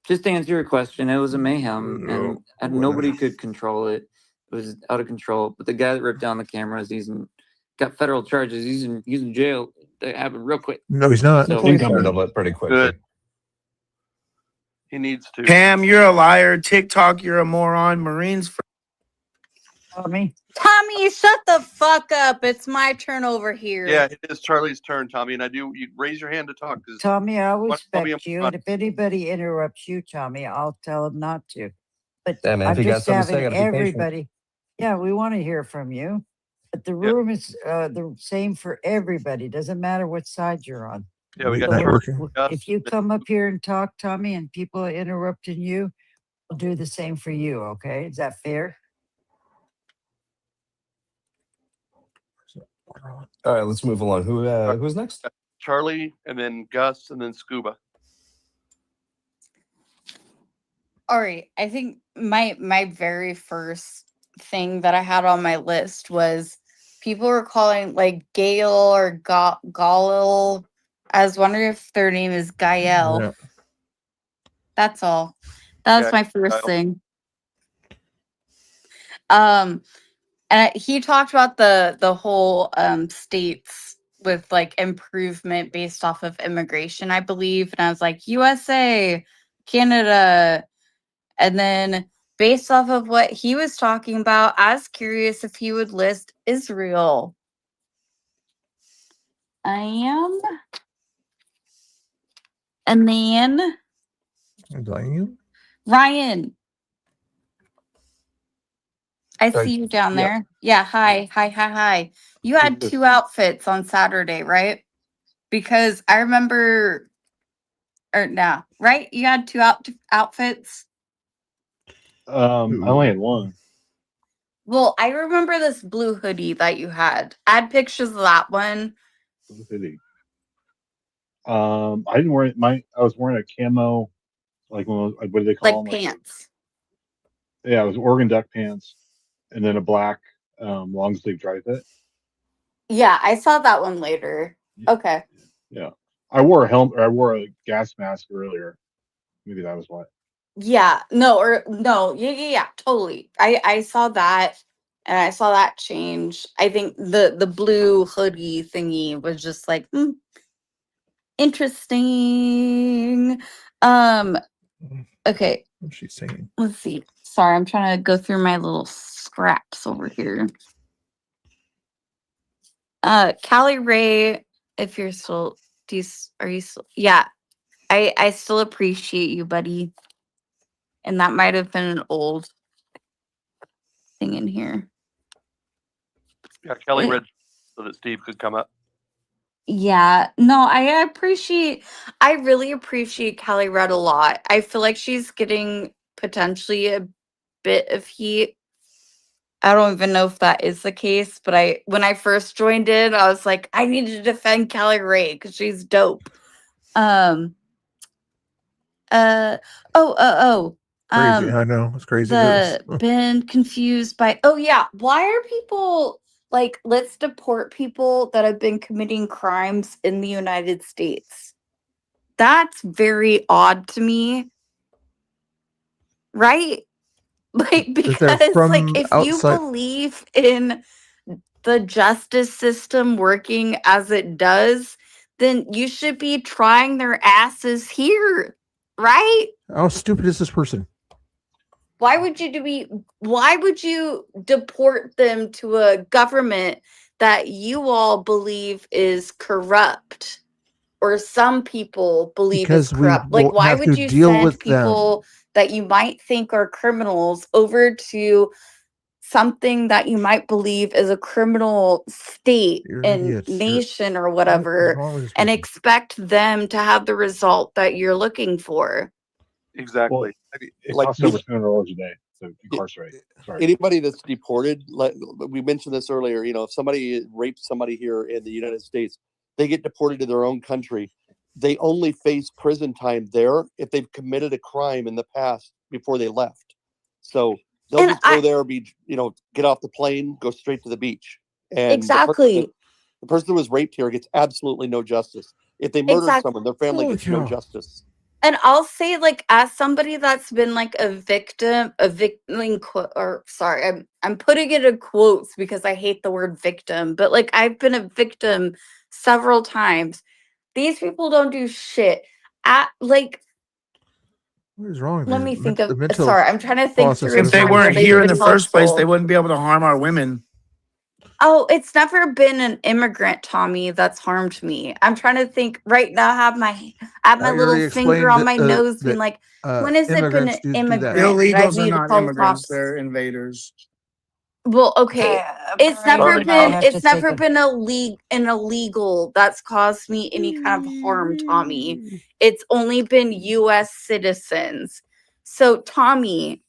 just to answer your question, it was a mayhem, and nobody could control it. It was out of control. But the guy that ripped down the cameras, got federal charges. He's in jail. That happened real quick. No, he's not. So Handled it pretty quickly. Good. He needs to. Pam, you're a liar. TikTok, you're a moron. Marines. Tommy, shut the fuck up. It's my turn over here. Yeah, it is Charlie's turn, Tommy, and you raise your hand to talk. Tommy, I respect you, and if anybody interrupts you, Tommy, I'll tell them not to. But Yeah, man, if I'm you got just something to say, having gotta be patient. everybody. Yeah, we want to hear from you. But the room is the same for everybody. Doesn't matter what side you're on. Yeah, we got if you come up here and talk, Tommy, and people are interrupting you, I'll do the same for you. Okay, is that fair? All right, let's move along. Who's next? Charlie, and then Gus, and then Scuba. All right. I think my very first thing that I had on my list was people were calling like Gail or Galil. I was wondering if their name is Gael. Yeah. That's all. That was my first thing. And he talked about the whole states with like improvement based off of immigration, I believe. And I was like, USA, Canada. And then based off of what he was talking about, I was curious if he would list Israel. I am. And then Ryan. I see you down there. Yeah. Hi. You had 2 outfits on Saturday, right? Because I remember, right? You had 2 outfits. I only had one. Well, I remember this blue hoodie that you had. Add pictures of that one. Blue hoodie. I didn't wear it. I was wearing a camo, like what do they call like them? Pants. Yeah, it was Oregon Duck pants, and then a black long sleeve dry fit. Yeah, I saw that one later. Okay. Yeah, I wore a helmet. Or I wore a gas mask earlier. Maybe that was why. Yeah. No. Yeah. Totally. I saw that, and I saw that change. I think the blue hoodie thingy was just like interesting. Okay. What's she saying? Let's see. Sorry, I'm trying to go through my little scraps over here. Callie Ray, if you're still, are you still? Yeah, I still appreciate you, buddy. And that might have been an old thing in here. Yeah, Kelly read so that Steve could come up. Yeah, no, I really appreciate Callie Red a lot. I feel like she's getting potentially a bit of heat. I don't even know if that is the case, but when I first joined in, I was like, I need to defend Callie Ray because she's dope. Crazy. I know it's crazy. Been confused by. Oh yeah, why are people like, let's deport people that have been committing crimes in the United States? That's very odd to me, right? Like, because like if you believe in the justice system working as it does, then you should be trying their asses here, right? How stupid is this person? Why would you deport them to a government that you all believe is corrupt, or some people believe is corrupt? Like, why would you send people that you might think are criminals over to something that you might believe is a criminal state and nation or whatever, and expect them to have the result that you're looking for? Exactly. Well, it costs over $200 a day to incarcerate. Sorry. Anybody that's deported, like we mentioned this earlier, if somebody rapes somebody here in the United States, they get deported to their own country. They only face prison time there if they've committed a crime in the past before they left. So they'll just go there, get off the plane, go straight to the beach. And exactly. The person who was raped here gets absolutely no justice. If they murdered someone, their family gets no justice. And I'll say, like, as somebody that's been like I'm putting it in quotes because I hate the word victim, but like I've been a victim several times. These people don't do shit. What is wrong with Let me think of. mental Sorry, I'm trying to think through. If they weren't here in the first place, they wouldn't be able to harm our women. Oh, it's never been an immigrant, Tommy, that's harmed me. I'm trying to think right now. I have my little finger on my nose, being like, when has it been an immigrant? Illegals are not immigrants; they're invaders. Well, okay, it's never been an illegal that's caused me any kind of harm, Tommy. It's only been U.S. citizens. So, Tommy,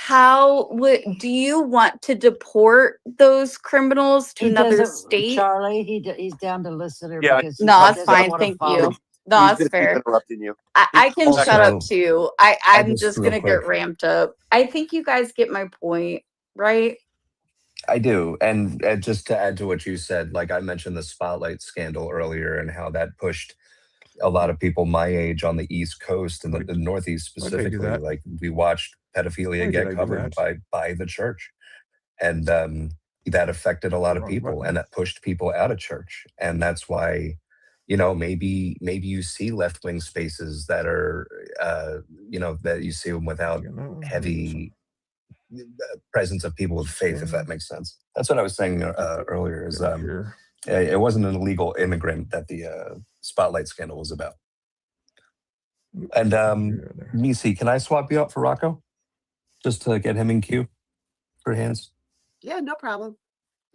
do you want to deport those criminals to another state? Charlie, he's down to listener. Yeah, because no, it's fine. Thank you. No, it's fair. Interrupting you. I can shut up too. I'm just gonna get ramped up. I think you guys get my point, right? I do. And just to add to what you said, like I mentioned the Spotlight scandal earlier and how that pushed a lot of people my age on the East Coast and the Northeast specifically. Like we watched pedophilia get covered by the church. And that affected a lot of people and that pushed people out of church. And that's why, maybe you see left-wing spaces that are, that you see them without heavy presence of people with faith, if that makes sense. That's what I was saying earlier. Is it wasn't an illegal immigrant that the Spotlight scandal was about. And Misi, can I swap you out for Rocco, just to get him in queue for hands? Yeah, no problem.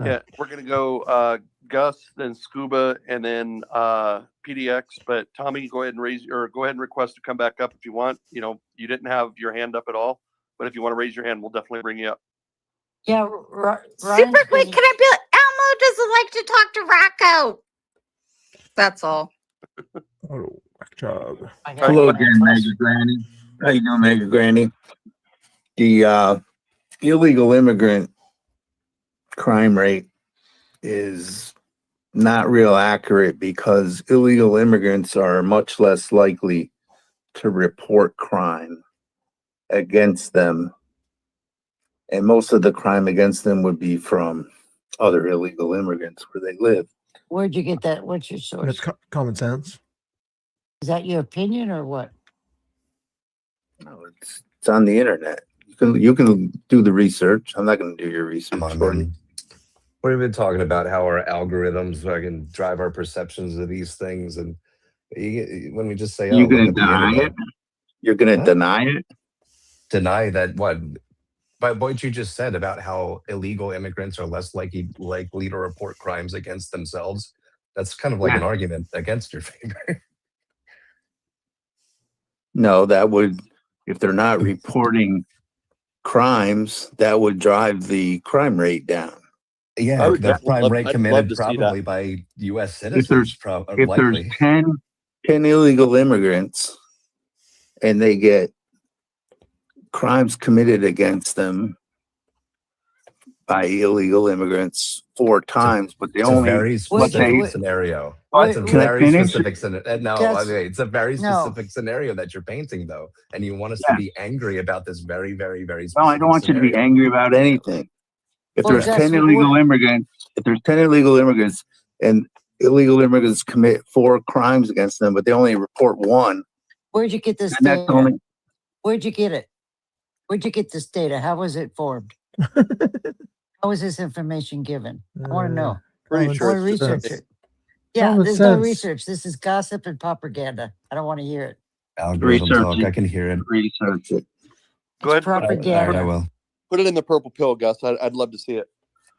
Yeah, we're gonna go Gus, then Scuba, and then PDX. But Tommy, go ahead and request to come back up if you want. You didn't have your hand up at all. But if you want to raise your hand, we'll definitely bring you up. Yeah, super quick. Can I be like, Elmo doesn't like to talk to Rocco? That's all. Oh, job. Hello again, Mega Granny. How you doing, Mega Granny? The illegal immigrant crime rate is not real accurate because illegal immigrants are much less likely to report crime against them, and most of the crime against them would be from other illegal immigrants where they live. Where'd you get that? What's your source? That's common sense. Is that your opinion or what? No, it's on the internet. You can do the research. I'm not going to do your research Come on, for you. man. We've been talking about how our algorithms fucking drive our perceptions of these things, and when we just say, "Oh, You're look going to at the deny internet," it. You're going to Huh? deny it. Deny that what? By what you just said about how illegal immigrants are less likely to report crimes against themselves. That's kind of like an argument against your favor. No, that would, if they're not reporting crimes, that would drive the crime rate down. Yeah, the crime rate I'd love committed to see probably that. by U.S. If citizens, there's likely. 10 illegal immigrants and they get crimes committed against them by illegal immigrants 4 times, but they It's only a very specific scenario. It's a very specific scenario. No, I mean, it's a very specific scenario that you're painting, though, and you want us to be angry about this very, very, very specific. No, I don't want you to be angry about anything. If Well, there's that's 10 illegal immigrants, and illegal immigrants commit 4 crimes against them, but they only report 1. Where'd you get this And that's data? only- Where'd you get it? Where'd you get this data? How was it formed? How was this information given? I want to know. Pretty sure Or it's just research a- it. Yeah, Common there's no sense. research. This is gossip and propaganda. I don't want to hear it. Algorithm talk. I can hear it. Research it. Go ahead. Propaganda. All right, I will. Put it in the purple pill, Gus. I'd love to see it.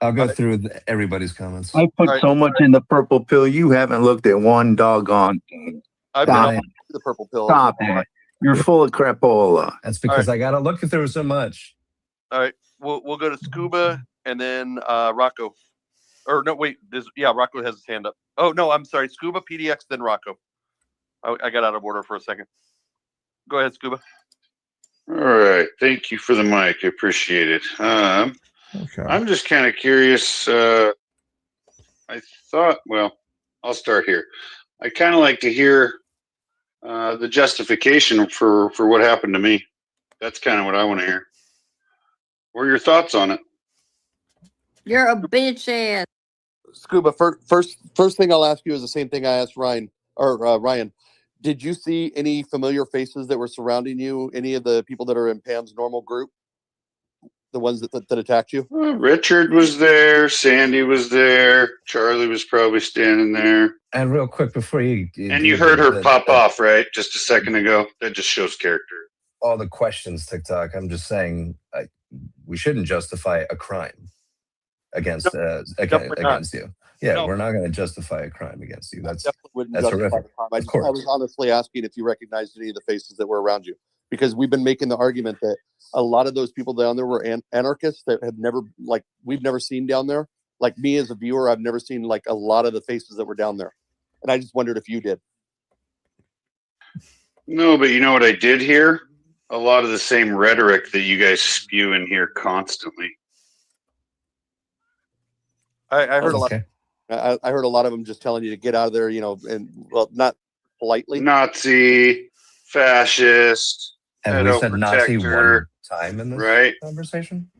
I'll go through everybody's comments. I put so much in the purple pill, you haven't looked at one doggone thing. I've been on the purple pill. Stop it. You're full of crapola. That's because I got to look through so much. All right, we'll go to Scuba and then Rocco. Or no, wait. Rocco has his hand up. Oh no, I'm sorry. Scuba, PDX, then Rocco. I got out of order for a second. Go ahead, Scuba. All right, thank you for the mic. I appreciate it. I'm just kind of curious. I thought, well, I'll start here. I kind of like to hear the justification for what happened to me. That's kind of what I want to hear. What are your thoughts on it? You're a bitch ass. Scuba, first thing I'll ask you is the same thing I asked Ryan. Did you see any familiar faces that were surrounding you? Any of the people that are in Pam's normal group? The ones that attacked you? Richard was there. Sandy was there. Charlie was probably standing there. And real quick before you And you heard her pop off, right? Just a second ago. That just shows character. All the questions, TikTok. I'm just saying we shouldn't justify a crime against you. Yeah, we're not going to justify a crime against you. That's horrific. I was honestly asking if you recognized any of the faces that were around you, because we've been making the argument that a lot of those people down there were anarchists that have never, we've never seen down there. Like me as a viewer, I've never seen a lot of the faces that were down there, and I just wondered if you did. No, but you know what I did hear? A lot of the same rhetoric that you guys spew in here constantly. I heard a lot. I heard a lot of them just telling you to get out of there, and not politely. Nazi, fascist, and we said Nazi one time in this conversation.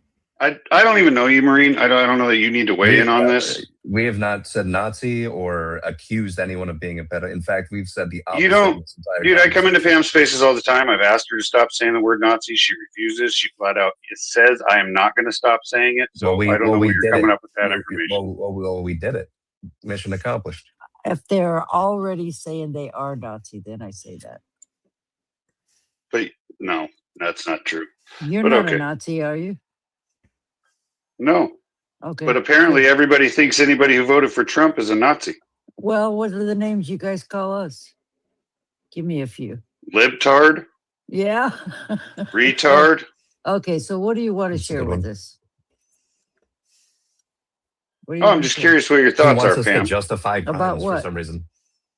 I don't even know you, Marine. I don't know that you need to weigh in on this. We have not said Nazi or accused anyone of being a pedo. In fact, we've said the opposite. You don't, dude. I come into Pam's spaces all the time. I've asked her to stop saying the word Nazi. She refuses. She flat out says, "I am not going to stop saying it." So I don't know where you're coming up with that information. Well, we did it. Mission accomplished. If they're already saying they are Nazi, then I say that. But no, that's not true. You're not a Nazi, are you? No. Okay. But apparently everybody thinks anybody who voted for Trump is a Nazi. Well, what are the names you guys call us? Give me a few. Libtard. Yeah. Retard. Okay, so what do you want to share with us? I'm just curious what your thoughts are, Pam. To justify about what? For some reason.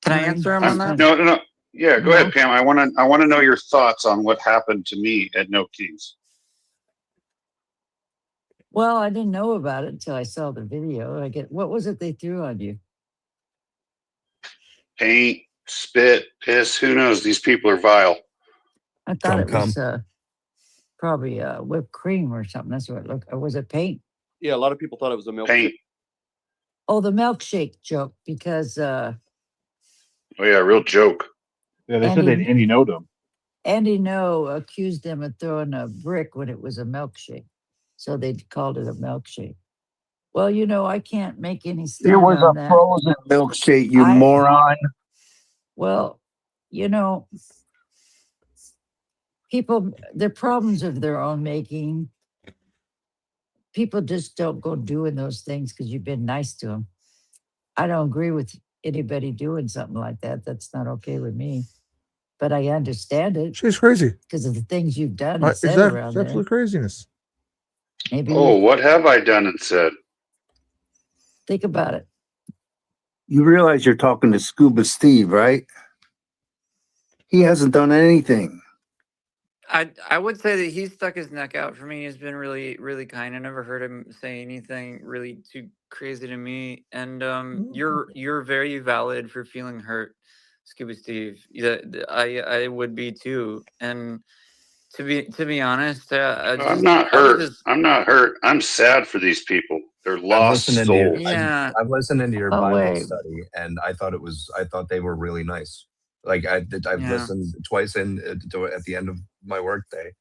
Can I answer him on that? No. Yeah, go ahead, Pam. I want to know your thoughts on what happened to me at No Kings. Well, I didn't know about it until I saw the video. What was it they threw on you? Paint, spit, piss. Who knows? These people are vile. I thought it was probably whipped cream or something. That's what it looked. Or was it paint? Yeah, a lot of people thought it was a milkshake. Paint. Oh, the milkshake joke because. Oh yeah, real joke. Yeah, they said they'd Andy knowed him. Andy No accused them of throwing a brick when it was a milkshake. So they called it a milkshake. Well, you know, I can't make any It stand was on a that. frozen milkshake, you I- moron. Well, you know, people, they're problems of their own making. People just don't go doing those things because you've been nice to them. I don't agree with anybody doing something like that. That's not okay with me. But I understand it She's crazy because of the things you've done and said exactly. around It's there. absolute craziness. Maybe Oh, what have I done and said? think about it. You realize you're talking to Scuba Steve, right? He hasn't done anything. I would say that he's stuck his neck out for me. He's been really, really kind. I never heard him say anything really too crazy to me. And you're very valid for feeling hurt, Scuba Steve. Yeah, I would be too. And to be honest, I'm not hurt. I'm not hurt. I'm sad for these people. They're lost souls. I've listened into your Oh, Bible wait. study, and I thought they were really nice. Like I've Yeah. listened twice to at the end of my workday,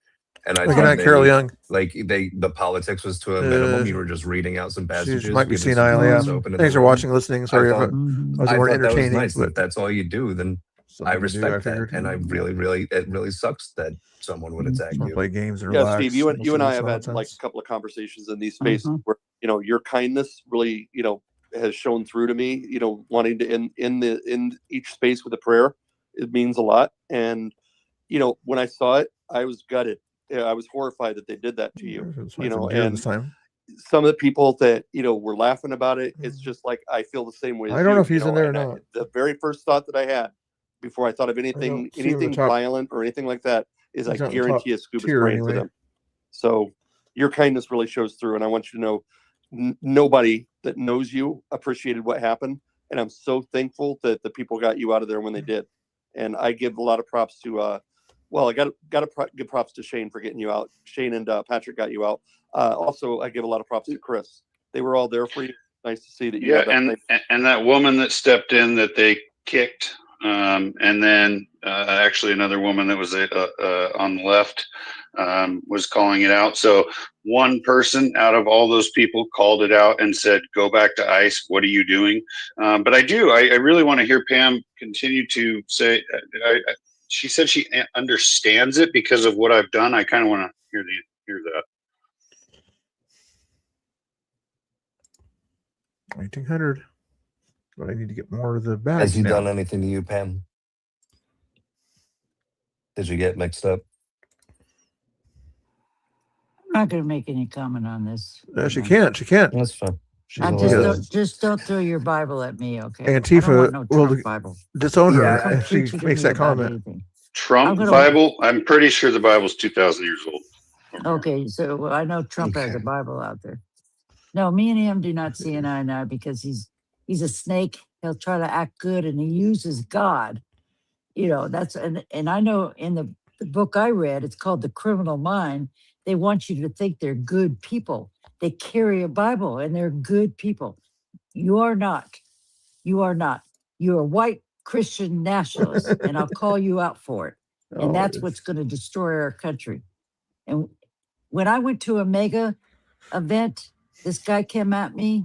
and I Look at thought that, Carol Young. the politics was to a minimum. You were just reading out some passages. She might be giving some senile. Yeah. doors open in the Thanks for room. watching, listening. Sorry if I wasn't I more thought that was entertaining. nice. But If that's all you do, then something I to do, respect I that, figured. and I really it really sucks that someone would attack Just want you. to play games and Yeah, relax. Steve, you and I have had nonsense. like a couple of conversations in these spaces where, you know, your kindness really, you know, has shown through to me, you know, wanting to in each space with a prayer. It means a lot. And, you know, when I saw it, I was gutted. I was horrified that they did that to you. You know, and this time. some of the people that, you know, were laughing about it, it's just like I feel the same way as I don't know you, if he's you in there or and not. the very first thought that I had before I thought of anything see him at the top. violent or anything like that is I He's not in the guarantee top a Scuba's tier praying for anyway. them. So your kindness really shows through, and I want you to know nobody that knows you appreciated what happened, and I'm so thankful that the people got you out of there when they did. And I give a lot of props to well, I got to give props to Shane for getting you out. Shane and Patrick got you out. Also, I give a lot of props to Chris. They were all there for you. Nice to see that you Yeah, had that and that woman that stepped in that they kicked, and then actually another woman that was on the left was calling it out. So one person out of all those people called it out and said, "Go back to ICE. What are you doing?" But I really want to hear Pam continue to say. She said she understands it because of what I've done. I kind of want to hear that. 1800. But I need to get more of the bags. Has he now. done anything to you, Pam? Did you get mixed up? I'm not going to make any comment on this. She can't. She can't. That's fine. Just don't throw your Bible at me, okay? I don't Antifa want no Trump Bible. disown her Come if she preaching to makes me that about comment. anything. Trump Bible? I'm pretty sure the Bible's 2,000 years old. Okay, so I know Trump has a Bible out there. No, me and him do not see an eye and eye because he's a snake. He'll try to act good and he uses God. You know, that's and I know in the book I read, it's called The Criminal Mind. They want you to think they're good people. They carry a Bible and they're good people. You are not. You are not. You're a white Christian nationalist, and I'll call you out for it. And that's what's going to destroy our country. And when I went to a mega event, this guy came at me,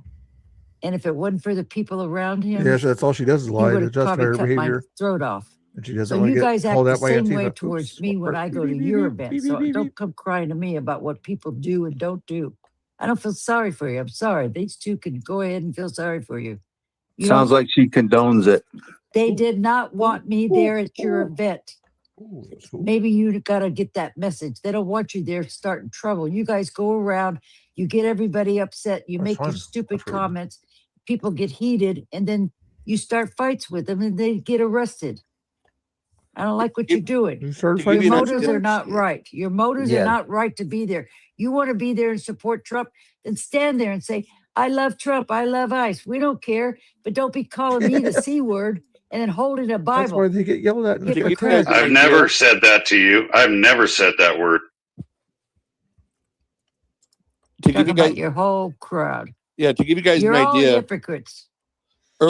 and if it wasn't for the people around him, Yeah, that's all she does is he lie would to have justify probably her cut behavior. my throat off. And she doesn't So want you to guys get act called the out by same Antifa. way towards me when I go to your event. So don't come crying to me about what people do and don't do. I don't feel sorry for you. I'm sorry. These two can go ahead and feel sorry for you. Sounds like she condones it. They did not want me there at your event. Maybe you got to get that message. They don't want you there starting trouble. You guys go around, you get everybody upset, you make your stupid comments, people get heated, and then you start fights with them and they get arrested. I don't like what you're doing. Your motives are not right. Your motives are not right to be there. You want to be there and support Trump, then stand there and say, I love Trump. I love ICE. We don't care, but don't be calling me the C word and then holding a Bible. That's why they get yelled at. I've never said that to you. I've never said that word. Talking about your whole crowd. Yeah, to give you guys You're an all idea. hypocrites.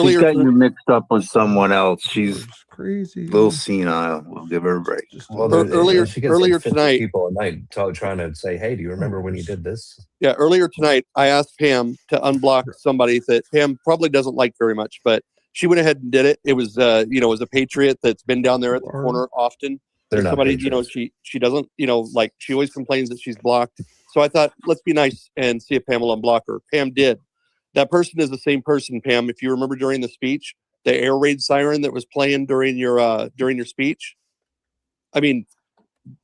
She's got tonight- you mixed up with someone else. She's crazy. a little senile. We'll give her a break. Well, earlier she gets earlier like 50 tonight. people a night trying to say, "Hey, do you remember when you did this?" Yeah, earlier tonight, I asked Pam to unblock somebody that Pam probably doesn't like very much, but she went ahead and did it. It was, it was a patriot that's been down there at the corner often. They're And not somebody, patriots. she doesn't, like she always complains that she's blocked. So I thought, let's be nice and see if Pam will unblock her. Pam did. That person is the same person, Pam. If you remember during the speech, the air raid siren that was playing during your speech. I mean,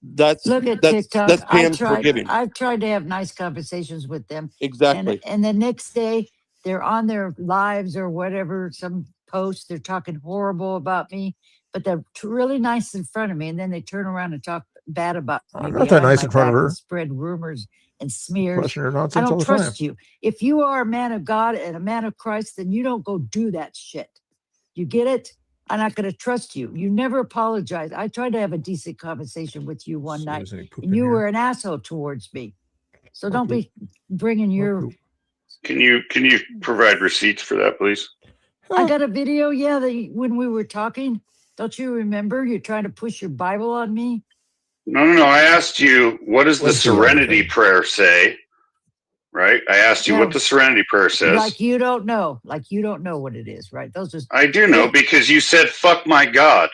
that's TikTok. that's Pam's forgiving. I've tried to have nice conversations with them. Exactly. And the next day they're on their lives or whatever, some post, they're talking horrible about me, but they're really nice in front of me. And then they turn around and talk bad about me. I'm not that nice my in front of back her. and spread rumors and smears. Question her I nonsense all don't the time. trust you. If you are a man of God and a man of Christ, then you don't go do that shit. You get it? I'm not going to trust you. You never apologize. I tried to have a decent conversation with you one night, and you were an asshole towards me. So don't be bringing your. Can you provide receipts for that, please? I got a video, when we were talking. Don't you remember? You're trying to push your Bible on me. No. I asked you, what does the Serenity Prayer say? Right? I asked you what the Serenity Prayer says. Like you don't know. Like you don't know what it is, right? Those are. I do know because you said, "Fuck my God."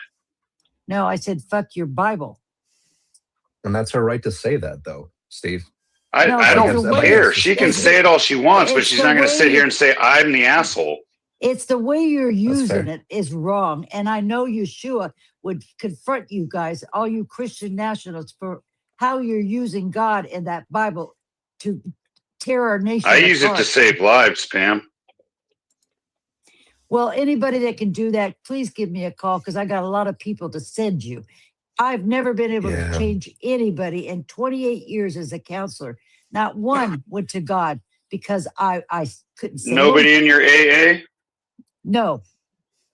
No, I said, "Fuck your Bible." And that's her right to say that, though, Steve. I don't care. She can say it all she wants, but she's not going to sit here and say, "I'm the asshole." It's the way you're using it is wrong. And I know Yeshua would confront you guys, all you Christian nationalists, for how you're using God in that Bible to tear our nation I use it apart. to save lives, Pam. Well, anybody that can do that, please give me a call because I got a lot of people to send you. I've never been able to change anybody in 28 years as a counselor. Not one went to God because I couldn't say Nobody in your AA? No.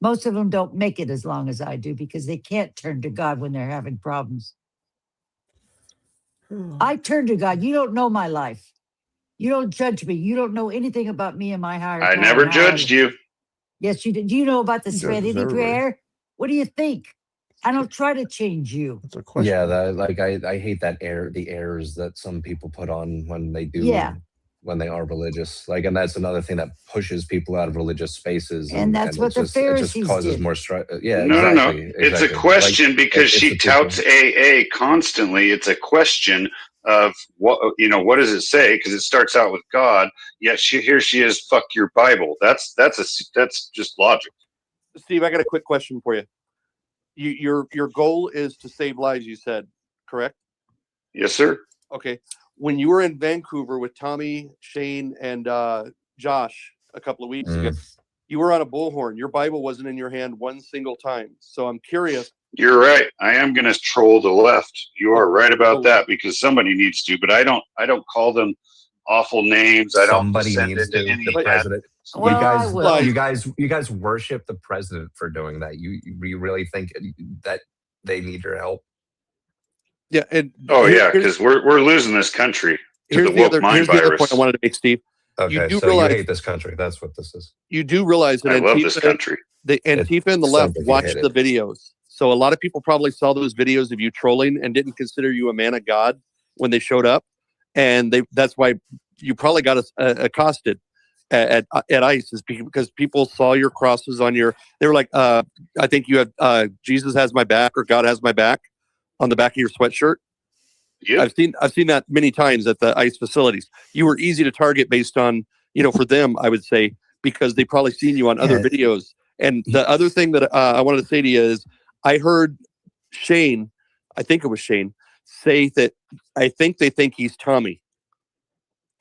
Most of them don't make it as long as I do because they can't turn to God when they're having problems. I turn to God. You don't know my life. You don't judge me. You don't know anything about me and my higher I power. never judged you. Yes, you did. Do you know about the He judges Serenity everybody. Prayer? What do you think? I don't try to change you. That's a question. Yeah, I hate the airs that some people put on when they do when they are religious. And that's another thing that pushes people out of religious spaces. And that's what the Pharisees it just causes did. more stress. Yeah, No. exactly. It's a question because she touts AA constantly. It's a question of what does it say? Because it starts out with God, yet here she is. Fuck your Bible. That's just logic. Steve, I got a quick question for you. Your goal is to save lives, you said, correct? Yes, sir. Okay. When you were in Vancouver with Tommy, Shane, and Josh a couple of weeks ago, you were on a bullhorn. Your Bible wasn't in your hand one single time. So I'm curious. You're right. I am going to troll the left. You are right about that because somebody needs to, but I don't call them awful names. I don't Somebody descend needs into to. any The bad. president. Well, you guys worship the president for doing that. You really think that they need your help? Yeah, and because we're losing this country to the woke mind here's the other point virus. I wanted to make, Steve. Okay, you so you hate this country. That's what this is. You do realize that I love this country. The Antifa and the left watched the videos. So a lot of people probably saw those videos of you trolling and didn't consider you a man of God when they showed up. And that's why you probably got accosted at ICE, is because people saw your crosses on they were like, I think you had Jesus has my back or God has my back on the back of your sweatshirt. Yep. I've seen that many times at the ICE facilities. You were easy to target based on, for them, I would say, because they probably seen you on other videos. And the other thing that I wanted to say to you is I heard Shane, I think it was Shane, say that I think they think he's Tommy.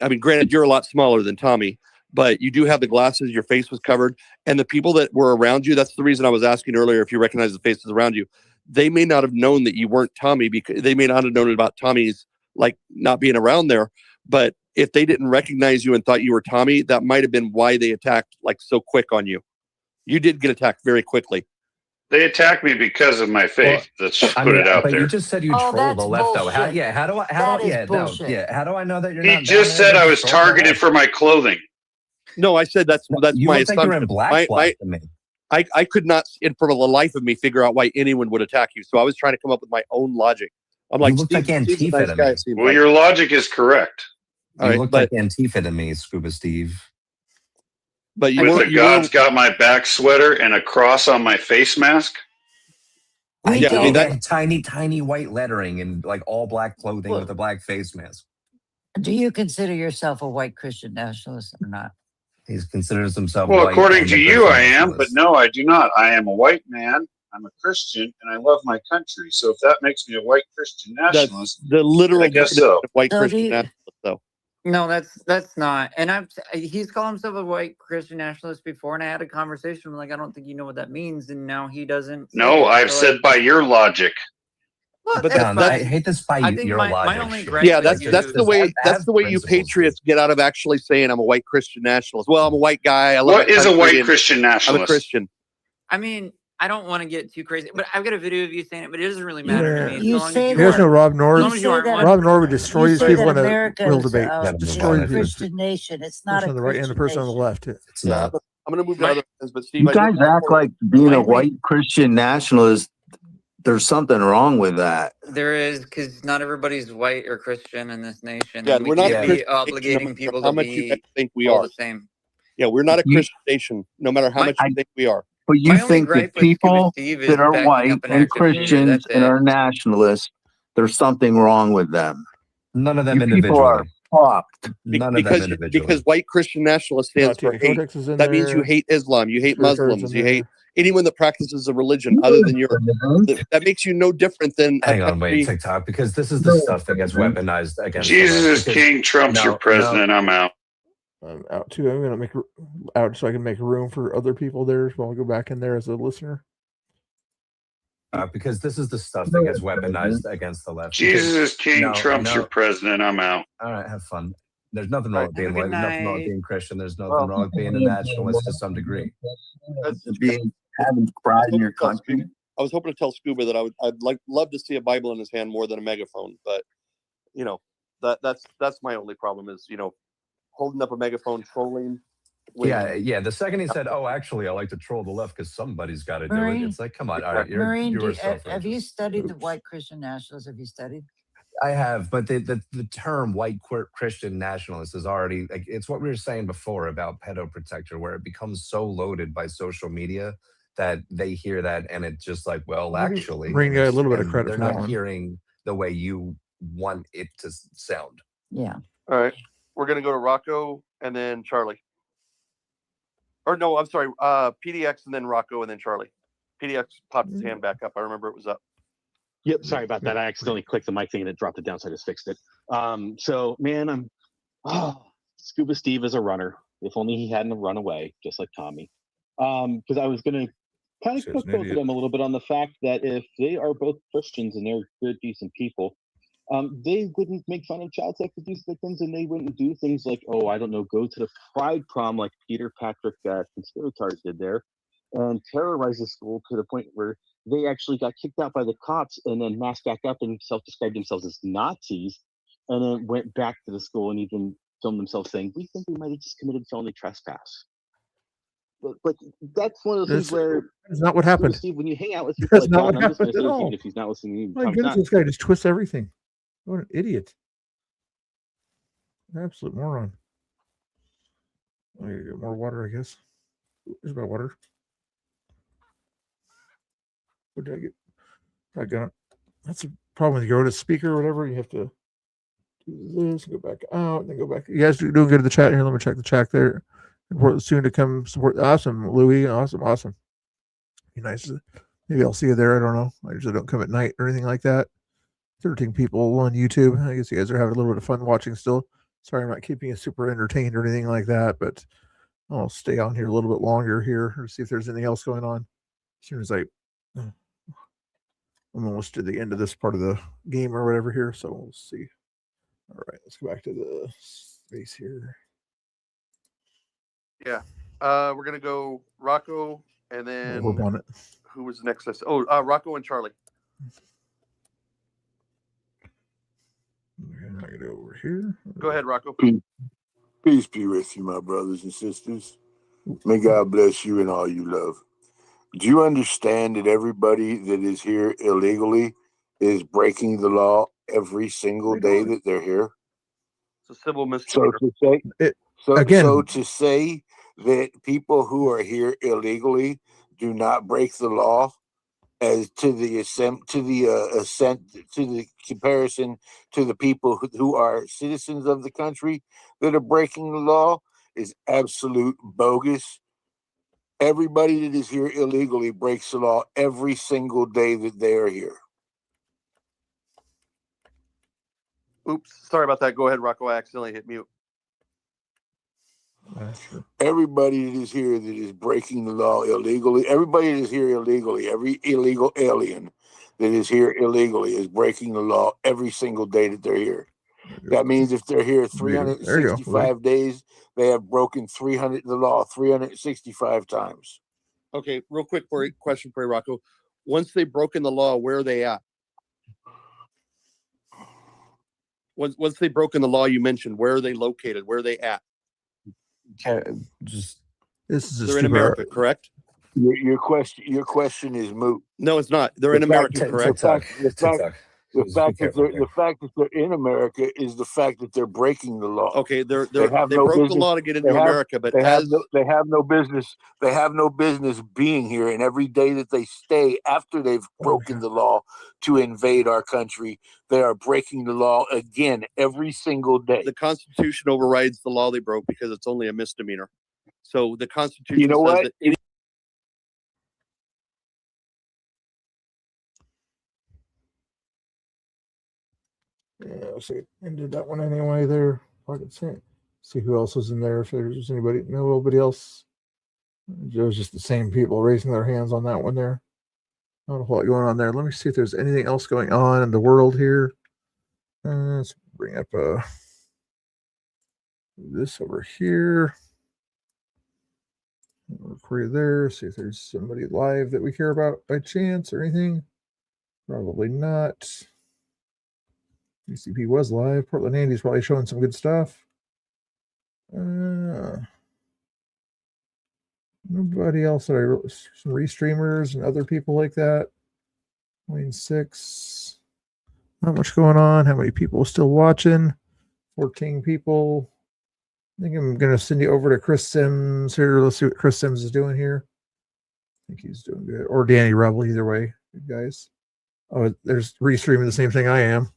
I mean, granted, you're a lot smaller than Tommy, but you do have the glasses, your face was covered. And the people that were around you, that's the reason I was asking earlier if you recognize the faces around you. They may not have known that you weren't Tommy because they may not have known about Tommy's not being around there. But if they didn't recognize you and thought you were Tommy, that might have been why they attacked so quick on you. You did get attacked very quickly. They attacked me because of my faith. Let's just put it out but there. you just said you troll the left, though. How do I know that you're not? He just said I was targeted for my clothing. No, I said that's You my look like you're in assumption. black spot to me. I could not, for the life of me, figure out why anyone would attack you. So I was trying to come up with my own logic. I'm like, You look like Steve's a Antifa nice to guy. me. It seems Well, like. your logic is correct. All You right, look like Antifa to me, Scuba Steve. But you With were, a God's got my back sweater and a cross on my face mask. Yeah, I mean, that tiny white lettering and like all black clothing with a black face mask. Do you consider yourself a white Christian nationalist or not? He considers himself Well, white. according and to a you, Christian I am, but nationalist. no, I do not. I am a white man. I'm a Christian, and I love my country. So if that makes me a white Christian nationalist, the literal I guess definition so. of white Christian nationalist, though. No, that's not. And he's called himself a white Christian nationalist before, and I had a conversation. I'm like, I don't think you know what that means, and now he doesn't. No, I've said by your logic. Well, But that's I fine. hate this by I think your my logic. only gripe Yeah, with that's the way you patriots get out of actually saying I'm a white Christian nationalist. Well, I'm a white guy. I love What my is a country, white and Christian I'm a nationalist? Christian. I mean, I don't want to get too crazy, but I've got a video of you saying it, but it doesn't really matter to me. As You long say as You guys know Rob as Nord. long as you aren't one. Rob Nord would destroy You these say people that in a America real is debate. a Destroy these Christian nation. It's not person a on the right and the Christian person on the nation. left. It's not. I'm going to move to other things, but Steve, You guys act like being a white Christian nationalist. There's something wrong with that. There is, because not everybody's white or Christian in this nation. Yeah, and we're we not can't a be Christian nation, no obligating matter people how to much you guys be think we all are. the same. Yeah, we're not a Christian nation, no matter how much you think we are. But you My only think that gripe with Scuba people Steve is that are backing white up an and active shooter. Christians That's and it. are nationalists, there's something wrong with them. None of them You people are individually. fucked. None of them Because individually. white Christian nationalist stands for TD hate. Cortex is in That means you there. hate Islam, you hate Spirit Card's Muslims, in you hate there. anyone that practices a religion other than yours. That makes you no different than a Hang on, wait, country. TikTok, because this is the stuff that gets weaponized against Jesus the left. is King, Trump's your president. I'm out. I'm out too. I'm gonna make out so I can make room for other people there. So I'll go back in there as a listener. Because this is the stuff that gets weaponized against the left. Jesus is King, No, Trump's your president. I'm out. All right, have fun. There's nothing wrong with being Have a white. good There's nothing wrong with night. being Christian. There's nothing wrong with being a nationalist to some degree. Having pride in your country. I was hoping to tell Scuba that I'd love to see a Bible in his hand more than a megaphone, but you know that's my only problem is holding up a megaphone, trolling. Yeah. The second he said, "Oh, actually, I like to troll the left because somebody's got to do it," it's like, come on, all right, Marine, you are so have you studied the white Christian nationalists? Have you studied? I have, but the term white Christian nationalist is already like it's what we were saying before about pedo protector, where it becomes so loaded by social media that they hear that and it's just like, well, actually, Bring a little bit of and credit they're for that not one. hearing the way you want it to sound. Yeah. All right, we're gonna go to Rocco and then Charlie. Or no, I'm sorry, PDX and then Rocco and then Charlie. PDX popped his hand back up. I remember it was up. Yep, sorry about that. I accidentally clicked the mic thing and it dropped it down, so I just fixed it. So man, Scuba Steve is a runner. If only he hadn't run away, just like Tommy. Because I was gonna kind of cook both of them a little bit on the fact that if they are both Christians and they're good, decent people, they wouldn't make fun of child sex abuse victims, and they wouldn't do things like, oh, I don't know, go to the pride prom like Peter Patrick conspirators did there, and terrorize the school to the point where they actually got kicked out by the cops and then masked back up and self-described themselves as Nazis, and then went back to the school and even filmed themselves saying, we think we might have just committed felony trespass. But that's one of those things where that's not what happened. Steve, when you hang out with people That's like not John, what I'm just going happened to at say this, all. even if he's not listening. My goodness, this guy just twists everything. What an idiot. An absolute moron. I need to get more water, I guess. There's my water. What did I get? I got it. That's a problem when you go to speaker or whatever. You have to do this, go back out, and then go back. You guys doing good in the chat here. Let me check the chat there. Soon to come support. Awesome, Louis. Awesome. Be nice. Maybe I'll see you there. I don't know. I usually don't come at night or anything like that. 13 people on YouTube. I guess you guys are having a little bit of fun watching still. Sorry, I'm not keeping you super entertained or anything like that, but I'll stay on here a little bit longer here or see if there's anything else going on. As soon as I'm almost to the end of this part of the game or whatever here, so we'll see. All right, let's go back to the space here. Yeah, we're gonna go Rocco and then on it. Who was next? Rocco and Charlie. I'm gonna go over here. Go ahead, Rocco. Peace be with you, my brothers and sisters. May God bless you and all you love. Do you understand that everybody that is here illegally is breaking the law every single day that they're here? It's a civil So misdemeanor. to say, Again, so to say that people who are here illegally do not break the law, as to the comparison to the people who are citizens of the country that are breaking the law, is absolute bogus. Everybody that is here illegally breaks the law every single day that they are here. Oops, sorry about that. Go ahead, Rocco. I accidentally hit mute. Everybody that is here that is breaking the law illegally, everybody that is here illegally, every illegal alien that is here illegally is breaking the law every single day that they're here. That means if they're here 365 days, they have broken the law 365 times. Okay, real quick question for you, Rocco. Once they've broken the law, where are they at? Once they've broken the law you mentioned, where are they located? Where are they at? They're in America, correct? Your question is moot. No, it's not. They're in America, correct? The fact that they're in America is the fact that they're breaking the law. Okay, they have broke no the law to get into America, but they have no business. They have no business being here. And every day that they stay after they've broken the law to invade our country, they are breaking the law again every single day. The Constitution overrides the law they broke because it's only a misdemeanor. So the Constitution You know says what? that any Yeah, see, ended that one anyway there. See who else was in there. If there's anybody, nobody else. It was just the same people raising their hands on that one there. Not a whole lot going on there. Let me see if there's anything else going on in the world here. Let's bring up this over here. Record there. See if there's somebody live that we care about by chance or anything. Probably not. UCP was live. Portland Andy's probably showing some good stuff. Nobody else that I wrote, some restreamers and other people like that. Lane 6. Not much going on. How many people still watching? 14 people. I think I'm going to send you over to Chris Sims here. Let's see what Chris Sims is doing here. I think he's doing good. Or Danny Rebel, either way, good guys. Oh, there's restreaming the same thing I am.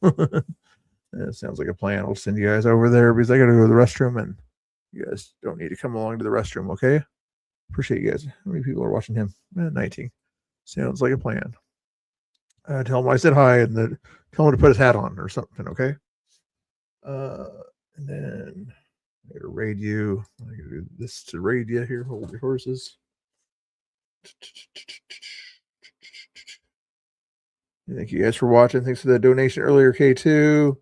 That sounds like a plan. I'll send you guys over there because I got to go to the restroom and you guys don't need to come along to the restroom, okay? Appreciate you guys. How many people are watching him? 19. Sounds like a plan. Tell him I said hi and then tell him to put his hat on or something, okay? And then I'm going to raid you. I'm going to do this to raid you here. Hold your horses. Thank you guys for watching. Thanks for that donation earlier, K2.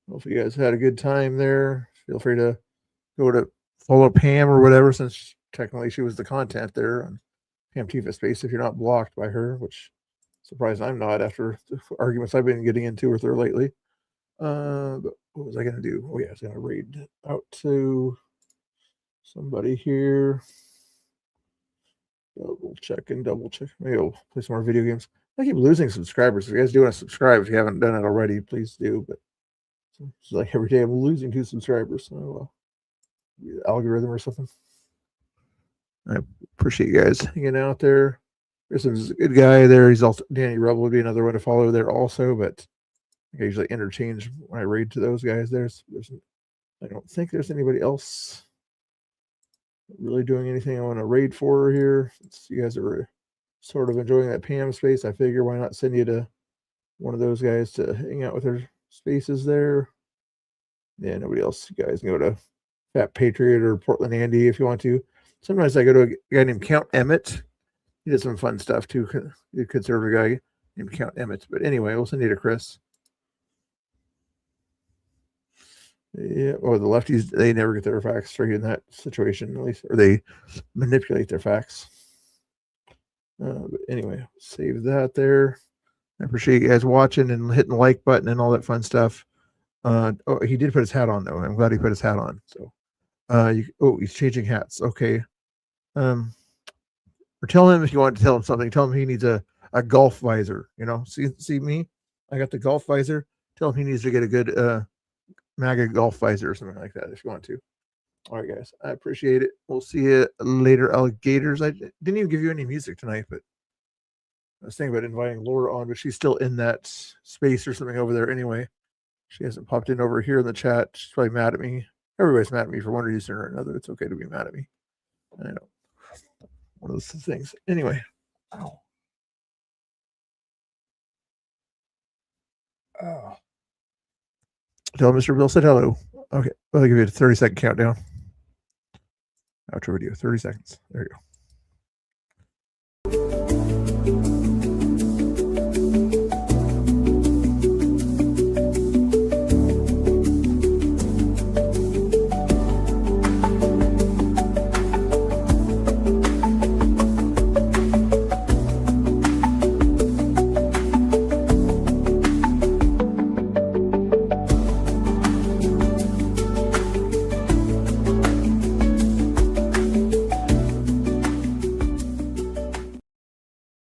Hopefully you guys had a good time there. Feel free to go to follow Pam or whatever, since technically she was the content there on Pamtifa space if you're not blocked by her, which surprised I'm not after the arguments I've been getting into with her lately. But what was I going to do? Oh yeah, I was going to raid out to somebody here. Double check. Maybe I'll play some more video games. I keep losing subscribers. If you guys do want to subscribe, if you haven't done it already, please do. But it's like every day I'm losing 2 subscribers. So algorithm or something. I appreciate you guys hanging out there. There's a good guy there. He's also Danny Rebel would be another one to follow there also, but I usually interchange when I raid to those guys there. So I don't think there's anybody else really doing anything I want to raid for here. Since you guys are sort of enjoying that Pam space, I figure why not send you to one of those guys to hang out with their spaces there. Yeah, nobody else. You guys can go to Fat Patriot or Portland Andy if you want to. Sometimes I go to a guy named Count Emmett. He did some fun stuff too. A conservative guy named Count Emmett. But anyway, we'll send you to Chris. Yeah, or the lefties, they never get their facts straight in that situation, at least, or they manipulate their facts. But anyway, save that there. I appreciate you guys watching and hitting the like button and all that fun stuff. Oh, he did put his hat on though. I'm glad he put his hat on. So He's changing hats. Okay. Or tell him if you want to tell him something. Tell him he needs a golf visor. See me? I got the golf visor. Tell him he needs to get a good MAGA golf visor or something like that if you want to. All right, guys. I appreciate it. We'll see you later, alligators. I didn't even give you any music tonight, but I was thinking about inviting Laura on, but she's still in that space or something over there anyway. She hasn't popped in over here in the chat. She's probably mad at me. Everybody's mad at me for one reason or another. It's okay to be mad at me. I know. One of those things. Anyway. Ow. Oh. Tell Mr. Bill said hello. Okay. I'll give you a 30-second countdown. Outro video. 30 seconds. There you go.